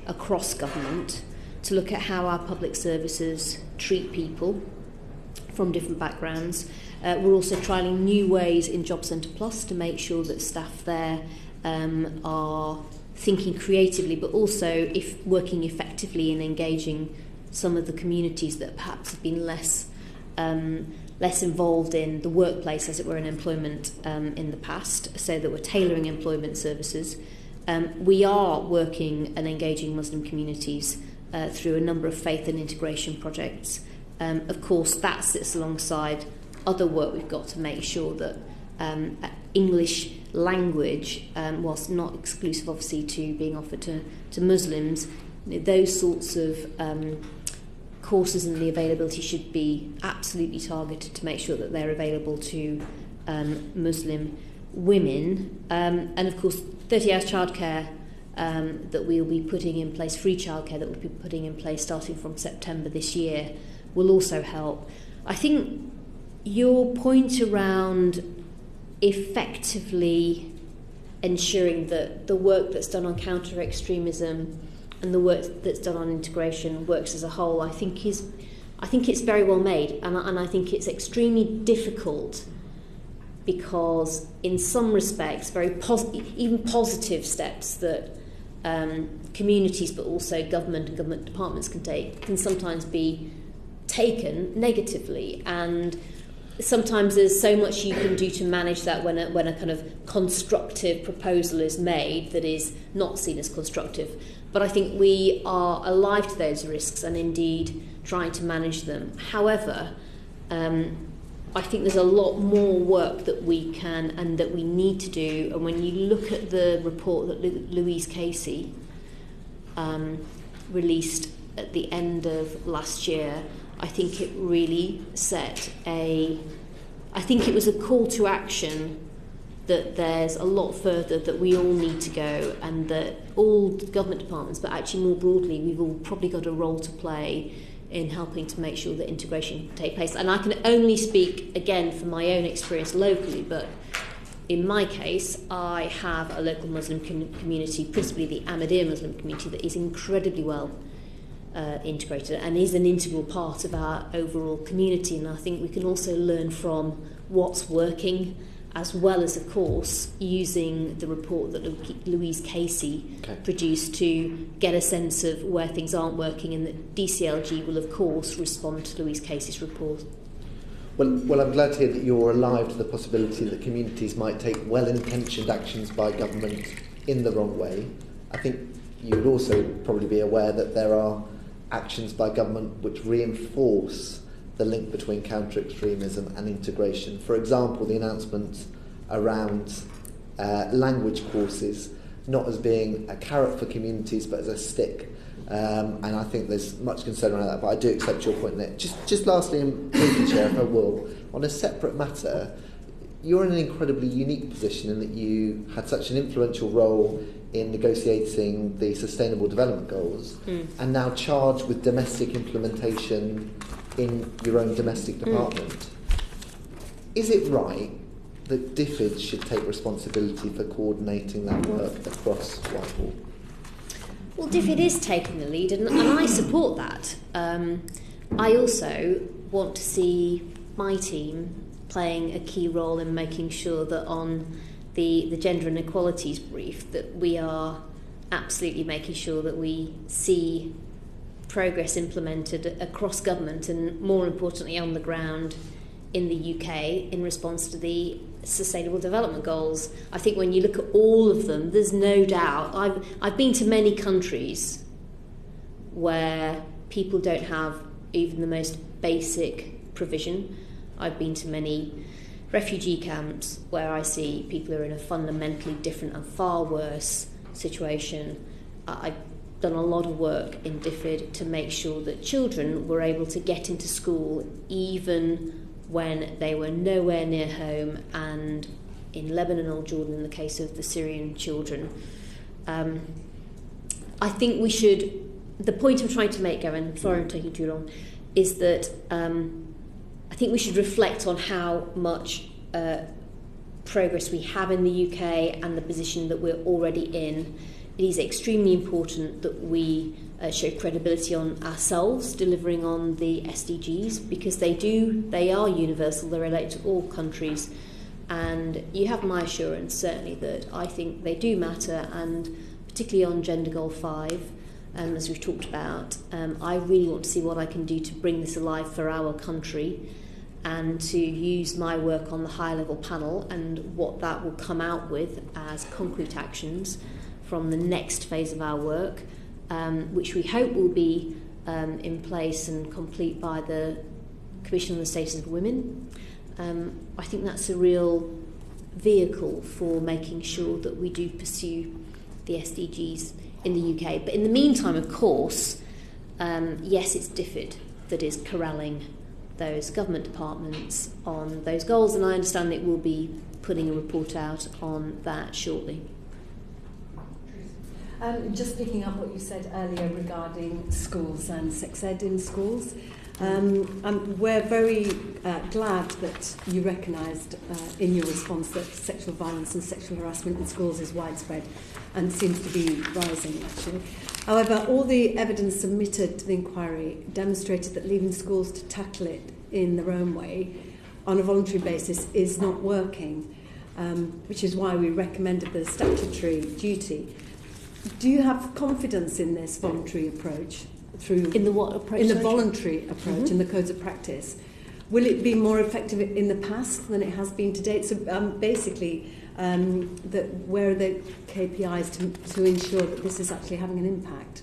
across government to look at how our public services treat people from different backgrounds. We're also trialling new ways in Job Centre Plus to make sure that staff there are thinking creatively, but also working effectively in engaging some of the communities that perhaps have been less involved in the workplace, as it were, in employment in the past, so that we're tailoring employment services. We are working and engaging Muslim communities through a number of faith and integration projects. Of course, that sits alongside other work we've got to make sure that English language, whilst not exclusive obviously to being offered to Muslims, those sorts of courses and the availability should be absolutely targeted to make sure that they're available to Muslim women. And of course 30 hours childcare that we'll be putting in place, free childcare that we'll be putting in place starting from September this year, will also help. I think your point around effectively ensuring that the work that's done on counter-extremism and the work that's done on integration works as a whole, I think it's very well made, and I think it's extremely difficult because in some respects even positive steps that communities but also government and government departments can take can sometimes be taken negatively, and sometimes there's so much you can do to manage that when a kind of constructive proposal is made that is not seen as constructive. But I think we are alive to those risks and indeed trying to manage them. However, I think there's a lot more work that we can and that we need to do. And when you look at the report that Louise Casey released at the end of last year, I think it really I think it was a call to action that there's a lot further that we all need to go, and that all government departments, but actually more broadly, we've all probably got a role to play in helping to make sure that integration can take place. And I can only speak, again, from my own experience locally, but in my case, I have a local Muslim community, principally the Ahmadiyya Muslim community, that is incredibly well integrated and is an integral part of our overall community. And I think we can also learn from what's working, as well as, of course, using the report that Louise Casey produced to get a sense of where things aren't working, and that DCLG will, of course, respond to Louise Casey's report. Well, I'm glad to hear that you're alive to the possibility that communities might take well-intentioned actions by government in the wrong way. I think you'd also probably be aware that there are actions by government which reinforce the link between counter-extremism and integration. For example, the announcement around language courses not as being a carrot for communities but as a stick. And I think there's much concern around that, but I do accept your point there. Just lastly, and briefly, Chair, if I will, on a separate matter, you're in an incredibly unique position in that you had such an influential role in negotiating the Sustainable Development Goals and now charged with domestic implementation in your own domestic department. Is it right that DFID should take responsibility for coordinating that work across Whitehall? Well, DFID is taking the lead, and I support that. I also want to see my team playing a key role in making sure that on the gender and equalities brief that we are absolutely making sure that we see progress implemented across government and, more importantly, on the ground in the UK in response to the Sustainable Development Goals. I think when you look at all of them, there's no doubt. I've been to many countries where people don't have even the most basic provision. I've been to many refugee camps where I see people who are in a fundamentally different and far worse situation. I've done a lot of work in DFID to make sure that children were able to get into school even when they were nowhere near home, and in Lebanon or Jordan in the case of the Syrian children. I think we should, the point I'm trying to make, Gavin, sorry I'm taking too long, is that I think we should reflect on how much progress we have in the UK and the position that we're already in. It is extremely important that we show credibility on ourselves delivering on the SDGs, because they are universal, they relate to all countries, and you have my assurance certainly that I think they do matter, and particularly on Gender Goal 5, as we've talked about, I really want to see what I can do to bring this alive for our country, and to use my work on the high level panel and what that will come out with as concrete actions from the next phase of our work, which we hope will be in place and complete by the Commission on the Status of Women. I think that's a real vehicle for making sure that we do pursue the SDGs in the UK. But in the meantime, of course, yes, it's DFID that is corralling those government departments on those goals, and I understand it will be putting a report out on that shortly. Just picking up what you said earlier regarding schools and sex ed in schools, we're very glad that you recognised in your response that sexual violence and sexual harassment in schools is widespread and seems to be rising, actually. However, all the evidence submitted to the inquiry demonstrated that leaving schools to tackle it in their own way on a voluntary basis is not working, which is why we recommended the statutory duty. Do you have confidence in this voluntary approach? In the what approach? In the voluntary approach, in the codes of practice. Will it be more effective in the past than it has been to date? So basically, where are the KPIs to ensure that this is actually having an impact?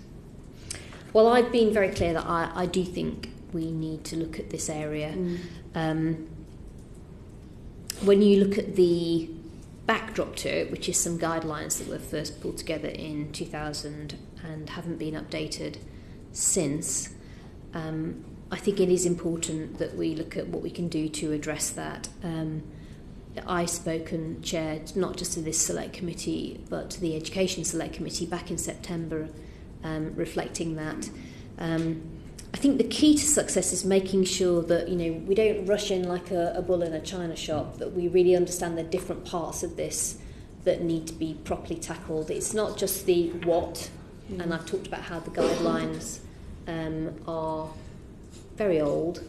Well, I've been very clear that I do think we need to look at this area. When you look at the backdrop to it, which is some guidelines that were first pulled together in 2000 and haven't been updated since, I think it is important that we look at what we can do to address that. I spoke and chaired not just to this select committee but to the Education Select Committee back in September, reflecting that. I think the key to success is making sure that we don't rush in like a bull in a china shop, that we really understand the different parts of this that need to be properly tackled. It's not just the what, and I've talked about how the guidelines are very old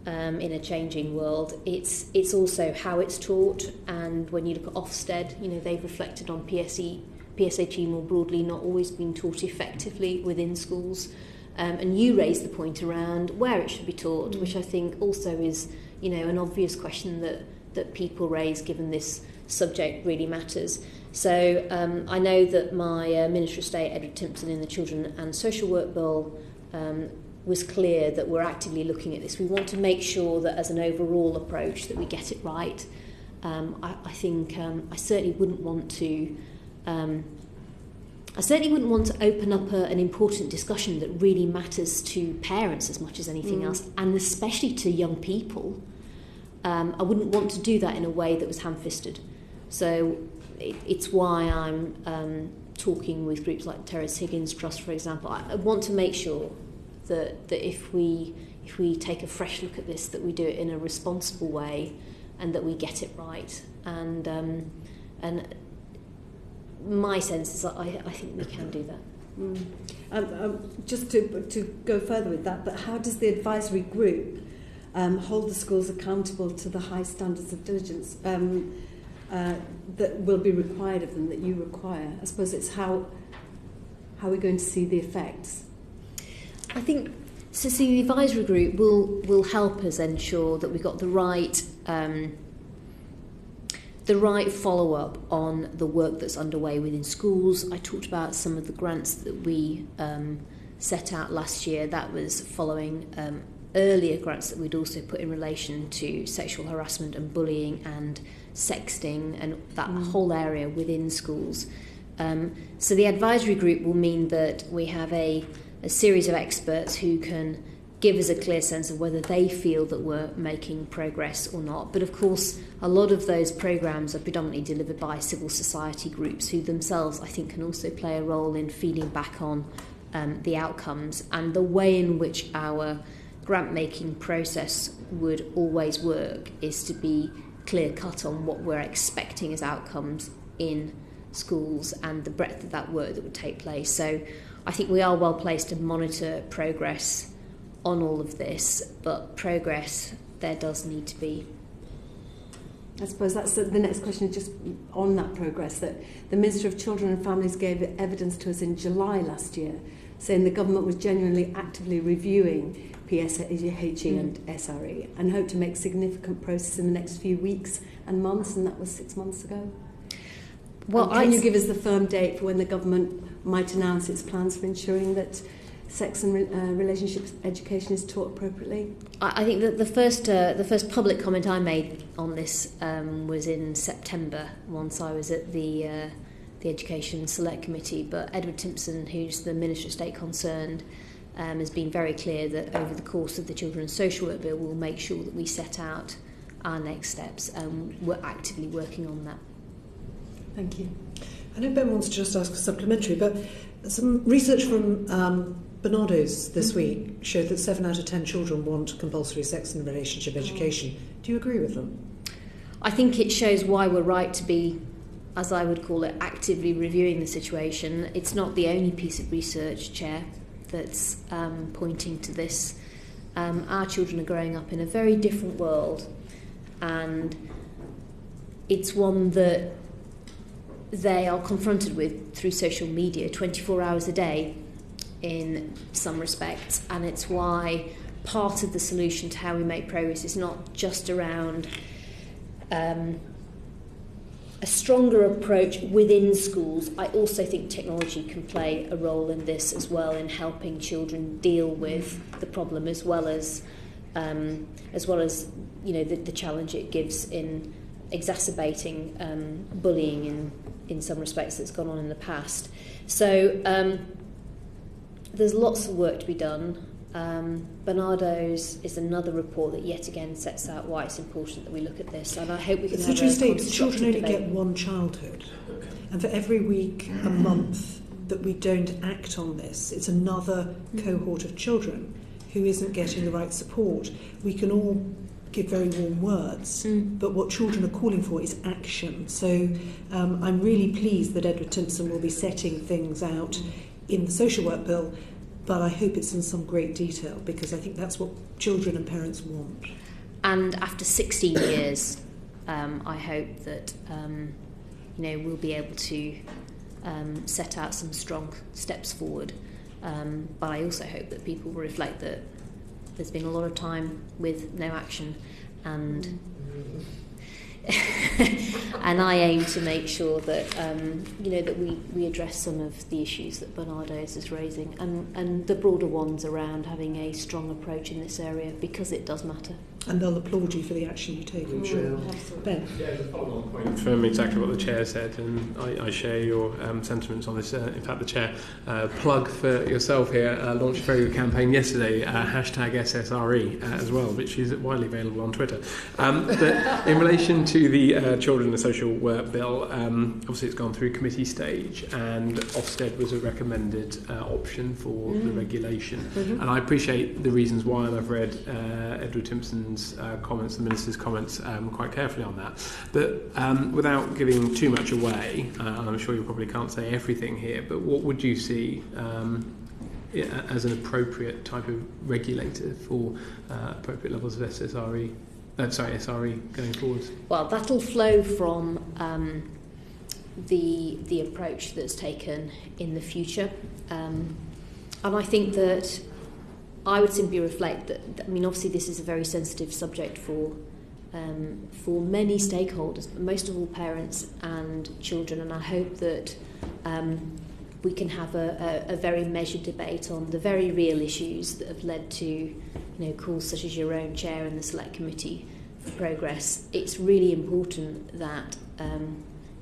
in a changing world. It's also how it's taught, and when you look at Ofsted, they've reflected on PSHE more broadly not always being taught effectively within schools. And you raised the point around where it should be taught, which I think also is, an obvious question that people raise, given this subject really matters. So I know that my Minister of State, Edward Timpson, in the Children and Social Work Bill, was clear that we're actively looking at this. We want to make sure that as an overall approach that we get it right. I think I certainly wouldn't want to open up an important discussion that really matters to parents as much as anything else, and especially to young people. I wouldn't want to do that in a way that was ham-fisted. So it's why I'm talking with groups like Terrace Higgins Trust, for example. I want to make sure that if we take a fresh look at this, that we do it in a responsible way and that we get it right. And my sense is that I think we can do that. Just to go further with that, but how does the advisory group hold the schools accountable to the high standards of diligence that will be required of them, that you require? I suppose it's how we're going to see the effects. I think so. See, the advisory group will help us ensure that we've got the right follow-up on the work that's underway within schools. I talked about some of the grants that we set out last year. That was following earlier grants that we'd also put in relation to sexual harassment and bullying and sexting and that whole area within schools. So the advisory group will mean that we have a series of experts who can give us a clear sense of whether they feel that we're making progress or not. But of course, a lot of those programmes are predominantly delivered by civil society groups who themselves, I think, can also play a role in feeding back on the outcomes. And the way in which our grant-making process would always work is to be clear-cut on what we're expecting as outcomes in schools and the breadth of that work that would take place. So I think we are well placed to monitor progress on all of this, but progress there does need to be. I suppose that's the next question, just on that progress, that the Minister of Children and Families gave evidence to us in July last year, saying the government was genuinely actively reviewing PSHE and SRE and hoped to make significant progress in the next few weeks and months, and that was 6 months ago. Well, can you give us the firm date for when the government might announce its plans for ensuring that sex and relationships education is taught appropriately? I think that the first public comment I made on this was in September, once I was at the Education Select Committee. But Edward Timpson, who's the Minister of State concerned, has been very clear that over the course of the Children's Social Work Bill, we'll make sure that we set out our next steps, and we're actively working on that. Thank you. I know Ben wants to just ask a supplementary, but some research from Bernardo's this week showed that 7 out of 10 children want compulsory sex and relationship education. Do you agree with them? I think it shows why we're right to be, as I would call it, actively reviewing the situation. It's not the only piece of research, Chair, that's pointing to this. Our children are growing up in a very different world, and it's one that they are confronted with through social media 24 hours a day in some respects, and it's why part of the solution to how we make progress is not just around a stronger approach within schools. I also think technology can play a role in this as well, in helping children deal with the problem, as well as you know the challenge it gives in exacerbating bullying in some respects that's gone on in the past. So there's lots of work to be done. Bernardo's is another report that yet again sets out why it's important that we look at this, and I hope we can have a constructive children only debate. get one childhood, and for every week, a month that we don't act on this, it's another cohort of children who isn't getting the right support. We can all give very warm words, but what children are calling for is action. So I'm really pleased that Edward Timpson will be setting things out in the social work bill, but I hope it's in some great detail, because I think that's what children and parents want. And after 16 years, I hope that we'll be able to set out some strong steps forward. But I also hope that people will reflect that there's been a lot of time with no action, and and I aim to make sure that that we address some of the issues that Bernardo is raising, and the broader ones around having a strong approach in this area, because it does matter. And they'll applaud you for the action you take, I'm sure. Ben? Yeah, just follow on point from exactly what the Chair said, and I share your sentiments on this. In fact, the Chair plug for yourself here launched a very good campaign yesterday, hashtag SSRE as well, which is widely available on Twitter. But in relation to the Children and Social Work Bill, obviously it's gone through committee stage, and Ofsted was a recommended option for the regulation. Mm-hmm. And I appreciate the reasons why, and I've read Edward Timpson's comments, the Minister's comments, quite carefully on that. But without giving too much away, and I'm sure you probably can't say everything here, but what would you see as an appropriate type of regulator for appropriate levels of SRE going forward? Well, that'll flow from the approach that's taken in the future, and I think that I would simply reflect that, obviously this is a very sensitive subject for many stakeholders, but most of all parents and children, and I hope that we can have a very measured debate on the very real issues that have led to calls such as your own, Chair, and the Select Committee for Progress. It's really important that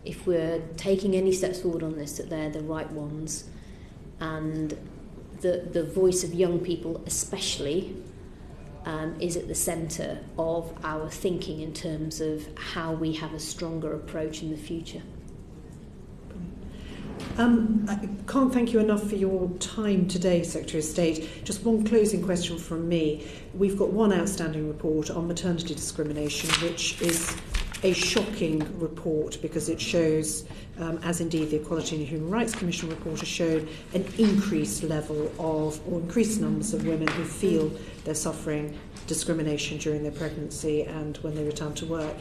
if we're taking any steps forward on this, that they're the right ones, and the voice of young people especially is at the centre of our thinking in terms of how we have a stronger approach in the future. I can't thank you enough for your time today, Secretary of State. Just one closing question from me. We've got one outstanding report on maternity discrimination, which is a shocking report because it shows, as indeed the Equality and Human Rights Commission report has shown, an increased level of, or increased numbers of women who feel they're suffering discrimination during their pregnancy and when they return to work.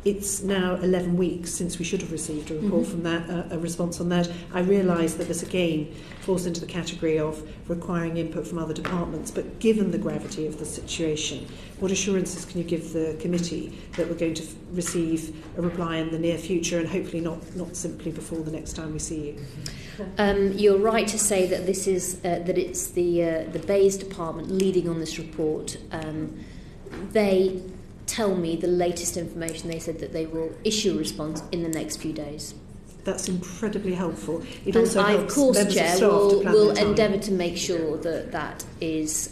It's now 11 weeks since we should have received a report from that, a response on that. I realise that this again falls into the category of requiring input from other departments, but given the gravity of the situation, what assurances can you give the committee that we're going to receive a reply in the near future, and hopefully not simply before the next time we see you? You're right to say that this is that it's the Bays department leading on this report. They tell me the latest information. They said that they will issue a response in the next few days. That's incredibly helpful. It and also I, helps of course, members Chair, of staff to plan will their time. endeavour to make sure that is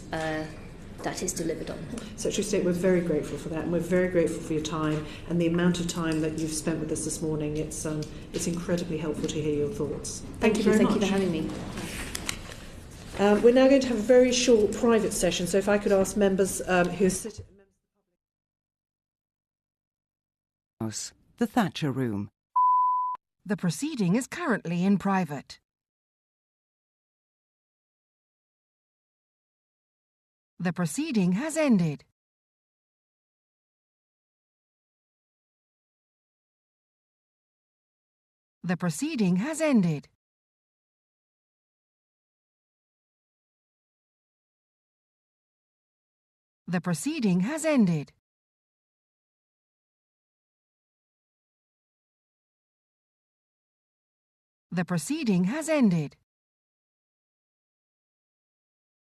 delivered on. Secretary of State, we're very grateful for that, and we're very grateful for your time and the amount of time that you've spent with us this morning. It's incredibly helpful to hear your thoughts. Thank you very much. Thank you for having me. We're now going to have a very short private session, so if I could ask members who are sitting... The Thatcher Room. The proceeding is currently in private. The proceeding has ended. The proceeding has ended. The proceeding has ended. The proceeding has ended.